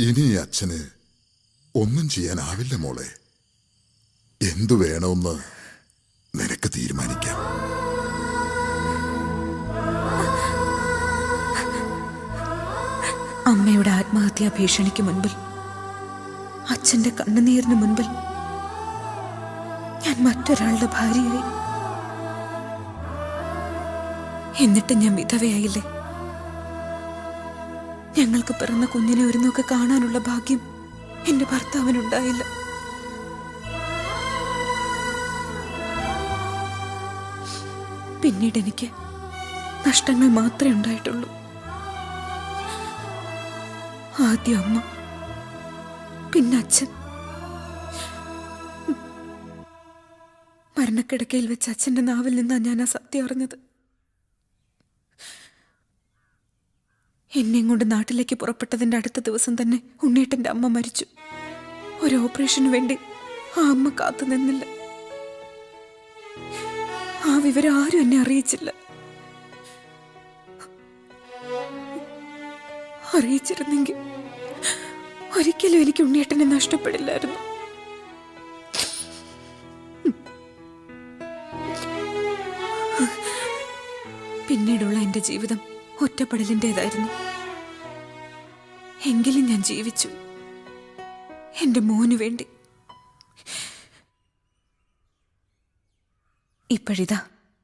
ഇനി അച്ഛന് ഒന്നും ചെയ്യാനാവില്ല മോളെ. എന്തു വേണമെന്ന് നിനക്ക് തീരുമാനിക്കാം. അമ്മയുടെ ആത്മഹത്യാ ഭീഷണിക്ക് മുൻപിൽ, അച്ഛന്റെ കണ്ണുനീരിന് മുൻപിൽ ഞാൻ മറ്റൊരാളുടെ ഭാര്യയായി. എന്നിട്ട് ഞാൻ വിധവയായില്ലേ? ഞങ്ങൾക്ക് പിറന്ന കുഞ്ഞിനെ ഒരു നോക്ക് കാണാനുള്ള ഭാഗ്യം എന്റെ ഭർത്താവിനുണ്ടായില്ല. പിന്നീട് എനിക്ക് നഷ്ടങ്ങൾ മാത്രമേ ഉണ്ടായിട്ടുള്ളൂ. ആദ്യം അമ്മ, പിന്നെ അച്ഛൻ. മരണക്കിടക്കയിൽ വെച്ച് അച്ഛന്റെ നാവിൽ നിന്നാണ് ഞാൻ ആ സത്യം അറിഞ്ഞത്. എന്നെയും കൊണ്ട് നാട്ടിലേക്ക് പുറപ്പെട്ടതിന്റെ അടുത്ത ദിവസം തന്നെ ഉണ്ണിയേട്ടന്റെ അമ്മ മരിച്ചു. ഒരു ഓപ്പറേഷന് വേണ്ടി ആ അമ്മ കാത്തു നിന്നില്ല. ആ വിവരം ആരും എന്നെ അറിയിച്ചില്ല. അറിയിച്ചിരുന്നെങ്കിൽ ഒരിക്കലും എനിക്ക് ഉണ്ണിയേട്ടനെ നഷ്ടപ്പെടില്ലായിരുന്നു. പിന്നീടുള്ള എന്റെ ജീവിതം ഒറ്റപ്പെടലിൻ്റെതായിരുന്നു. എങ്കിലും ഞാൻ ജീവിച്ചു, എന്റെ മോന് വേണ്ടി. ഇപ്പോഴിതാ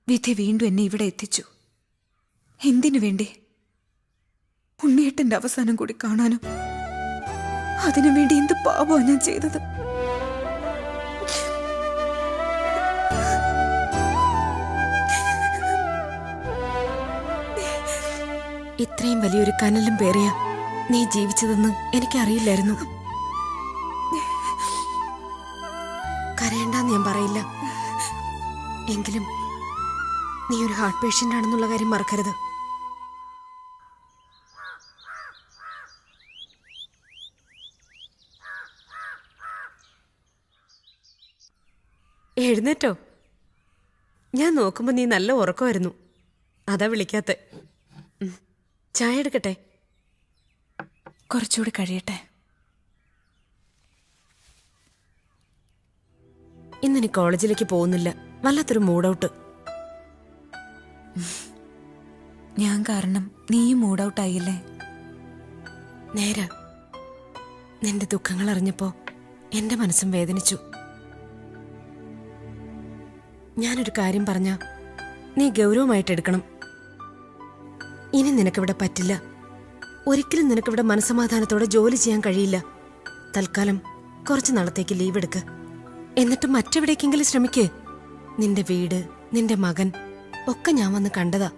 വിധി വീണ്ടും എന്നെ ഇവിടെ എത്തിച്ചു. എന്തിനു വേണ്ടി? ഉണ്ണിയേട്ടന്റെ അവസാനം കൂടി കാണാനും അതിനുവേണ്ടി എന്ത് പാപമാണ് ഞാൻ ചെയ്തത്? ഇത്രയും വലിയൊരു കനലും പേറിയ നീ ജീവിച്ചതെന്ന് എനിക്കറിയില്ലായിരുന്നു. കരയണ്ടെന്ന് ഞാൻ പറയില്ല, എങ്കിലും നീ ഒരു ഹാർട്ട് പേഷ്യന്റ് ആണെന്നുള്ള കാര്യം മറക്കരുത്. എഴുന്നേറ്റോ? ഞാൻ നോക്കുമ്പോ നീ നല്ല ഉറക്കമായിരുന്നു, അതാ വിളിക്കാത്ത. ചായ എടുക്കട്ടെ? കുറച്ചുകൂടി കഴിയട്ടെ. ഇന്ന് കോളേജിലേക്ക് പോകുന്നില്ല, വല്ലാത്തൊരു മൂഡൌട്ട്. ഞാൻ കാരണം നീയും മൂഡ് ഔട്ട് ആയില്ലേ? നേരെ നിന്റെ ദുഃഖങ്ങൾ അറിഞ്ഞപ്പോ എന്റെ മനസ്സും വേദനിച്ചു. ഞാനൊരു കാര്യം പറഞ്ഞ നീ ഗൗരവമായിട്ട് എടുക്കണം. ഇനി നിനക്കിവിടെ പറ്റില്ല. ഒരിക്കലും നിനക്കിവിടെ മനസമാധാനത്തോടെ ജോലി ചെയ്യാൻ കഴിയില്ല. തൽക്കാലം കുറച്ച് നാളത്തേക്ക് ലീവ് എടുക്ക്. എന്നിട്ട് മറ്റെവിടേക്കെങ്കിലും ശ്രമിക്ക്. നിന്റെ വീട്, നിന്റെ മകൻ ഒക്കെ ഞാൻ വന്ന് കണ്ടതാ.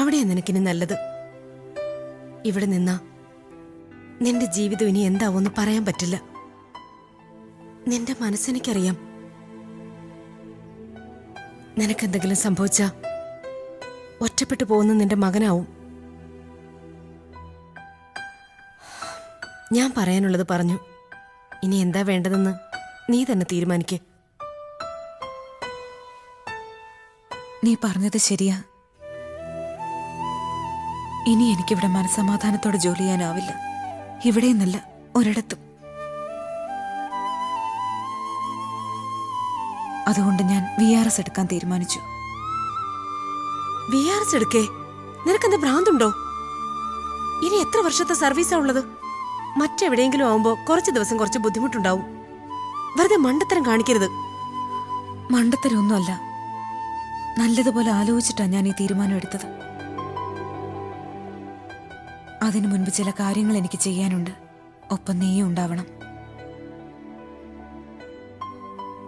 അവിടെയാ നിനക്കിനി നല്ലത്. ഇവിടെ നിന്നാ നിന്റെ ജീവിതം ഇനി എന്താവോന്ന് പറയാൻ പറ്റില്ല. നിന്റെ മനസ്സെനിക്കറിയാം. നിനക്കെന്തെങ്കിലും സംഭവിച്ചാ ഒറ്റപ്പെട്ടു പോകുന്ന നിന്റെ മകനാവും. ഞാൻ പറയാനുള്ളത് പറഞ്ഞു. ഇനി എന്താ വേണ്ടതെന്ന് നീ തന്നെ തീരുമാനിക്ക്. നീ പറഞ്ഞത് ശരിയാ. ഇനി എനിക്കിവിടെ മനസ്സമാധാനത്തോടെ ജോലി ചെയ്യാനാവില്ല. ഇവിടെയെന്നല്ല, ഒരിടത്തും. അതുകൊണ്ട് ഞാൻ VRS എടുക്കാൻ തീരുമാനിച്ചു. VRS എടുക്കേ? നിനക്കെന്താ ഭ്രാന്തുണ്ടോ? ഇനി എത്ര വർഷത്തെ സർവീസാ ഉള്ളത്? മറ്റെവിടെയെങ്കിലും ആവുമ്പോ കുറച്ച് ദിവസം കുറച്ച് ബുദ്ധിമുട്ടുണ്ടാവും. വെറുതെ മണ്ടത്തരം കാണിക്കരുത്. മണ്ടത്തരമൊന്നുമല്ല, നല്ലതുപോലെ ആലോചിച്ചിട്ടാ ഞാൻ ഈ തീരുമാനം എടുത്തത്. അതിനു മുൻപ് ചില കാര്യങ്ങൾ എനിക്ക് ചെയ്യാനുണ്ട്. ഒപ്പം നീയും ഉണ്ടാവണം.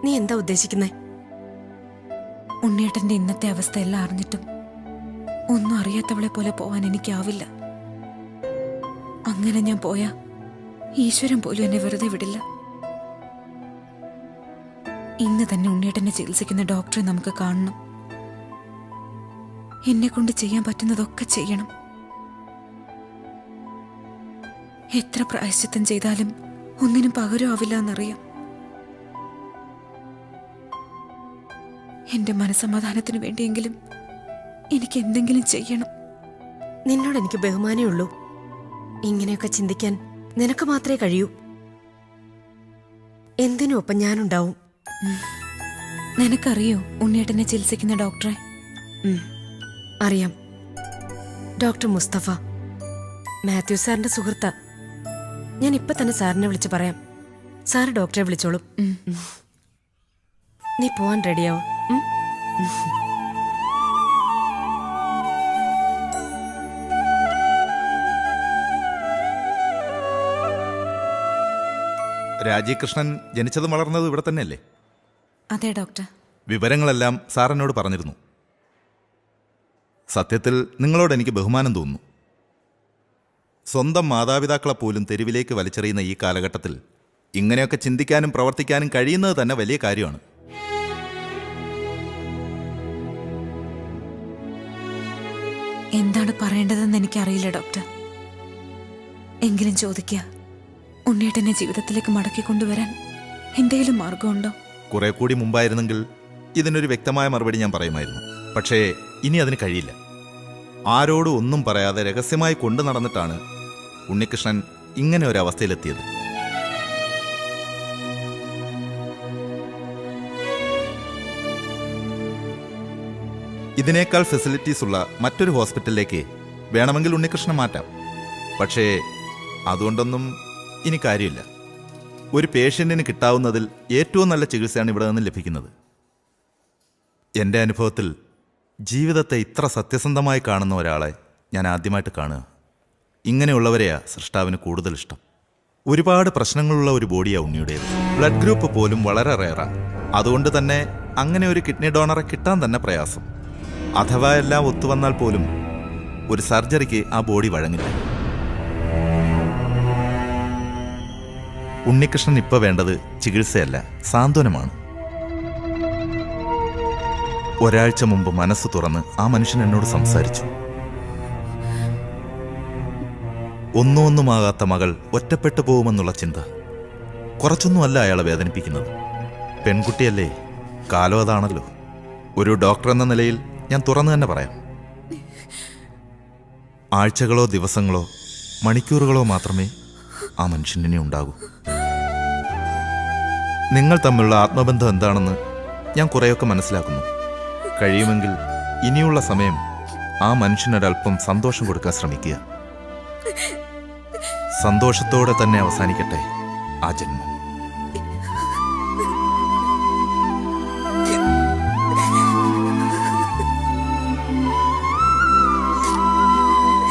നീ എന്താ ഉദ്ദേശിക്കുന്നേ? ഉണ്ണിയേട്ടന്റെ ഇന്നത്തെ അവസ്ഥയെല്ലാം അറിഞ്ഞിട്ടും ഒന്നും അറിയാത്തവളെ പോലെ പോവാൻ എനിക്കാവില്ല. അങ്ങനെ ഞാൻ പോയാ ഈശ്വരൻ പോലും എന്നെ വെറുതെ വിടില്ല. ഇന്ന് തന്നെ ഉണ്ണിയേട്ടനെ ചികിത്സിക്കുന്ന ഡോക്ടറെ നമുക്ക് കാണണം. എന്നെ കൊണ്ട് ചെയ്യാൻ പറ്റുന്നതൊക്കെ ചെയ്യണം. എത്ര പ്രായശ്ചിത്തം ചെയ്താലും ഒന്നിനും പകരമാവില്ല എന്നറിയാം. എന്റെ മനസ്സമാധാനത്തിനു വേണ്ടിയെങ്കിലും എനിക്ക് എന്തെങ്കിലും ചെയ്യണം. നിന്നോട് എനിക്ക് ബഹുമാനേ ഉള്ളൂ. ഇങ്ങനെയൊക്കെ ചിന്തിക്കാൻ നിനക്ക് മാത്രമേ കഴിയൂ. എന്തിനും ഒപ്പം ഞാനുണ്ടാവും. നിനക്കറിയോ ഉണ്ണിയേട്ടനെ ചികിത്സിക്കുന്ന ഡോക്ടറെ? അറിയാം. ഡോക്ടർ മുസ്തഫ, മാത്യു സാറിന്റെ സുഹൃത്താ. ഞാൻ ഇപ്പൊ തന്നെ സാറിനെ വിളിച്ച് പറയാം. സാറ് ഡോക്ടറെ വിളിച്ചോളും. നീ പോവാൻ റെഡിയാവും. രാജീവ് കൃഷ്ണൻ ജനിച്ചതും വളർന്നതും ഇവിടെ തന്നെയല്ലേ? അതെ ഡോക്ടർ. വിവരങ്ങളെല്ലാം സാർ എന്നോട് പറഞ്ഞിരുന്നു. സത്യത്തിൽ നിങ്ങളോട് എനിക്ക് ബഹുമാനം തോന്നുന്നു. സ്വന്തം മാതാപിതാക്കളെ പോലും തെരുവിലേക്ക് വലിച്ചെറിയുന്ന ഈ കാലഘട്ടത്തിൽ ഇങ്ങനെയൊക്കെ ചിന്തിക്കാനും പ്രവർത്തിക്കാനും കഴിയുന്നത് തന്നെ വലിയ കാര്യമാണ്. എന്താണ് പറയേണ്ടതെന്ന് എനിക്കറിയില്ല ഡോക്ടർ. എങ്കിലും ചോദിക്കുക, ഉണ്ണിയേട്ടനെ ജീവിതത്തിലേക്ക് മടക്കി കൊണ്ടുവരാൻ എന്തെങ്കിലും മാർഗമുണ്ടോ? കുറെ കൂടി മുമ്പായിരുന്നെങ്കിൽ ഇതിനൊരു വ്യക്തമായ മറുപടി ഞാൻ പറയുമായിരുന്നു. പക്ഷേ ഇനി അതിന് കഴിയില്ല. ആരോടും ഒന്നും പറയാതെ രഹസ്യമായി കൊണ്ടു നടന്നിട്ടാണ് ഉണ്ണികൃഷ്ണൻ ഇങ്ങനെ ഒരു അവസ്ഥയിലെത്തിയത്. ഇതിനേക്കാൾ ഫെസിലിറ്റീസ് ഉള്ള മറ്റൊരു ഹോസ്പിറ്റലിലേക്ക് വേണമെങ്കിൽ ഉണ്ണികൃഷ്ണൻ മാറ്റാം. പക്ഷേ അതുകൊണ്ടൊന്നും ഇനി കാര്യമില്ല. ഒരു പേഷ്യൻറ്റിന് കിട്ടാവുന്നതിൽ ഏറ്റവും നല്ല ചികിത്സയാണ് ഇവിടെ നിന്ന് ലഭിക്കുന്നത്. എൻ്റെ അനുഭവത്തിൽ ജീവിതത്തെ ഇത്ര സത്യസന്ധമായി കാണുന്ന ഒരാളെ ഞാൻ ആദ്യമായിട്ട് കാണുക. ഇങ്ങനെയുള്ളവരെയാ സൃഷ്ടാവിന് കൂടുതൽ ഇഷ്ടം. ഒരുപാട് പ്രശ്നങ്ങളുള്ള ഒരു ബോഡിയാ ഉണ്ണിയുടേത്. ബ്ലഡ് ഗ്രൂപ്പ് പോലും വളരെ റെയറാ. അതുകൊണ്ട് തന്നെ അങ്ങനെ ഒരു കിഡ്നി ഡോണറെ കിട്ടാൻ തന്നെ പ്രയാസം. അഥവാ എല്ലാം ഒത്തുവന്നാൽ പോലും ഒരു സർജറിക്ക് ആ ബോഡി വഴങ്ങില്ല. ഉണ്ണികൃഷ്ണൻ ഇപ്പൊ വേണ്ടത് ചികിത്സയല്ല, സാന്ത്വനമാണ്. ഒരാഴ്ച മുമ്പ് മനസ്സ് തുറന്ന് ആ മനുഷ്യൻ എന്നോട് സംസാരിച്ചു. ഒന്നുമാകാത്ത മകൾ ഒറ്റപ്പെട്ടു പോകുമെന്നുള്ള ചിന്ത കുറച്ചൊന്നുമല്ല അയാളെ വേദനിപ്പിക്കുന്നത്. പെൺകുട്ടിയല്ലേ, കാലം അതാണല്ലോ. ഒരു ഡോക്ടർ എന്ന നിലയിൽ ഞാൻ തുറന്നു തന്നെ പറയാം. ആഴ്ചകളോ ദിവസങ്ങളോ മണിക്കൂറുകളോ മാത്രമേ ആ മനുഷ്യനെ ഉണ്ടാകൂ. നിങ്ങൾ തമ്മിലുള്ള ആത്മബന്ധം എന്താണെന്ന് ഞാൻ കുറേയൊക്കെ മനസ്സിലാക്കുന്നു. കഴിയുമെങ്കിൽ ഇനിയുള്ള സമയം ആ മനുഷ്യനൊരൽപ്പം സന്തോഷം കൊടുക്കാൻ ശ്രമിക്കുക. സന്തോഷത്തോടെ തന്നെ അവസാനിക്കട്ടെ ആ ജന്മം.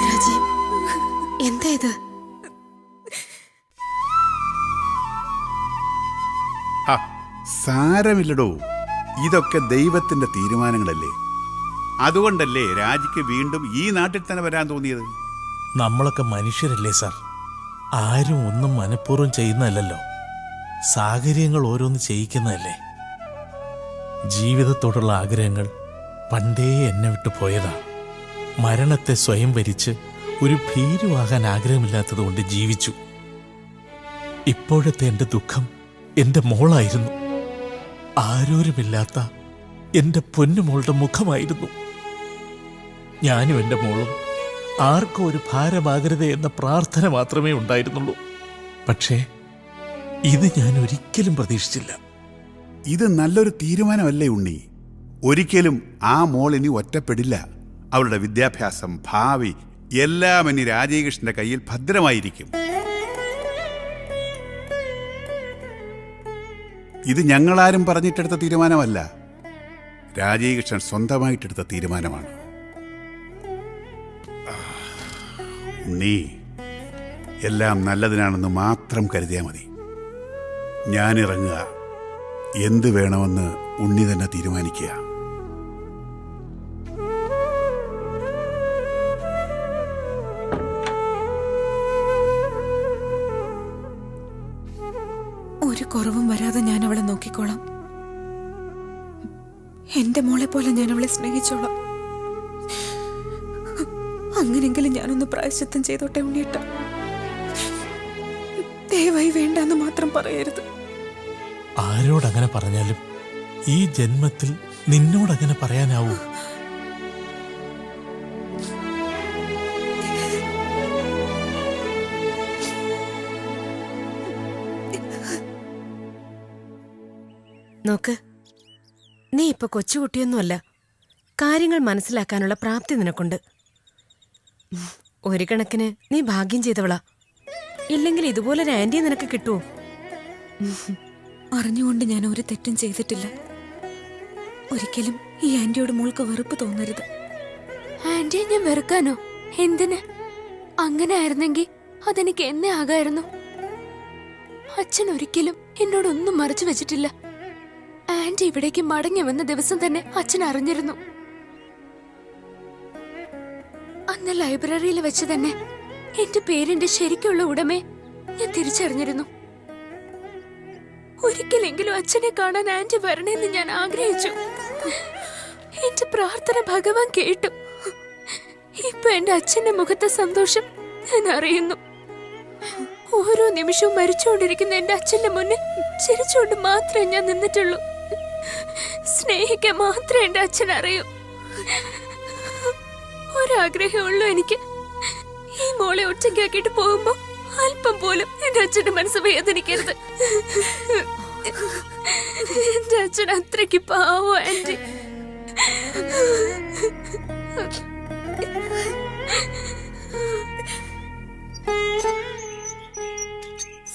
രാജീവ്, എന്താ ഇത്? സാരമില്ലടോ, ഇതൊക്കെ ദൈവത്തിന്റെ തീരുമാനങ്ങളല്ലേ. അതുകൊണ്ടല്ലേ രാജിക്ക് വീണ്ടും ഈ നാട്ടിൽ തന്നെ വരാൻ തോന്നിയത്. നമ്മളൊക്കെ മനുഷ്യരല്ലേ സാർ? ആരും ഒന്നും മനഃപൂർവ്വം ചെയ്യുന്നതല്ലല്ലോ. സാഹചര്യങ്ങൾ ഓരോന്ന് ചെയ്യിക്കുന്നതല്ലേ. ജീവിതത്തോടുള്ള ആഗ്രഹങ്ങൾ പണ്ടേ എന്നെ വിട്ടു പോയതാ. മരണത്തെ സ്വയം വരിച്ച് ഒരു ഭീരുവാകാൻ ആഗ്രഹമില്ലാത്തതുകൊണ്ട് ജീവിച്ചു. ഇപ്പോഴത്തെ എൻ്റെ ദുഃഖം എൻ്റെ മോളായിരുന്നു. ആരോരുമില്ലാത്ത എൻ്റെ പൊന്നുമോളുടെ മുഖമായിരുന്നു. ഞാനും എൻ്റെ മോളും ആർക്കും ഒരു ഭാരമാകരുത് എന്ന പ്രാർത്ഥന മാത്രമേ ഉണ്ടായിരുന്നുള്ളൂ. പക്ഷേ ഇത് ഞാൻ ഒരിക്കലും പ്രതീക്ഷിച്ചില്ല. ഇത് നല്ലൊരു തീരുമാനമല്ലേ ഉണ്ണി? ഒരിക്കലും ആ മോൾ ഇനി ഒറ്റപ്പെടില്ല. അവളുടെ വിദ്യാഭ്യാസം, ഭാവി എല്ലാം ഇനി രാജീകൃഷ്ണന്റെ കയ്യിൽ ഭദ്രമായിരിക്കും. ഇത് ഞങ്ങളാരും പറഞ്ഞിട്ടെടുത്ത തീരുമാനമല്ല, രാജീകൃഷ്ണൻ സ്വന്തമായിട്ടെടുത്ത തീരുമാനമാണ്. ഉണ്ണി, എല്ലാം നല്ലതിനാണെന്ന് മാത്രം കരുതിയാൽ മതി. ഞാനിറങ്ങുക. എന്ത് വേണമെന്ന് ഉണ്ണി തന്നെ തീരുമാനിക്കുക. ഒരു കുറവും വരാതെ ഞാൻ അവളെ നോക്കിക്കോളാം. എന്റെ മോളെ പോലെ ഞാൻ അവളെ സ്നേഹിച്ചോളാം. അങ്ങനെങ്കിലും ഞാനൊന്ന് പ്രായശ്ചിത്തം ചെയ്തോട്ടെ ഉണ്ണിയേട്ട. ദയവായി വേണ്ടെന്ന് മാത്രം പറയരുത്. ആരോടങ്ങനെ പറഞ്ഞാലും ഈ ജന്മത്തിൽ നിന്നോടങ്ങനെ പറയാനാവൂ? നോക്ക്, നീ ഇപ്പൊ കൊച്ചുകുട്ടിയൊന്നുമല്ല. കാര്യങ്ങൾ മനസ്സിലാക്കാനുള്ള പ്രാപ്തി നിനക്കുണ്ട്. ഒരു കണക്കിന് നീ ഭാഗ്യം ചെയ്തവളാ. ഇല്ലെങ്കിൽ ഇതുപോലൊരു ആന്റിയെ നിനക്ക് കിട്ടുമോ? അറിഞ്ഞുകൊണ്ട് ഞാൻ ഒരു തെറ്റും ചെയ്തിട്ടില്ല. ഒരിക്കലും ഈ ആന്റിയോട് മോൾക്ക് വെറുപ്പ് തോന്നരുത്. ആന്റിയെ ഞാൻ വെറുക്കാനോ? എന്തിന്? അങ്ങനെ ആയിരുന്നെങ്കിൽ അതെനിക്ക് എന്നെ ആകായിരുന്നു. അച്ഛൻ ഒരിക്കലും എന്നോടൊന്നും മറച്ചു വെച്ചിട്ടില്ല. ആന്റി ഇവിടേക്ക് മടങ്ങി വന്ന ദിവസം തന്നെ അച്ഛൻ അറിഞ്ഞിരുന്നു. അന്ന് ലൈബ്രറിയിൽ വെച്ച് തന്നെ എന്റെ പേരിന്റെ ശരിക്കുള്ള ഉടമയെ ഞാൻ തിരിച്ചറിഞ്ഞിരുന്നു. ഒരിക്കലെങ്കിലും അച്ഛനെ കാണാൻ ആന്റി വരണേന്ന് ഞാൻ ആഗ്രഹിച്ചു. എന്റെ പ്രാർത്ഥന ഭഗവാൻ കേട്ടു. ഇപ്പൊ എന്റെ അച്ഛന്റെ മുഖത്തെ സന്തോഷം ഞാൻ അറിയുന്നു. ഓരോ നിമിഷവും മരിച്ചുകൊണ്ടിരിക്കുന്ന എന്റെ അച്ഛന്റെ മുന്നിൽ ചിരിച്ചുകൊണ്ട് മാത്രമേ ഞാൻ നിന്നിട്ടുള്ളൂ. സ്നേഹിക്കാൻ മാത്രമേ എന്റെ അച്ഛൻ അറിയൂ. ഒരാഗ്രഹമുള്ളൂ എനിക്ക്. ഈ മോളെ ഒറ്റയ്ക്കാക്കിയിട്ട് പോകുമ്പോ അല്പം പോലും എന്റെ അച്ഛന്റെ മനസ്സ് വേദനിക്കരുത്. എന്റെ അച്ഛൻ അത്രയ്ക്ക് പാവോ ആന്റി.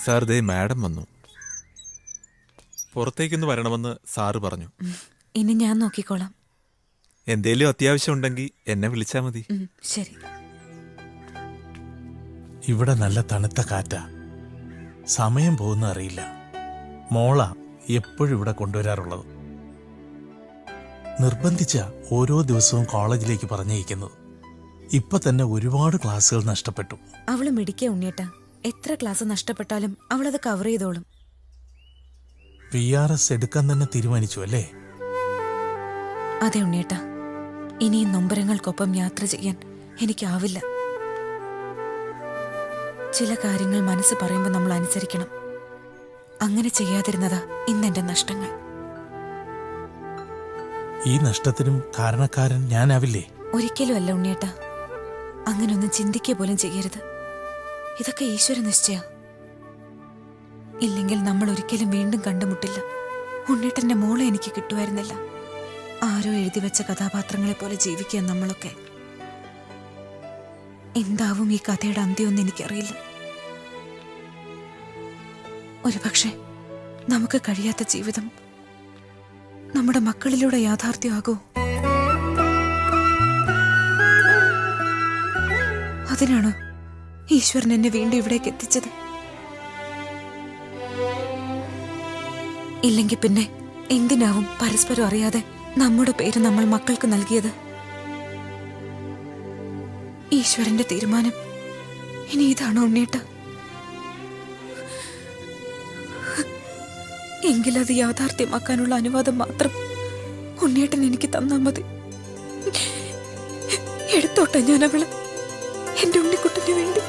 സാർ, ദേ മാഡം വന്നു. പുറത്തേക്കൊന്ന് വരണമെന്ന് സാറ് പറഞ്ഞു. ഇനി ഞാൻ നോക്കിക്കോളാം. എന്തേലും അത്യാവശ്യം ഉണ്ടെങ്കിൽ എന്നെ വിളിച്ചാൽ മതി. ശരി. ഇവിടെ നല്ല തണുത്ത കാറ്റാ. സമയം പോകുന്ന അറിയില്ല. മോള എപ്പോഴും ഇവിടെ കൊണ്ടുവരാറുള്ളത്. നിർബന്ധിച്ച ഓരോ ദിവസവും കോളേജിലേക്ക് പറഞ്ഞയക്കുന്നത്. ഇപ്പൊ തന്നെ ഒരുപാട് ക്ലാസ്സുകൾ നഷ്ടപ്പെട്ടു. അവള് മിടിക്കുക ഉണ്ണിയേട്ടാ. എത്ര ക്ലാസ് നഷ്ടപ്പെട്ടാലും അവളത് കവർ ചെയ്തോളും. VRS എടുക്കാൻ തന്നെ തീരുമാനിച്ചു അല്ലേ? അതെ ഉണ്ണിയേട്ടാ, ഇനിയും നൊമ്പരങ്ങൾക്കൊപ്പം യാത്ര ചെയ്യാൻ എനിക്കാവില്ല. ചില കാര്യങ്ങൾ മനസ്സ് പറയുമ്പോൾ നമ്മൾ അനുസരിക്കണം. അങ്ങനെ ചെയ്യാതിരുന്നതാ ഇന്നെന്റെ നഷ്ടങ്ങൾ. ഈ നഷ്ടത്തിനും കാരണക്കാരൻ ഞാനാവില്ലേ? ഒരിക്കലും അല്ല ഉണ്ണിയേട്ടാ. അങ്ങനൊന്നും ചിന്തിക്കുക പോലും ചെയ്യരുത്. ഇതൊക്കെ ഈശ്വര നിശ്ചയ. ഇല്ലെങ്കിൽ നമ്മൾ ഒരിക്കലും വീണ്ടും കണ്ടുമുട്ടില്ല. ഉണ്ണിയേട്ടന്റെ മോളെ എനിക്ക് കിട്ടുമായിരുന്നില്ല. ആരോ എഴുതി വെച്ച കഥാപാത്രങ്ങളെ പോലെ ജീവിക്കുക നമ്മളൊക്കെ. എന്താവും ഈ കഥയുടെ അന്ത്യമൊന്നും എനിക്കറിയില്ല. ഒരുപക്ഷെ നമുക്ക് കഴിയാത്ത ജീവിതം നമ്മുടെ മക്കളിലൂടെ യാഥാർത്ഥ്യമാകൂ. അതിനാണ് ഈശ്വരൻ എന്നെ വീണ്ടും ഇവിടേക്ക് എത്തിച്ചത്. ഇല്ലെങ്കിൽ പിന്നെ എന്തിനാവും പരസ്പരം അറിയാതെ നമ്മുടെ പേര് നമ്മൾ മക്കൾക്ക് നൽകിയത്? ഈശ്വരന്റെ തീരുമാനം ഇനി ഇതാണോ ഉണ്ണിയേട്ട? എങ്കിലത് യാഥാർത്ഥ്യമാക്കാനുള്ള അനുവാദം മാത്രം ഉണ്ണിയേട്ടൻ എനിക്ക് തന്നാ മതി. എടുത്തോട്ടെ ഞാൻ അവള്, എന്റെ ഉണ്ണിക്കുട്ടന് വേണ്ടി.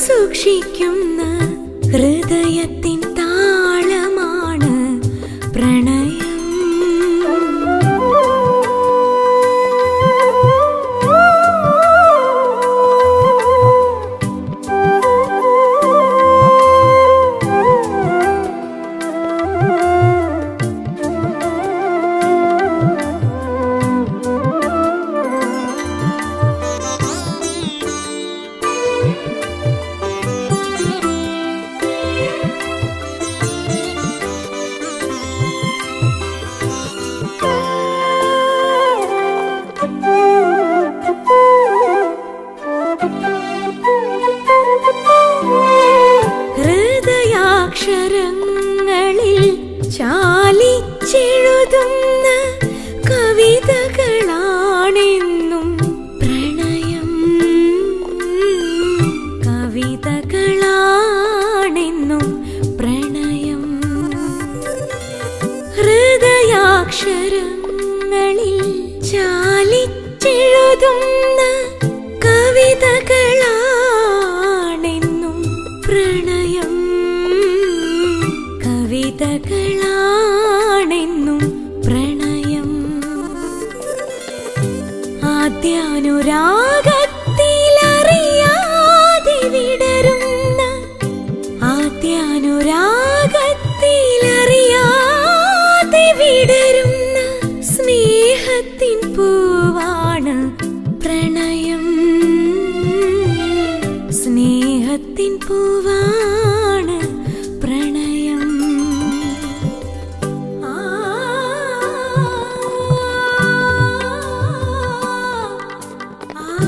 സൂക്ഷിക്കുന്ന ഹൃദയത്തിൻ താളമാണ് പ്രണയം. ഹൃദയാക്ഷരങ്ങളിൽ ചാലിച്ചെഴുതുന്ന കവിതകളാണെന്നും പ്രണയം. കവിതകളാണെന്നും പ്രണയം. ഹൃദയാക്ഷരങ്ങളിൽ ചാലിച്ചെഴുതുന്ന കവിതകളാണെന്നും പ്രണയം. കവിതകളാണെന്നും പ്രണയം. ആദ്യാനുരാഗത്തിലറിയാതെ വിടരുന്ന ആദ്യാനുരാഗത്തിലറിയാതെ വിടരുന്ന സ്നേഹത്തിൻ പൂവാണ് പ്രണയം. സ്നേഹത്തിൻ പൂവാണ് പ്രണയം. ആ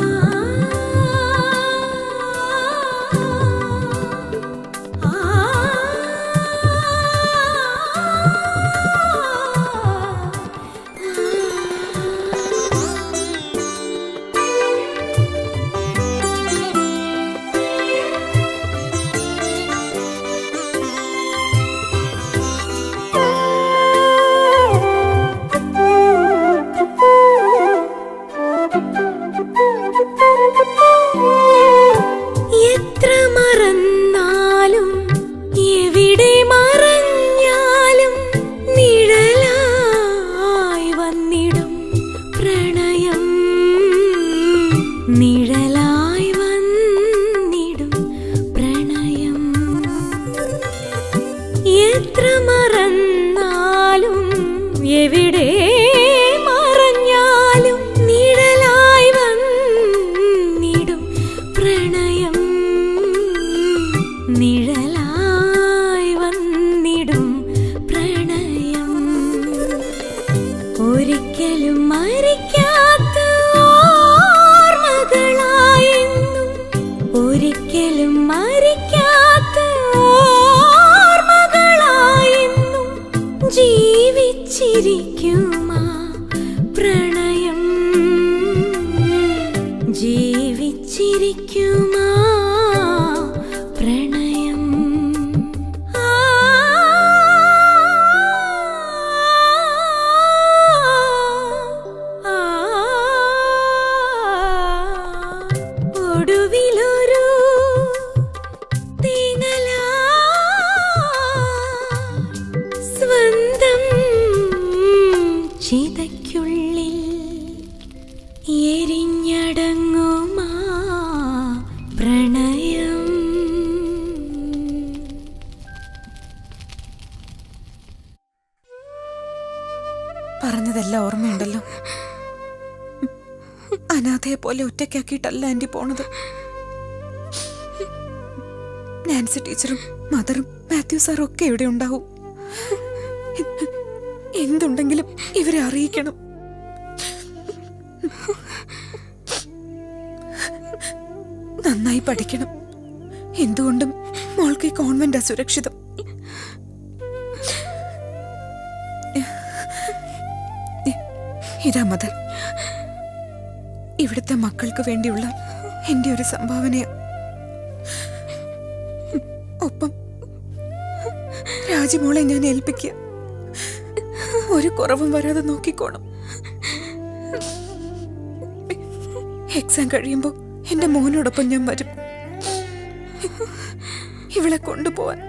എത്ര മറന്നാലും എവിടെ മറഞ്ഞാലും നിഴലായി വന്നിടും പ്രണയം, നിഴലായി വന്നിടും പ്രണയം. ഒരിക്കലും മരിക്കാത്ത ഓർമ്മകളായെന്നും, ഒരിക്കലും മരിക്കാത്ത ഓർമ്മകളായെന്നും ജീവിച്ചിരിക്കുമാ പ്രണയം, ജീവിച്ചിരിക്കുമാ പ്രണയം. ഒടുവിലൊരു തേങ്ങലാ സ്വന്തം ചിതയ്ക്കുള്ളിൽ എരിഞ്ഞടങ്ങുമാ പ്രണയം. പറഞ്ഞതെല്ലാം ഓർമ്മയുണ്ടല്ലോ. അനാഥയെ പോലെ ഒറ്റയ്ക്കാക്കിയിട്ടല്ല ആന്റി പോണത്. നാൻസി ടീച്ചറും മദറും മാത്യു സാറും ഒക്കെ ഇവിടെ ഉണ്ടാവും. എന്തുണ്ടെങ്കിലും ഇവരെ അറിയിക്കണം. നന്നായി പഠിക്കണം. എന്തുകൊണ്ടും മോൾക്ക് ഈ കോൺവെന്റ് അസുരക്ഷിതം. ഇതാ മദർ, ഇവിടുത്തെ മക്കൾക്ക് വേണ്ടിയുള്ള എന്റെ ഒരു സംഭാവനയാ. ഒപ്പം രാജിമോളെ ഞാൻ ഏൽപ്പിക്കുക. ഒരു കുറവും വരാതെ നോക്കിക്കോണം. എക്സാം കഴിയുമ്പോ എന്റെ മോനോടൊപ്പം ഞാൻ വരും, ഇവളെ കൊണ്ടുപോവാൻ.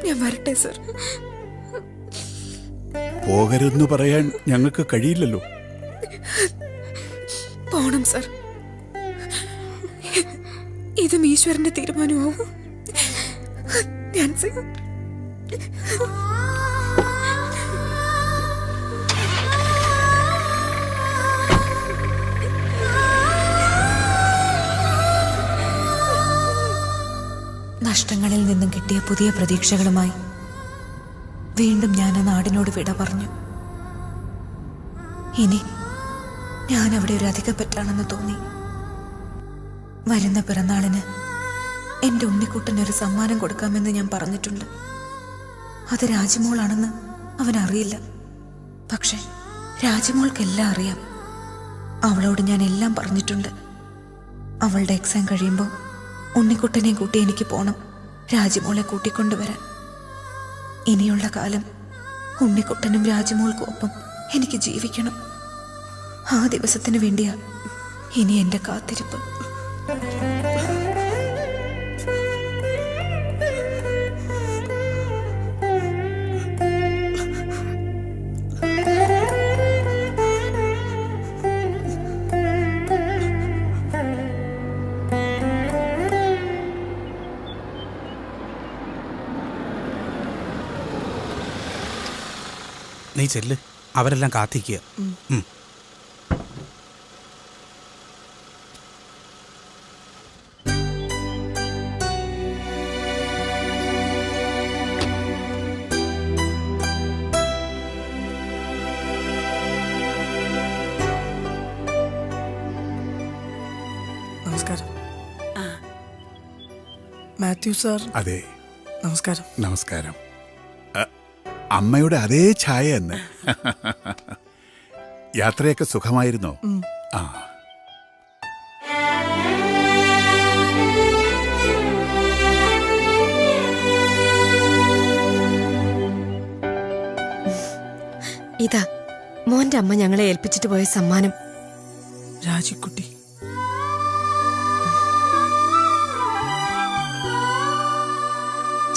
ഞാൻ വരട്ടെ സർ. പോകരുതെന്ന് പറയാൻ ഞങ്ങൾക്ക് കഴിയില്ലല്ലോ. പോണം സർ. ഇതും ഈശ്വരന്റെ തീരുമാനമാവും. നാൻസി, നഷ്ടങ്ങളിൽ നിന്നും കിട്ടിയ പുതിയ പ്രതീക്ഷകളുമായി വീണ്ടും ഞാൻ ആ നാടിനോട് വിട പറഞ്ഞു. ഇനി ഞാൻ അവിടെ ഒരു അധികപ്പറ്റാണെന്ന് തോന്നി. വരുന്ന പിറന്നാളിന് എൻ്റെ ഉണ്ണിക്കുട്ടനൊരു സമ്മാനം കൊടുക്കാമെന്ന് ഞാൻ പറഞ്ഞിട്ടുണ്ട്. അത് രാജിമോളാണെന്ന് അവനറിയില്ല. പക്ഷെ രാജിമോൾക്കെല്ലാം അറിയാം. അവളോട് ഞാൻ എല്ലാം പറഞ്ഞിട്ടുണ്ട്. അവളുടെ എക്സാം കഴിയുമ്പോൾ ഉണ്ണിക്കുട്ടനെ കൂട്ടി എനിക്ക് പോണം, രാജിമോളെ കൂട്ടിക്കൊണ്ടുവരാൻ. ഇനിയുള്ള കാലം ഉണ്ണിക്കുട്ടനും രാജിമോൾക്കും ഒപ്പം എനിക്ക് ജീവിക്കണം. ആ ദിവസത്തിന് വേണ്ടിയാ ഇനി എൻ്റെ കാത്തിരിപ്പ്. നീ ചെല്ല്, അവരെല്ലാം കാത്തിക്കുക. നമസ്കാരം. മാത്യു സാർ. അതെ, നമസ്കാരം. നമസ്കാരം. അമ്മയുടെ അതേ ഛായ എന്ന്. യാത്രയൊക്കെ സുഖമായിരുന്നോ? ആ, ഇതാ മോന്റെ അമ്മ ഞങ്ങളെ ഏൽപ്പിച്ചിട്ട് പോയ സമ്മാനം. രാജിക്കുട്ടി.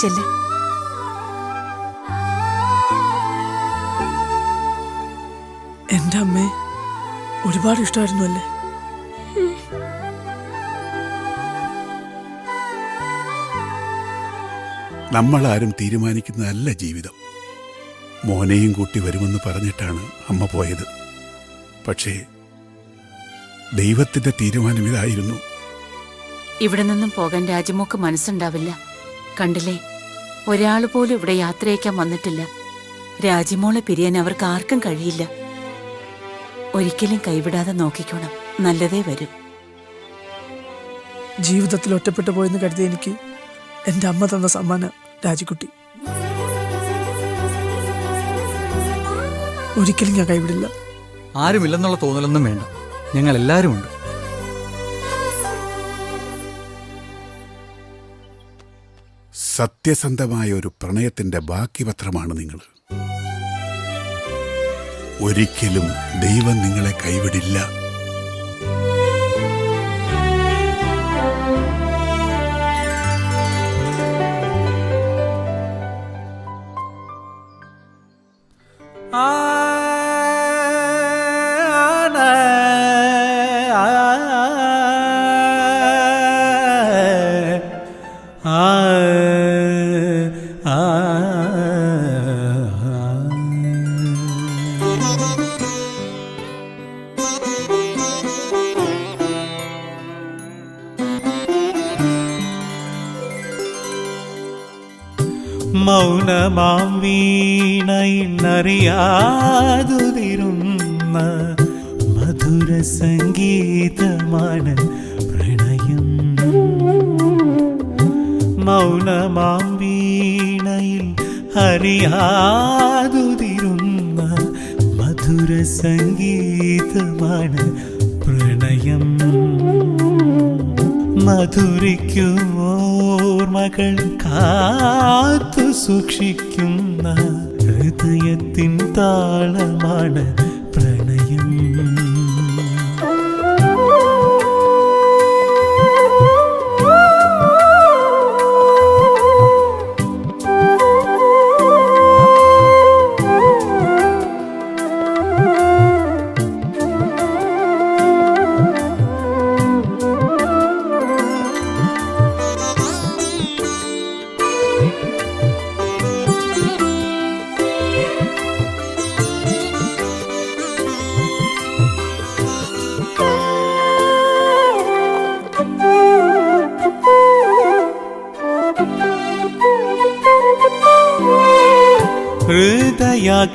ചെല്ല്. എന്റെ അമ്മയെ ഒരുപാട് ഇഷ്ടമായിരുന്നു അല്ലേ? നമ്മളാരും തീരുമാനിക്കുന്നതല്ല ജീവിതം. മോനെയും കൂട്ടി വരുമെന്ന് പറഞ്ഞിട്ടാണ് അമ്മ പോയത്. പക്ഷേ ദൈവത്തിന്റെ തീരുമാനം ഇതായിരുന്നു. ഇവിടെ നിന്നും പോകാൻ രാജമോക്ക് മനസ്സുണ്ടാവില്ല. കണ്ടില്ലേ, ഒരാൾ പോലും ഇവിടെ യാത്രയക്കാൻ വന്നിട്ടില്ല. രാജിമോളെ പിരിയാൻ അവർക്ക് ആർക്കും കഴിയില്ല. ഒരിക്കലും കൈവിടാതെ നോക്കിക്കോണം, നല്ലതേ വരും. ജീവിതത്തിൽ ഒറ്റപ്പെട്ടു പോയെന്ന് കരുതി എനിക്ക് എൻ്റെ അമ്മ തന്ന സമ്മാനം രാജിക്കുട്ടി. ഒരിക്കലും ഞാൻ കൈവിടില്ല. ആരുമില്ലെന്നുള്ള തോന്നലൊന്നും വേണ്ട, ഞങ്ങൾ എല്ലാവരും ഉണ്ട്. സത്യസന്ധമായ ഒരു പ്രണയത്തിന്റെ ബാക്കി പത്രമാണ് നിങ്ങൾ. ഒരിക്കലും ദൈവം നിങ്ങളെ കൈവിടില്ല. മൗനമാം വീണയിന്നറിയാതുതിരുന്ന മധുര സംഗീതമാണ് പ്രണയം. മൗനമാം വീണയിൽ അറിയാതുതിരുന്ന മധുര സംഗീതമാണ് പ്രണയം. മധുരിക്കുമോർമകൾ കാത്തു സൂക്ഷിക്കുന്ന ഹൃദയത്തിൻ താളമാണ് പ്രണയം.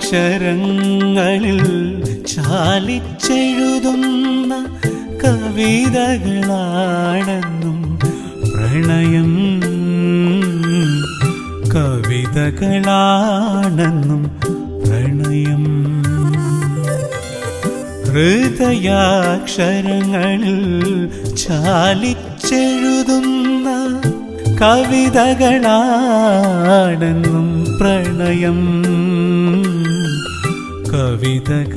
ഹൃദയാക്ഷരങ്ങളിൽ ചാലിച്ചെഴുതുന്ന കവിതകളാണെന്നും പ്രണയം. കവിതകളാണെന്നും പ്രണയം. ഹൃദയാക്ഷരങ്ങളിൽ ചാലിച്ചെഴുതുന്ന കവിതകളാണെന്നും പ്രണയം. കവിതകളാണെന്നും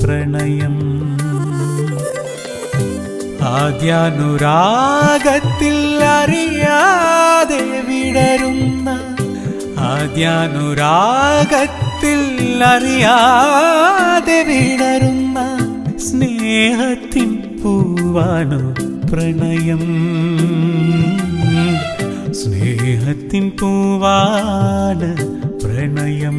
പ്രണയം. ആദ്യാനുരാഗത്തിൽ അറിയാതെ വിടരുന്ന ആദ്യാനുരാഗത്തിൽ അറിയാതെ വിടരുന്ന സ്നേഹത്തിൻ പൂവാണു പ്രണയം. സ്നേഹത്തിൻ പൂവാണ് പ്രണയം.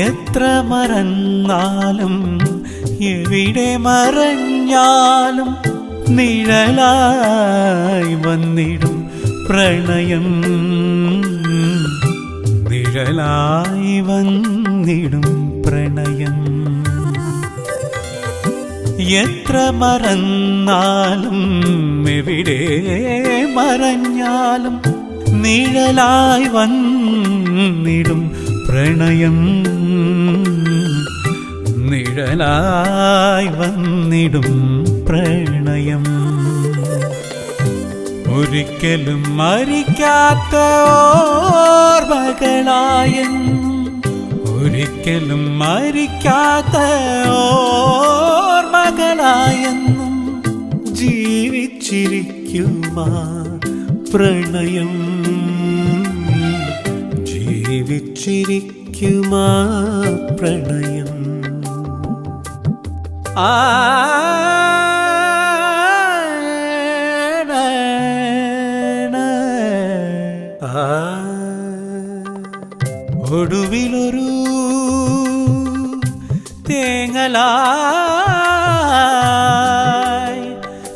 എത്ര മറന്നാലും എവിടെ മറഞ്ഞാലും നിഴലായി വന്നിടും പ്രണയം. നിഴലായി വന്നിടും പ്രണയം. എത്ര മറന്നാലും എവിടെ മറഞ്ഞാലും നിഴലായി വന്നിടും പ്രണയം നിഴലായി വന്നിടും പ്രണയം ഒരിക്കലും മരിക്കാത്ത ഓർമ്മകളായെന്നും ഒരിക്കലും മരിക്കാത്ത ഓർമ്മകളായെന്നും ജീവിച്ചിരിക്കുമാ പ്രണയം ജീവിച്ചിരിക്കുമാ പ്രണയം ഒടുവിലൊരു തേങ്ങലായി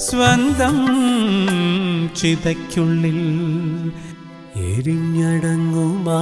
സ്വന്തം ചിതയ്ക്കുള്ളിൽ എരിഞ്ഞടങ്ങുമാ